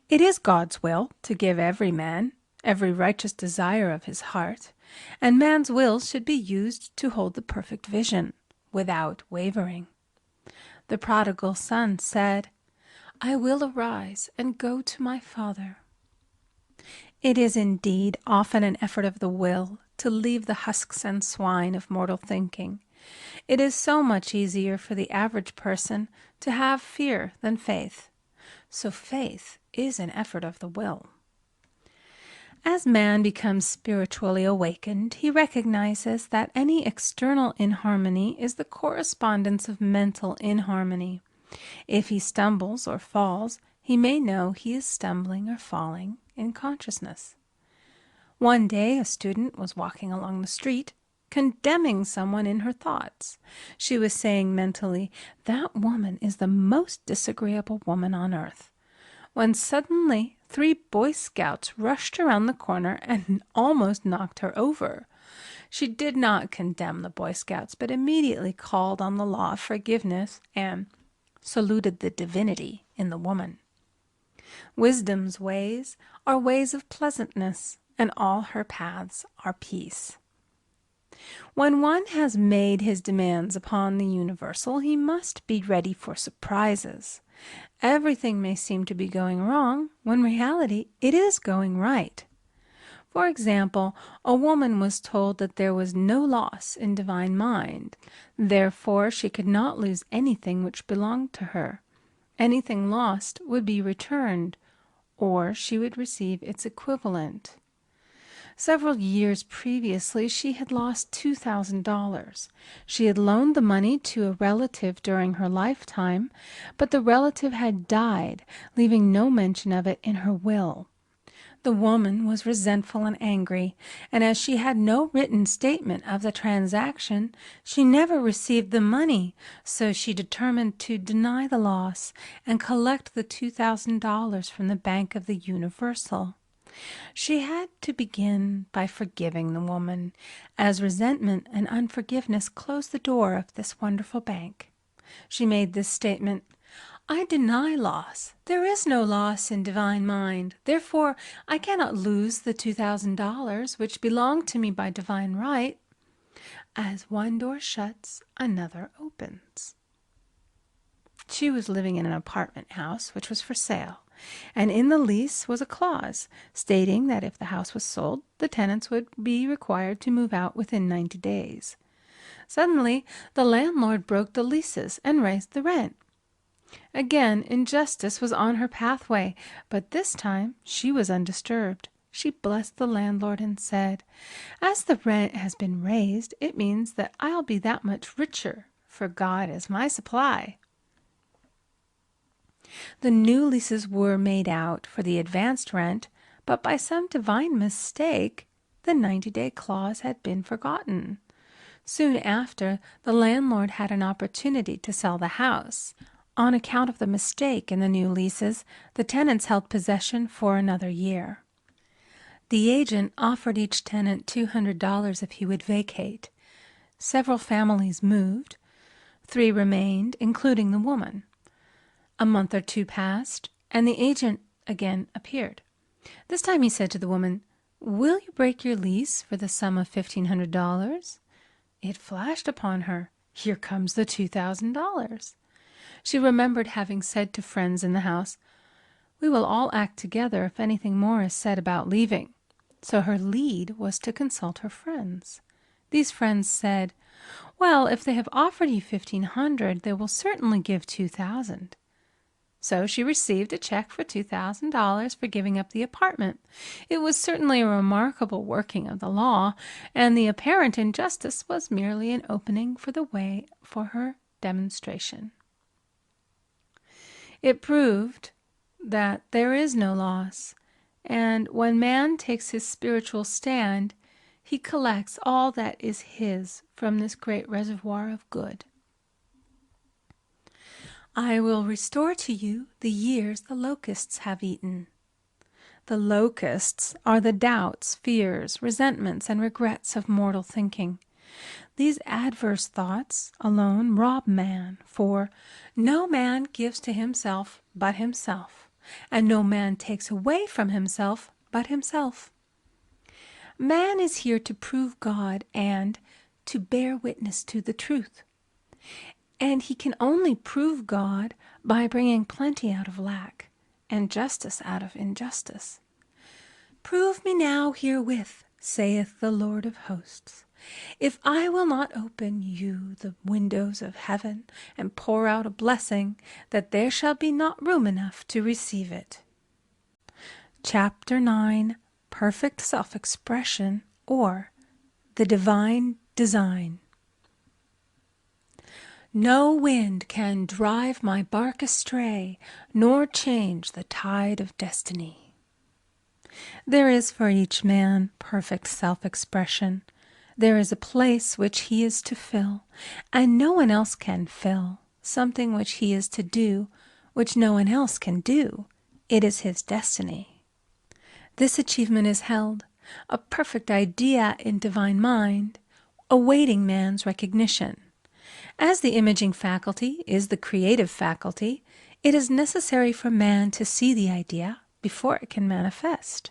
It is God's will to give every man every righteous desire of his heart, and man's will should be used to hold the perfect vision, without wavering. The prodigal son said, I will arise and go to my father. It is indeed often an effort of the will to leave the husks and swine of mortal thinking. It is so much easier for the average person to have fear than faith. So faith is an effort of the will. As man becomes spiritually awakened, he recognizes that any external inharmony is the correspondence of mental inharmony. If he stumbles or falls, he may know he is stumbling or falling in consciousness. One day a student was walking along the street, condemning someone in her thoughts. She was saying mentally, that woman is the most disagreeable woman on earth, when suddenly 3 Boy Scouts rushed around the corner and almost knocked her over. She did not condemn the Boy Scouts, but immediately called on the law of forgiveness and saluted the divinity in the woman. Wisdom's ways are ways of pleasantness, and all her paths are peace. When one has made his demands upon the universal, he must be ready for surprises. Everything may seem to be going wrong, when in reality it is going right. For example, a woman was told that there was no loss in divine mind. Therefore, she could not lose anything which belonged to her. Anything lost would be returned, or she would receive its equivalent. Several years previously, she had lost $2,000. She had loaned the money to a relative during her lifetime, but the relative had died, leaving no mention of it in her will. The woman was resentful and angry, and as she had no written statement of the transaction, she never received the money, so she determined to deny the loss and collect the $2,000 from the Bank of the Universal. She had to begin by forgiving the woman, as resentment and unforgiveness closed the door of this wonderful bank. She made this statement, I deny loss. There is no loss in divine mind. Therefore, I cannot lose the $2,000 which belong to me by divine right. As one door shuts, another opens. She was living in an apartment house which was for sale, and in the lease was a clause stating that if the house was sold, the tenants would be required to move out within 90 days. Suddenly, the landlord broke the leases and raised the rent. Again, injustice was on her pathway, but this time she was undisturbed. She blessed the landlord and said, as the rent has been raised, it means that I'll be that much richer, for God is my supply. The new leases were made out for the advanced rent, but by some divine mistake, the 90-day clause had been forgotten. Soon after, the landlord had an opportunity to sell the house. On account of the mistake in the new leases, the tenants held possession for another year. The agent offered each tenant $200 if he would vacate. Several families moved. 3 remained, including the woman. A month or 2 passed, and the agent again appeared. This time he said to the woman, will you break your lease for the sum of $1,500? It flashed upon her, here comes the $2,000. She remembered having said to friends in the house, we will all act together if anything more is said about leaving. So her lead was to consult her friends. These friends said, well, if they have offered you $1,500, they will certainly give $2,000. So she received a check for $2,000 for giving up the apartment. It was certainly a remarkable working of the law, and the apparent injustice was merely an opening for the way for her demonstration. It proved that there is no loss, and when man takes his spiritual stand, he collects all that is his from this great reservoir of good. I will restore to you the years the locusts have eaten. The locusts are the doubts, fears, resentments, and regrets of mortal thinking. These adverse thoughts alone rob man, for no man gives to himself but himself, and no man takes away from himself but himself. Man is here to prove God and to bear witness to the truth. And he can only prove God by bringing plenty out of lack and justice out of injustice. Prove me now herewith, saith the Lord of hosts, if I will not open you the windows of heaven and pour out a blessing, that there shall be not room enough to receive it. Chapter 9, Perfect Self-Expression, or the Divine Design. No wind can drive my bark astray, nor change the tide of destiny. There is for each man perfect self-expression. There is a place which he is to fill, and no one else can fill, something which he is to do, which no one else can do. It is his destiny. This achievement is held, a perfect idea in divine mind, awaiting man's recognition. As the imaging faculty is the creative faculty, it is necessary for man to see the idea before it can manifest.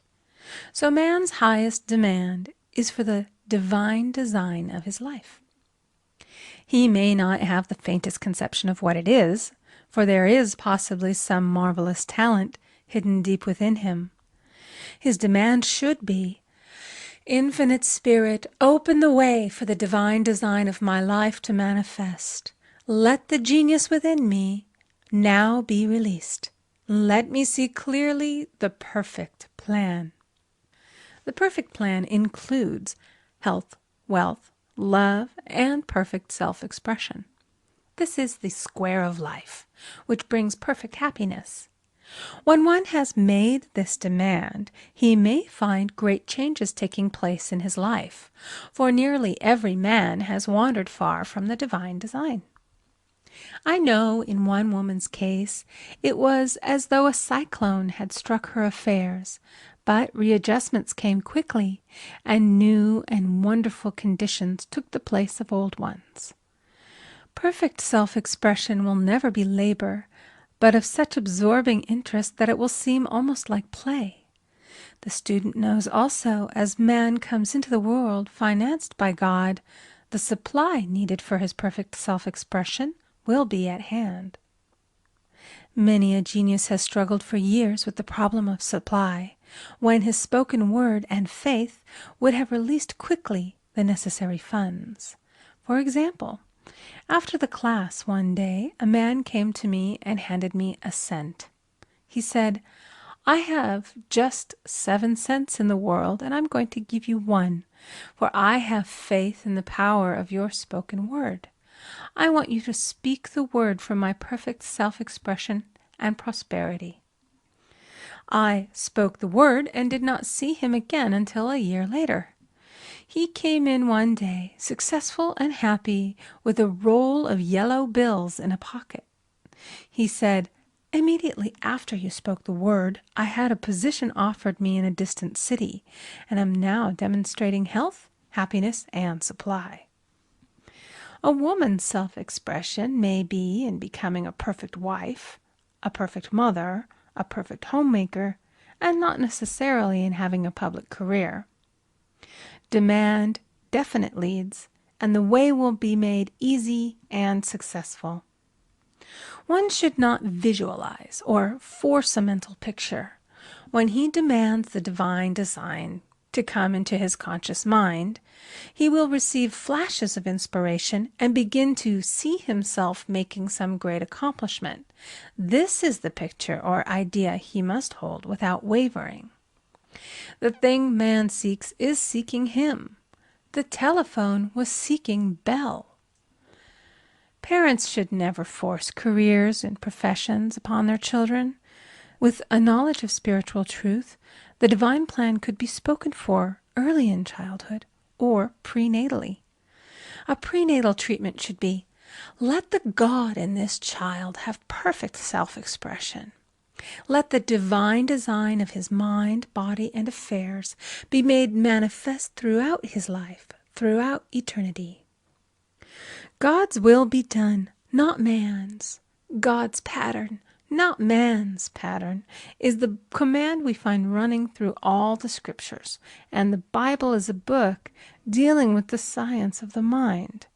So man's highest demand is for the divine design of his life. He may not have the faintest conception of what it is, for there is possibly some marvelous talent hidden deep within him. His demand should be, Infinite Spirit, open the way for the divine design of my life to manifest. Let the genius within me now be released. Let me see clearly the perfect plan. The perfect plan includes health, wealth, love, and perfect self-expression. This is the square of life, which brings perfect happiness. When one has made this demand, he may find great changes taking place in his life, for nearly every man has wandered far from the divine design. I know in one woman's case it was as though a cyclone had struck her affairs, but readjustments came quickly, and new and wonderful conditions took the place of old ones. Perfect self-expression will never be labor, but of such absorbing interest that it will seem almost like play. The student knows also, as man comes into the world financed by God, the supply needed for his perfect self-expression will be at hand. Many a genius has struggled for years with the problem of supply, when his spoken word and faith would have released quickly the necessary funds. For example, after the class one day, a man came to me and handed me a cent. He said, I have just 7 cents in the world, and I'm going to give you 1, for I have faith in the power of your spoken word. I want you to speak the word for my perfect self-expression and prosperity. I spoke the word and did not see him again until a year later. He came in one day, successful and happy, with a roll of yellow bills in a pocket. He said, immediately after you spoke the word, I had a position offered me in a distant city, and am now demonstrating health, happiness, and supply. A woman's self-expression may be in becoming a perfect wife, a perfect mother, a perfect homemaker, and not necessarily in having a public career. Demand definite leads, and the way will be made easy and successful. One should not visualize or force a mental picture. When he demands the divine design to come into his conscious mind, he will receive flashes of inspiration and begin to see himself making some great accomplishment. This is the picture or idea he must hold without wavering. The thing man seeks is seeking him. The telephone was seeking Bell. Parents should never force careers and professions upon their children. With a knowledge of spiritual truth, the divine plan could be spoken for early in childhood or prenatally. A prenatal treatment should be, Let the God in this child have perfect self-expression. Let the divine design of his mind, body, and affairs be made manifest throughout his life, throughout eternity. God's will be done, not man's. God's pattern, not man's pattern, is the command we find running through all the scriptures, and the Bible is a book dealing with the science of the mind.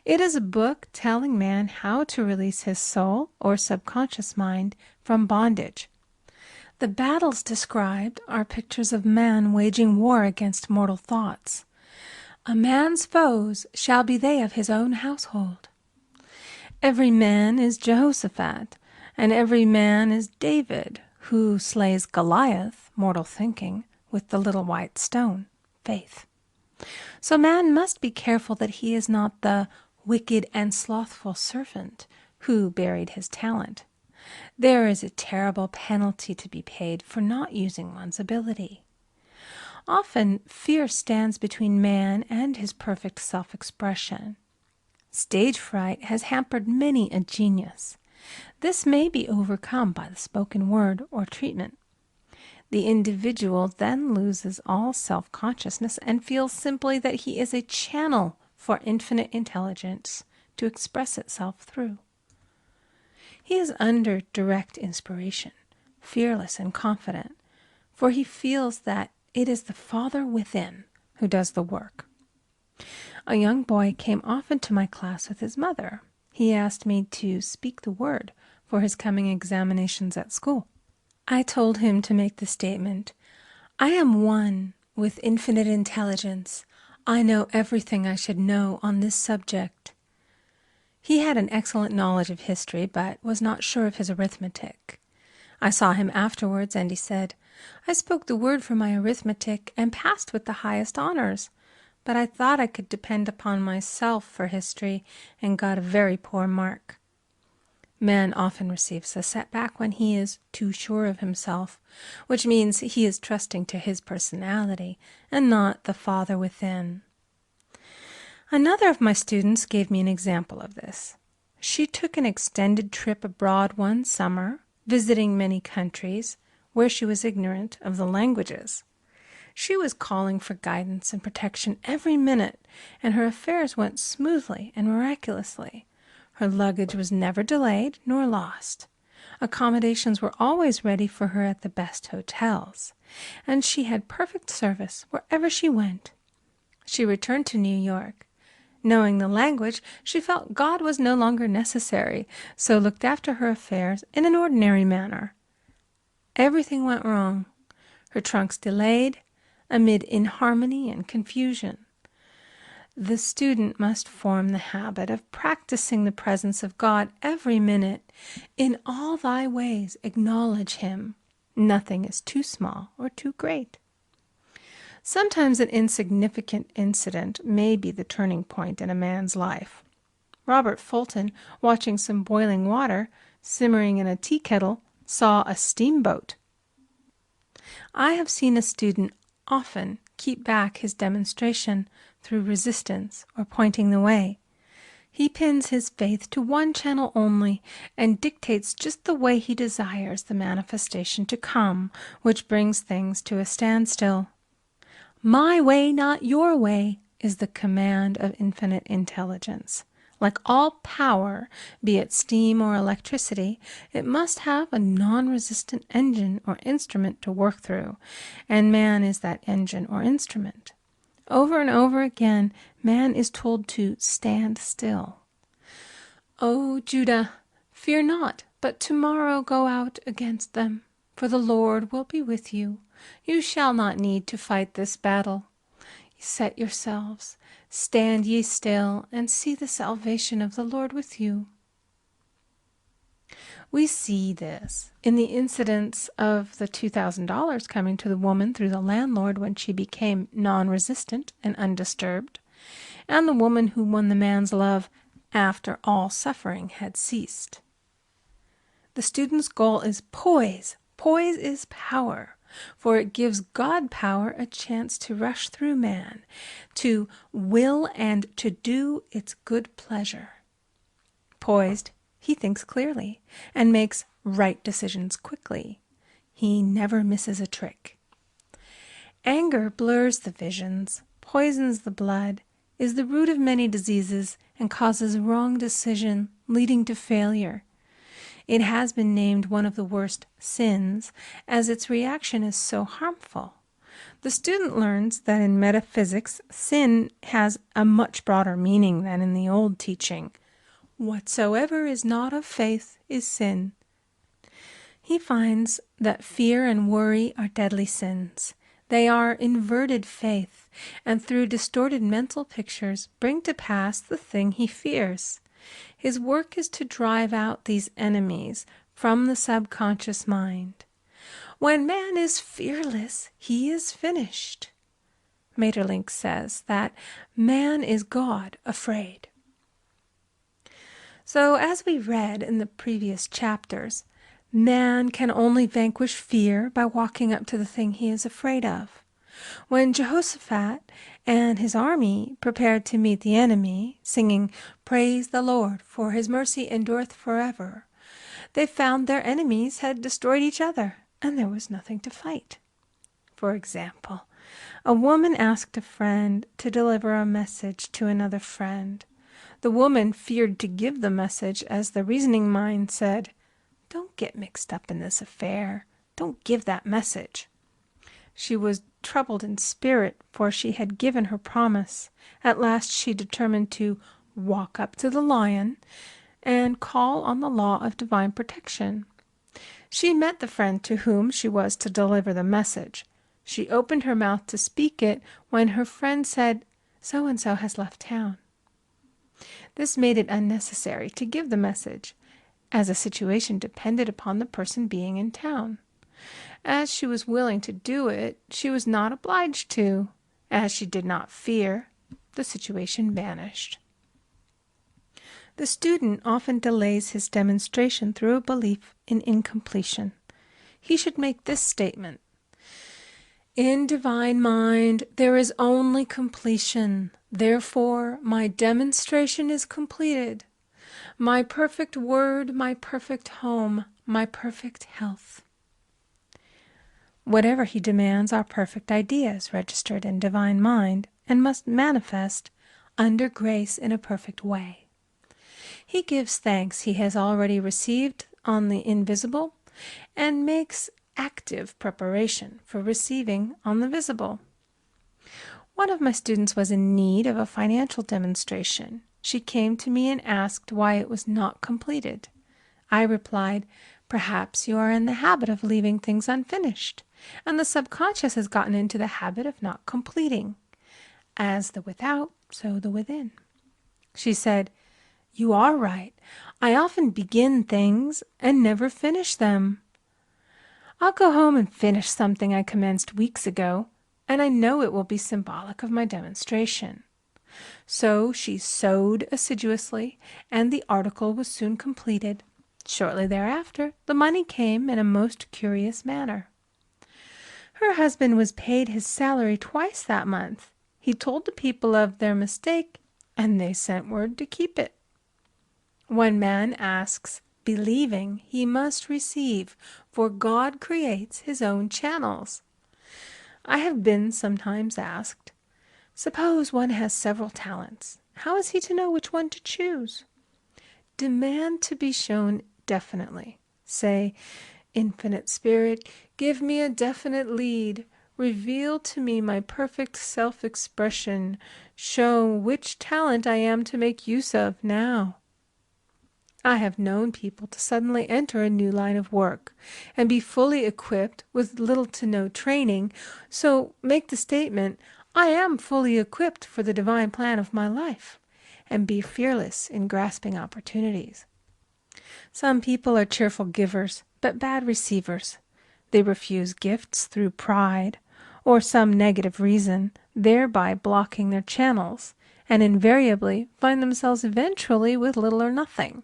It is a book telling man how to release his soul or subconscious mind from bondage. The battles described are pictures of man waging war against mortal thoughts. A man's foes shall be they of his own household. Every man is Jehoshaphat, and every man is David, who slays Goliath, mortal thinking, with the little white stone, faith. So man must be careful that he is not the wicked and slothful servant who buried his talent. There is a terrible penalty to be paid for not using one's ability. Often, fear stands between man and his perfect self-expression. Stage fright has hampered many a genius. This may be overcome by the spoken word or treatment. The individual then loses all self-consciousness and feels simply that he is a channel for infinite intelligence to express itself through. He is under direct inspiration, fearless and confident, for he feels that it is the Father within who does the work. A young boy came often to my class with his mother. He asked me to speak the word for his coming examinations at school. I told him to make the statement, "I am one with infinite intelligence. I know everything I should know on this subject." He had an excellent knowledge of history, but was not sure of his arithmetic. I saw him afterwards, and he said, "I spoke the word for my arithmetic and passed with the highest honors, but I thought I could depend upon myself for history and got a very poor mark." Man often receives a setback when he is too sure of himself, which means he is trusting to his personality and not the Father within. Another of my students gave me an example of this. She took an extended trip abroad one summer, visiting many countries where she was ignorant of the languages. She was calling for guidance and protection every minute, and her affairs went smoothly and miraculously. Her luggage was never delayed nor lost. Accommodations were always ready for her at the best hotels, and she had perfect service wherever she went. She returned to New York. Knowing the language, she felt God was no longer necessary, so looked after her affairs in an ordinary manner. Everything went wrong. Her trunks delayed, amid inharmony and confusion. The student must form the habit of practicing the presence of God every minute. In all thy ways acknowledge him. Nothing is too small or too great. Sometimes an insignificant incident may be the turning point in a man's life. Robert Fulton, watching some boiling water simmering in a tea kettle, saw a steamboat. I have seen a student often keep back his demonstration through resistance or pointing the way. He pins his faith to one channel only and dictates just the way he desires the manifestation to come, which brings things to a standstill. My way, not your way, is the command of infinite intelligence. Like all power, be it steam or electricity, it must have a non-resistant engine or instrument to work through, and man is that engine or instrument. Over and over again, man is told to stand still. O Judah, fear not, but tomorrow go out against them, for the Lord will be with you. You shall not need to fight this battle. Set yourselves, stand ye still, and see the salvation of the Lord with you. We see this in the incidents of the $2,000 coming to the woman through the landlord when she became non-resistant and undisturbed, and the woman who won the man's love after all suffering had ceased. The student's goal is poise. Poise is power, for it gives God power a chance to rush through man, to will and to do its good pleasure. Poised, he thinks clearly and makes right decisions quickly. He never misses a trick. Anger blurs the visions, poisons the blood, is the root of many diseases, and causes wrong decision, leading to failure. It has been named one of the worst sins, as its reaction is so harmful. The student learns that in metaphysics, sin has a much broader meaning than in the old teaching. Whatsoever is not of faith is sin. He finds that fear and worry are deadly sins. They are inverted faith, and through distorted mental pictures bring to pass the thing he fears. His work is to drive out these enemies from the subconscious mind. When man is fearless, he is finished. Maeterlinck says that man is God afraid. So, as we read in the previous chapters, man can only vanquish fear by walking up to the thing he is afraid of. When Jehoshaphat and his army prepared to meet the enemy, singing, "Praise the Lord, for his mercy endureth forever," they found their enemies had destroyed each other, and there was nothing to fight. For example, a woman asked a friend to deliver a message to another friend. The woman feared to give the message, as the reasoning mind said, "Don't get mixed up in this affair. Don't give that message." She was troubled in spirit, for she had given her promise. At last she determined to walk up to the lion and call on the law of divine protection. She met the friend to whom she was to deliver the message. She opened her mouth to speak it when her friend said, "So-and-so has left town." This made it unnecessary to give the message, as a situation depended upon the person being in town. As she was willing to do it, she was not obliged to. As she did not fear, the situation vanished. The student often delays his demonstration through a belief in incompletion. He should make this statement: "In divine mind there is only completion. Therefore my demonstration is completed. My perfect word, my perfect home, my perfect health." Whatever he demands are perfect ideas registered in divine mind and must manifest under grace in a perfect way. He gives thanks he has already received on the invisible and makes active preparation for receiving on the visible. One of my students was in need of a financial demonstration. She came to me and asked why it was not completed. I replied, "Perhaps you are in the habit of leaving things unfinished, and the subconscious has gotten into the habit of not completing. As the without, so the within." She said, "You are right. I often begin things and never finish them. I'll go home and finish something I commenced weeks ago, and I know it will be symbolic of my demonstration." So she sewed assiduously, and the article was soon completed. Shortly thereafter, the money came in a most curious manner. Her husband was paid his salary twice that month. He told the people of their mistake, and they sent word to keep it. When man asks, believing, he must receive, for God creates his own channels. I have been sometimes asked, suppose one has several talents. How is he to know which one to choose? Demand to be shown definitely. Say, "Infinite Spirit, give me a definite lead. Reveal to me my perfect self-expression. Show which talent I am to make use of now." I have known people to suddenly enter a new line of work and be fully equipped with little to no training, so make the statement, "I am fully equipped for the divine plan of my life," and be fearless in grasping opportunities. Some people are cheerful givers, but bad receivers. They refuse gifts through pride or some negative reason, thereby blocking their channels, and invariably find themselves eventually with little or nothing.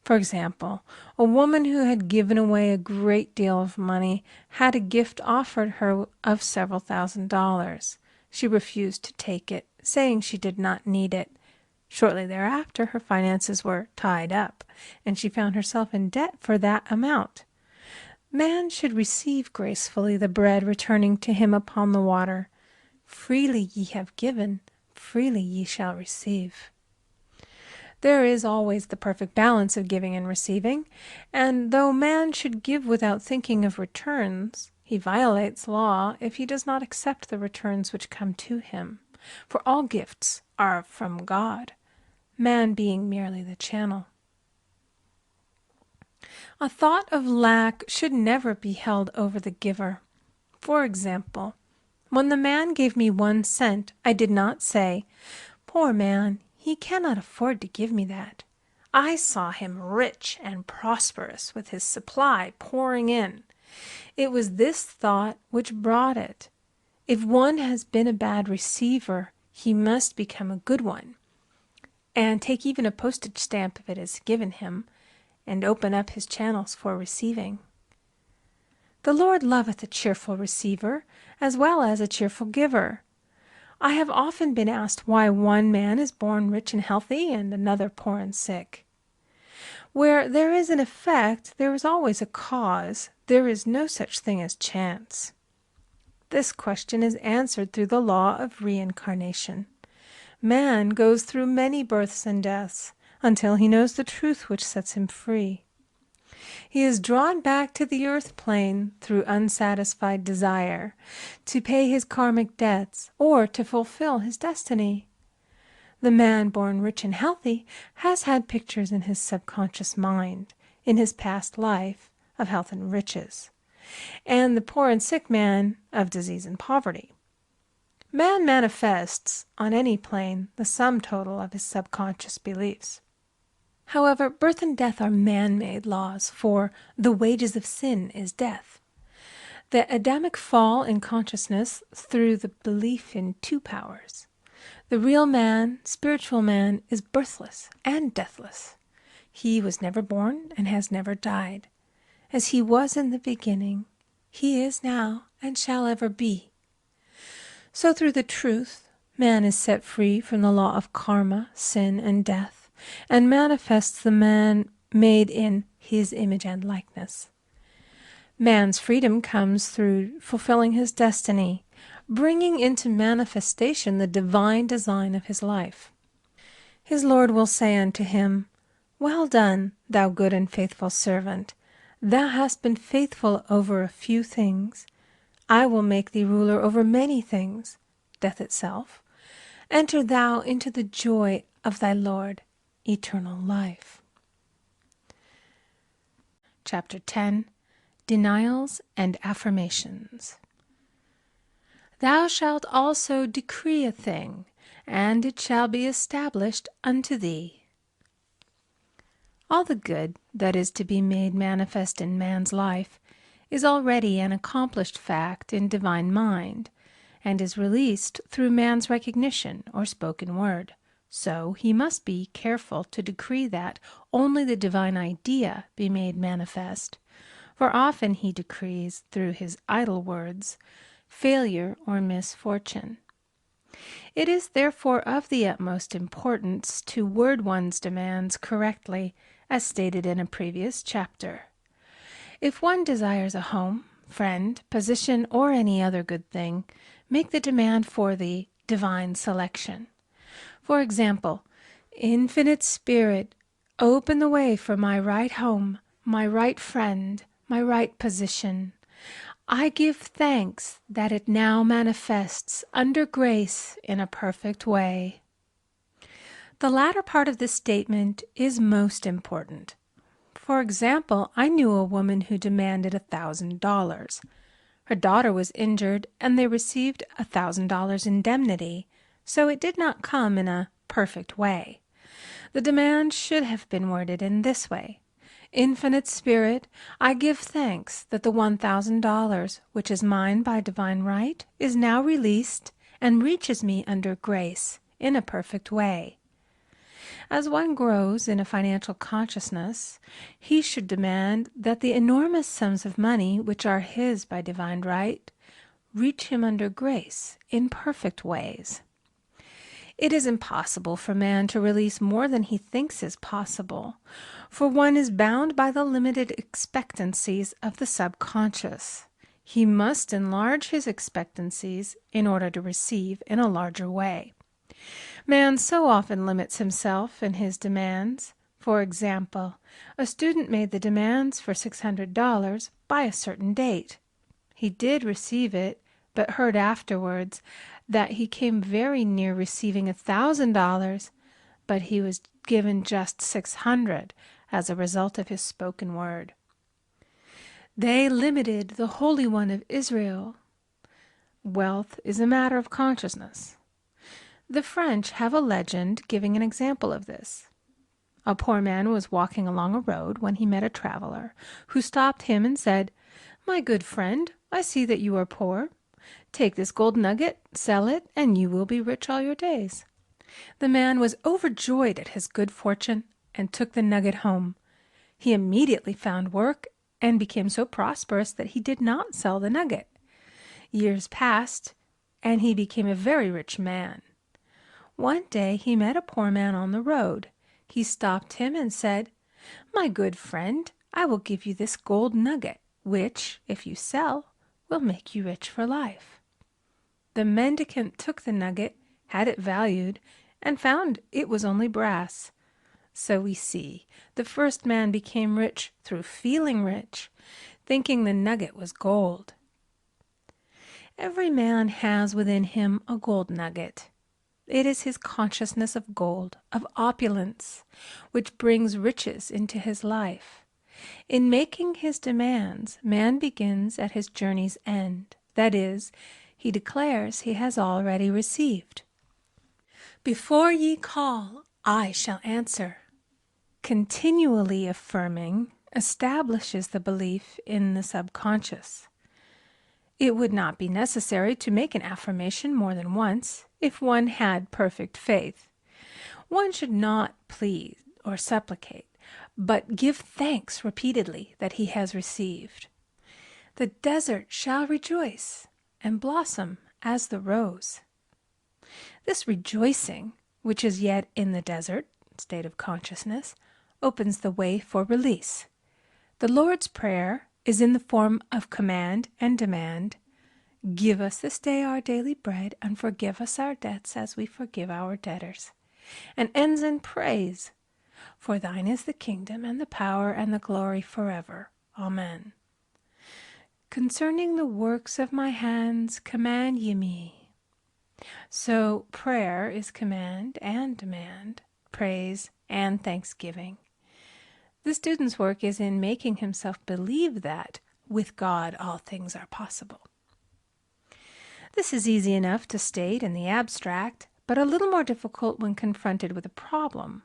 For example, a woman who had given away a great deal of money had a gift offered her of several $1,000s. She refused to take it, saying she did not need it. Shortly thereafter, her finances were tied up, and she found herself in debt for that amount. Man should receive gracefully the bread returning to him upon the water. Freely ye have given, freely ye shall receive. There is always the perfect balance of giving and receiving, and though man should give without thinking of returns, he violates law if he does not accept the returns which come to him, for all gifts are from God, man being merely the channel. A thought of lack should never be held over the giver. For example, when the man gave me 1 cent, I did not say, "Poor man, he cannot afford to give me that." I saw him rich and prosperous with his supply pouring in. It was this thought which brought it. If one has been a bad receiver, he must become a good one, and take even a postage stamp if it is given him, and open up his channels for receiving. The Lord loveth a cheerful receiver, as well as a cheerful giver. I have often been asked why one man is born rich and healthy, and another poor and sick. Where there is an effect, there is always a cause. There is no such thing as chance. This question is answered through the law of reincarnation. Man goes through many births and deaths until he knows the truth which sets him free. He is drawn back to the earth plane through unsatisfied desire, to pay his karmic debts or to fulfill his destiny. The man born rich and healthy has had pictures in his subconscious mind, in his past life, of health and riches, and the poor and sick man of disease and poverty. Man manifests, on any plane, the sum total of his subconscious beliefs. However, birth and death are man-made laws, for the wages of sin is death. The Adamic fall in consciousness through the belief in 2 powers. The real man, spiritual man, is birthless and deathless. He was never born and has never died. As he was in the beginning, he is now and shall ever be. So through the truth, man is set free from the law of karma, sin, and death, and manifests the man made in his image and likeness. Man's freedom comes through fulfilling his destiny, bringing into manifestation the divine design of his life. His Lord will say unto him, "Well done, thou good and faithful servant. Thou hast been faithful over a few things. I will make thee ruler over many things," death itself. "Enter thou into the joy of thy Lord, eternal life." Chapter 10. Denials and Affirmations. Thou shalt also decree a thing, and it shall be established unto thee. All the good that is to be made manifest in man's life is already an accomplished fact in divine mind, and is released through man's recognition or spoken word. So he must be careful to decree that only the divine idea be made manifest, for often he decrees through his idle words failure or misfortune. It is therefore of the utmost importance to word one's demands correctly, as stated in a previous chapter. If one desires a home, friend, position, or any other good thing, make the demand for the divine selection. For example, Infinite Spirit, open the way for my right home, my right friend, my right position. I give thanks that it now manifests under grace in a perfect way. The latter part of this statement is most important. For example, I knew a woman who demanded $1,000. Her daughter was injured, and they received $1,000 indemnity, so it did not come in a perfect way. The demand should have been worded in this way: Infinite Spirit, I give thanks that the $1,000, which is mine by divine right, is now released and reaches me under grace in a perfect way. As one grows in a financial consciousness, he should demand that the enormous sums of money which are his by divine right reach him under grace in perfect ways. It is impossible for man to release more than he thinks is possible, for one is bound by the limited expectancies of the subconscious. He must enlarge his expectancies in order to receive in a larger way. Man so often limits himself in his demands. For example, a student made the demands for $600 by a certain date. He did receive it, but heard afterwards that he came very near receiving $1,000, but he was given just $600 as a result of his spoken word. They limited the Holy One of Israel. Wealth is a matter of consciousness. The French have a legend giving an example of this. A poor man was walking along a road when he met a traveler, who stopped him and said, "My good friend, I see that you are poor. Take this gold nugget, sell it, and you will be rich all your days." The man was overjoyed at his good fortune and took the nugget home. He immediately found work and became so prosperous that he did not sell the nugget. Years passed, and he became a very rich man. One day he met a poor man on the road. He stopped him and said, "My good friend, I will give you this gold nugget, which, if you sell, will make you rich for life." The mendicant took the nugget, had it valued, and found it was only brass. So we see, the first man became rich through feeling rich, thinking the nugget was gold. Every man has within him a gold nugget. It is his consciousness of gold, of opulence, which brings riches into his life. In making his demands, man begins at his journey's end. That is, he declares he has already received. "Before ye call, I shall answer." Continually affirming establishes the belief in the subconscious. It would not be necessary to make an affirmation more than once if one had perfect faith. One should not plead or supplicate, but give thanks repeatedly that he has received. "The desert shall rejoice and blossom as the rose." This rejoicing, which is yet in the desert state of consciousness, opens the way for release. The Lord's Prayer is in the form of command and demand. "Give us this day our daily bread, and forgive us our debts as we forgive our debtors," and ends in praise. "For thine is the kingdom and the power and the glory forever. Amen. Concerning the works of my hands, command ye me." So prayer is command and demand, praise and thanksgiving. The student's work is in making himself believe that with God all things are possible. This is easy enough to state in the abstract, but a little more difficult when confronted with a problem.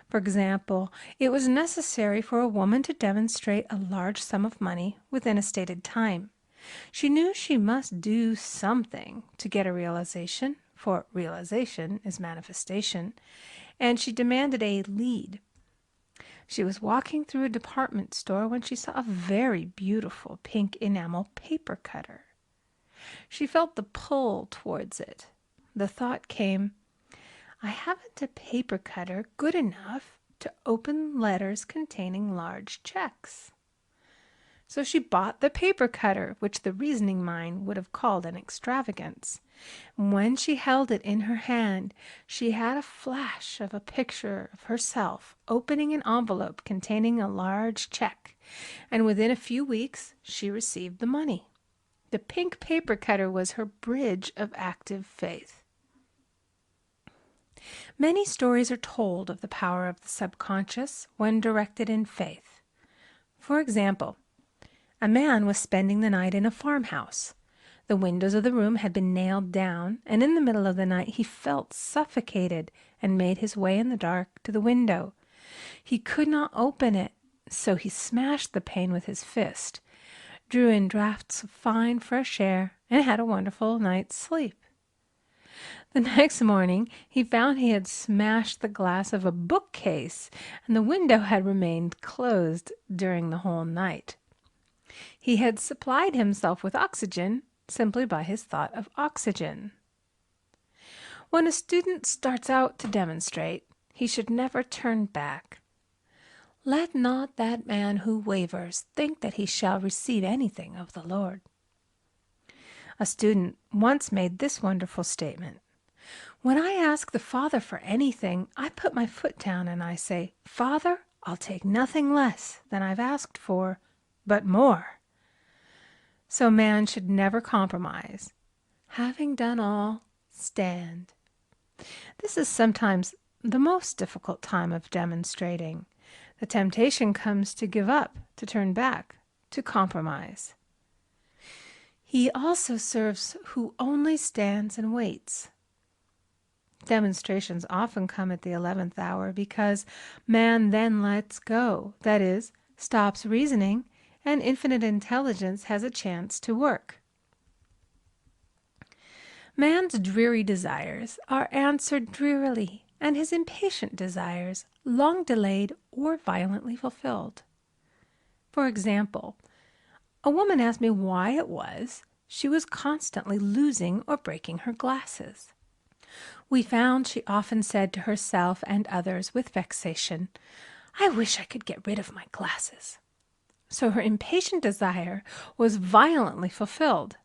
For example, it was necessary for a woman to demonstrate a large sum of money within a stated time. She knew she must do something to get a realization, for realization is manifestation, and she demanded a lead. She was walking through a department store when she saw a very beautiful pink enamel paper cutter. She felt the pull towards it. The thought came, "I haven't a paper cutter good enough to open letters containing large checks." So she bought the paper cutter, which the reasoning mind would have called an extravagance. When she held it in her hand, she had a flash of a picture of herself opening an envelope containing a large check, and within a few weeks she received the money. The pink paper cutter was her bridge of active faith. Many stories are told of the power of the subconscious when directed in faith. For example, a man was spending the night in a farmhouse. The windows of the room had been nailed down, and in the middle of the night he felt suffocated and made his way in the dark to the window. He could not open it, so he smashed the pane with his fist, drew in draughts of fine fresh air, and had a wonderful night's sleep. The next morning he found he had smashed the glass of a bookcase, and the window had remained closed during the whole night. He had supplied himself with oxygen simply by his thought of oxygen. When a student starts out to demonstrate, he should never turn back. Let not that man who wavers think that he shall receive anything of the Lord. A student once made this wonderful statement: "When I ask the Father for anything, I put my foot down and I say, 'Father, I'll take nothing less than I've asked for, but more.'" So man should never compromise. Having done all, stand. This is sometimes the most difficult time of demonstrating. The temptation comes to give up, to turn back, to compromise. He also serves who only stands and waits. Demonstrations often come at the 11th hour because man then lets go, that is, stops reasoning, and infinite intelligence has a chance to work. Man's dreary desires are answered drearily, and his impatient desires long delayed or violently fulfilled. For example, a woman asked me why it was she was constantly losing or breaking her glasses. We found she often said to herself and others with vexation, "I wish I could get rid of my glasses." So her impatient desire was violently fulfilled.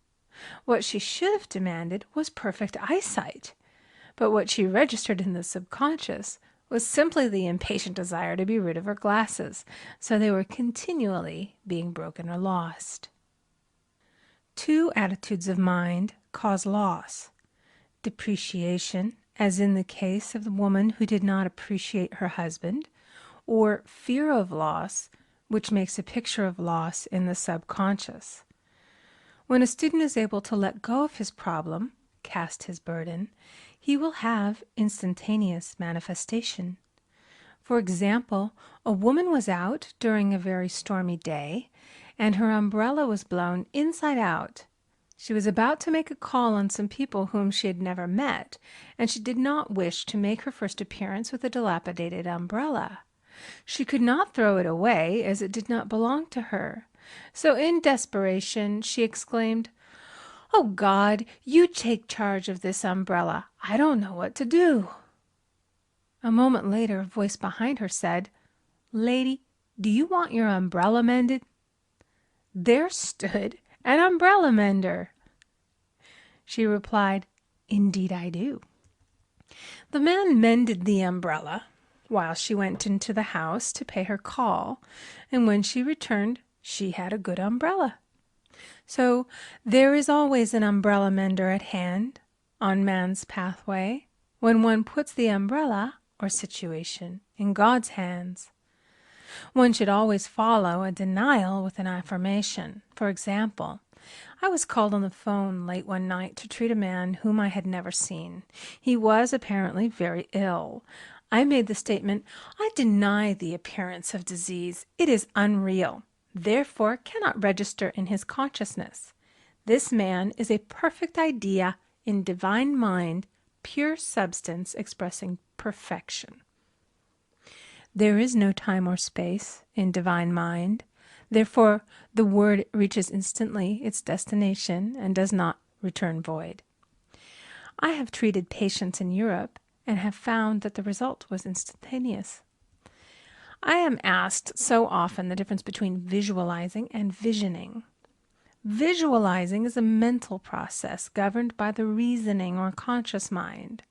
What she should have demanded was perfect eyesight, but what she registered in the subconscious was simply the impatient desire to be rid of her glasses, so they were continually being broken or lost. Two attitudes of mind cause loss: depreciation, as in the case of the woman who did not appreciate her husband, or fear of loss, which makes a picture of loss in the subconscious. When a student is able to let go of his problem, cast his burden, he will have instantaneous manifestation. For example, a woman was out during a very stormy day, and her umbrella was blown inside out. She was about to make a call on some people whom she had never met, and she did not wish to make her first appearance with a dilapidated umbrella. She could not throw it away, as it did not belong to her. So in desperation she exclaimed, "Oh God, you take charge of this umbrella. I don't know what to do." A moment later a voice behind her said, "Lady, do you want your umbrella mended?" There stood an umbrella mender. She replied, "Indeed I do." The man mended the umbrella while she went into the house to pay her call, and when she returned she had a good umbrella. So there is always an umbrella mender at hand on man's pathway when one puts the umbrella or situation in God's hands. One should always follow a denial with an affirmation. For example, I was called on the phone late one night to treat a man whom I had never seen. He was apparently very ill. I made the statement, "I deny the appearance of disease. It is unreal, therefore cannot register in his consciousness. This man is a perfect idea in divine mind, pure substance expressing perfection." There is no time or space in divine mind. Therefore, the word reaches instantly its destination and does not return void. I have treated patients in Europe and have found that the result was instantaneous. I am asked so often the difference between visualizing and visioning. Visualizing is a mental process governed by the reasoning or conscious mind.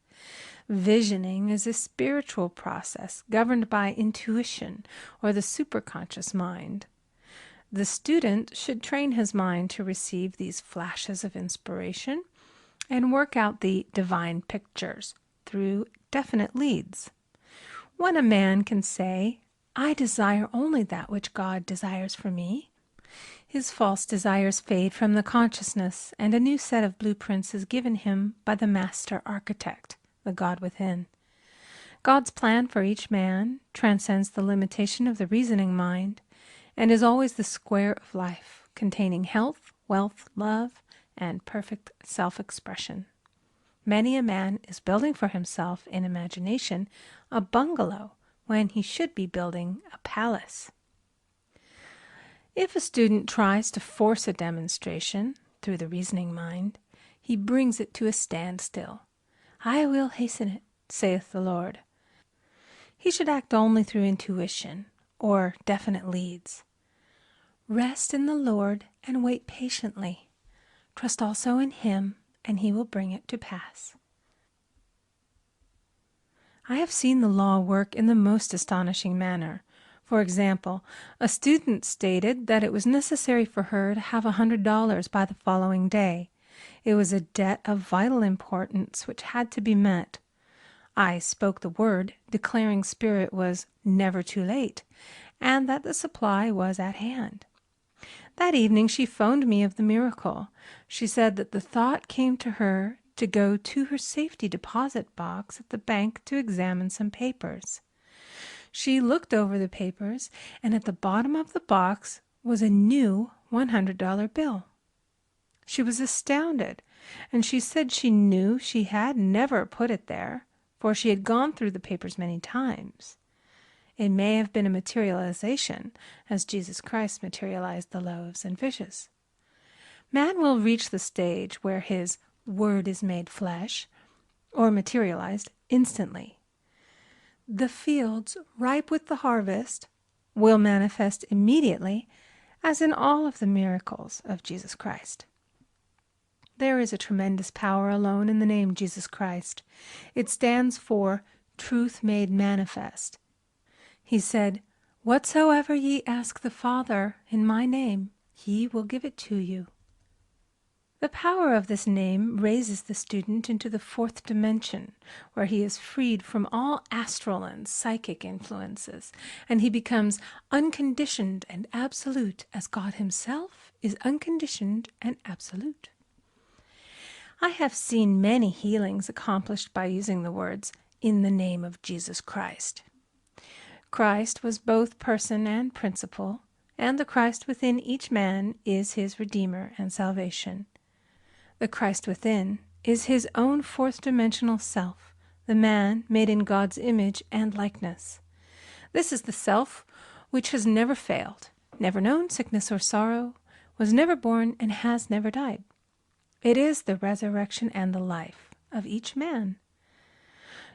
Visioning is a spiritual process governed by intuition or the superconscious mind. The student should train his mind to receive these flashes of inspiration and work out the divine pictures through definite leads. When a man can say, "I desire only that which God desires for me," his false desires fade from the consciousness, and a new set of blueprints is given him by the master architect, the God within. God's plan for each man transcends the limitation of the reasoning mind and is always the square of life, containing health, wealth, love, and perfect self-expression. Many a man is building for himself in imagination a bungalow when he should be building a palace. If a student tries to force a demonstration through the reasoning mind, he brings it to a standstill. I will hasten it, saith the Lord. He should act only through intuition or definite leads. Rest in the Lord and wait patiently. Trust also in Him, and He will bring it to pass. I have seen the law work in the most astonishing manner. For example, a student stated that it was necessary for her to have $100 by the following day. It was a debt of vital importance which had to be met. I spoke the word, declaring Spirit was never too late, and that the supply was at hand. That evening she phoned me of the miracle. She said that the thought came to her to go to her safety deposit box at the bank to examine some papers. She looked over the papers, and at the bottom of the box was a new $100 bill. She was astounded, and she said she knew she had never put it there, for she had gone through the papers many times. It may have been a materialization, as Jesus Christ materialized the loaves and fishes. Man will reach the stage where his word is made flesh, or materialized, instantly. The fields ripe with the harvest will manifest immediately, as in all of the miracles of Jesus Christ. There is a tremendous power alone in the name Jesus Christ. It stands for truth made manifest. He said, "Whatsoever ye ask the Father in my name, He will give it to you." The power of this name raises the student into the fourth dimension, where he is freed from all astral and psychic influences, and he becomes unconditioned and absolute, as God Himself is unconditioned and absolute. I have seen many healings accomplished by using the words, "in the name of Jesus Christ." Christ was both person and principle, and the Christ within each man is his Redeemer and salvation. The Christ within is his own fourth-dimensional self, the man made in God's image and likeness. This is the self which has never failed, never known sickness or sorrow, was never born, and has never died. It is the resurrection and the life of each man.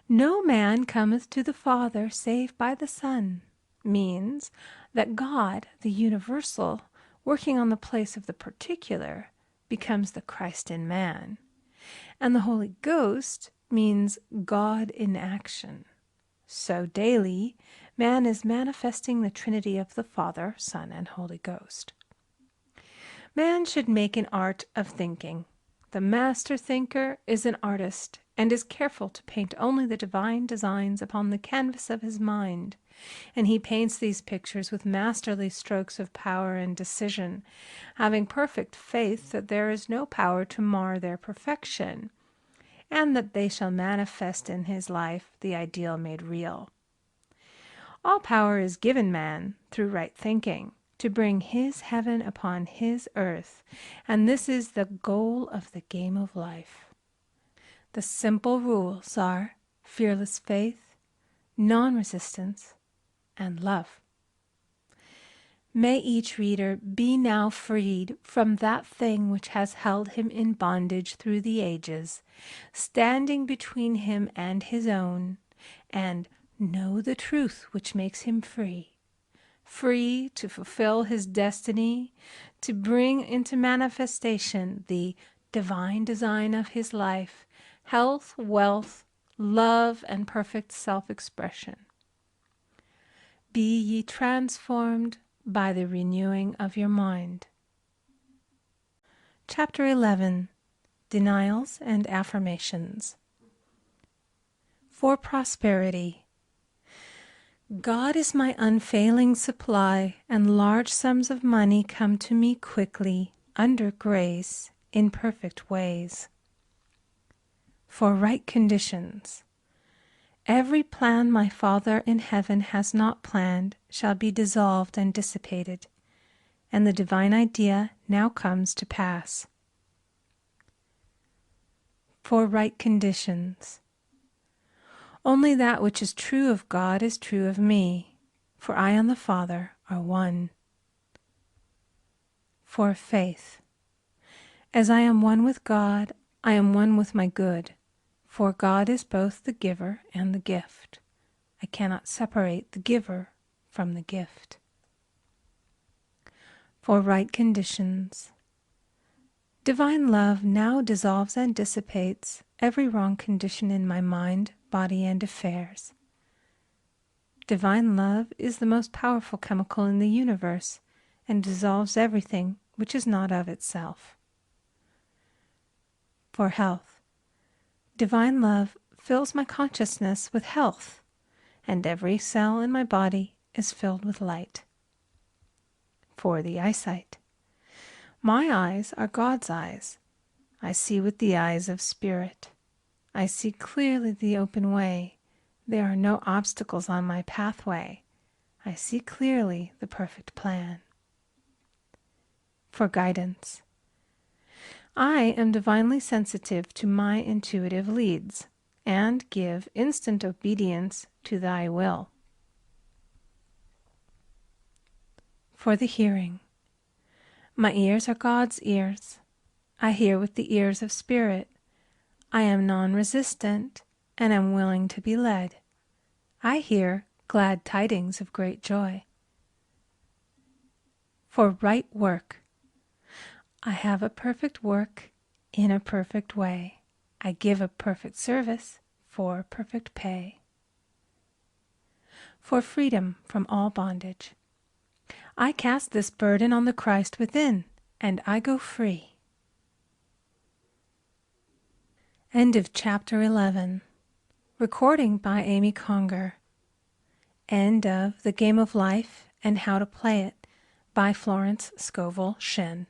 No man cometh to the Father save by the Son, means that God, the universal, working on the place of the particular, becomes the Christ in man. And the Holy Ghost means God in action. So daily, man is manifesting the Trinity of the Father, Son, and Holy Ghost. Man should make an art of thinking. The master thinker is an artist and is careful to paint only the divine designs upon the canvas of his mind, and he paints these pictures with masterly strokes of power and decision, having perfect faith that there is no power to mar their perfection, and that they shall manifest in his life the ideal made real. All power is given man through right thinking, to bring his heaven upon his earth, and this is the goal of the game of life. The simple rules are fearless faith, non-resistance, and love. May each reader be now freed from that thing which has held him in bondage through the ages, standing between him and his own, and know the truth which makes him free. Free to fulfill his destiny, to bring into manifestation the divine design of his life, health, wealth, love, and perfect self-expression. Be ye transformed by the renewing of your mind. Chapter 11. Denials and Affirmations. For prosperity. God is my unfailing supply, and large sums of money come to me quickly, under grace, in perfect ways. For right conditions. Every plan my Father in heaven has not planned shall be dissolved and dissipated, and the divine idea now comes to pass. For right conditions. Only that which is true of God is true of me, for I and the Father are one. For faith. As I am one with God, I am one with my good, For God is both the giver and the gift. I cannot separate the giver from the gift. For right conditions. Divine love now dissolves and dissipates every wrong condition in my mind, body, and affairs. Divine love is the most powerful chemical in the universe and dissolves everything which is not of itself. For health. Divine love fills my consciousness with health, and every cell in my body is filled with light. For the eyesight. My eyes are God's eyes. I see with the eyes of spirit. I see clearly the open way. There are no obstacles on my pathway. I see clearly the perfect plan. For guidance. I am divinely sensitive to my intuitive leads and give instant obedience to thy will. For the hearing. My ears are God's ears. I hear with the ears of spirit. I am non-resistant and am willing to be led. I hear glad tidings of great joy. For right work. I have a perfect work in a perfect way. I give a perfect service for perfect pay. For freedom from all bondage. I cast this burden on the Christ within, and I go free. End of Chapter 11. Recording by Amy Conger. End of The Game of Life and How to Play It by Florence Scovel Shinn.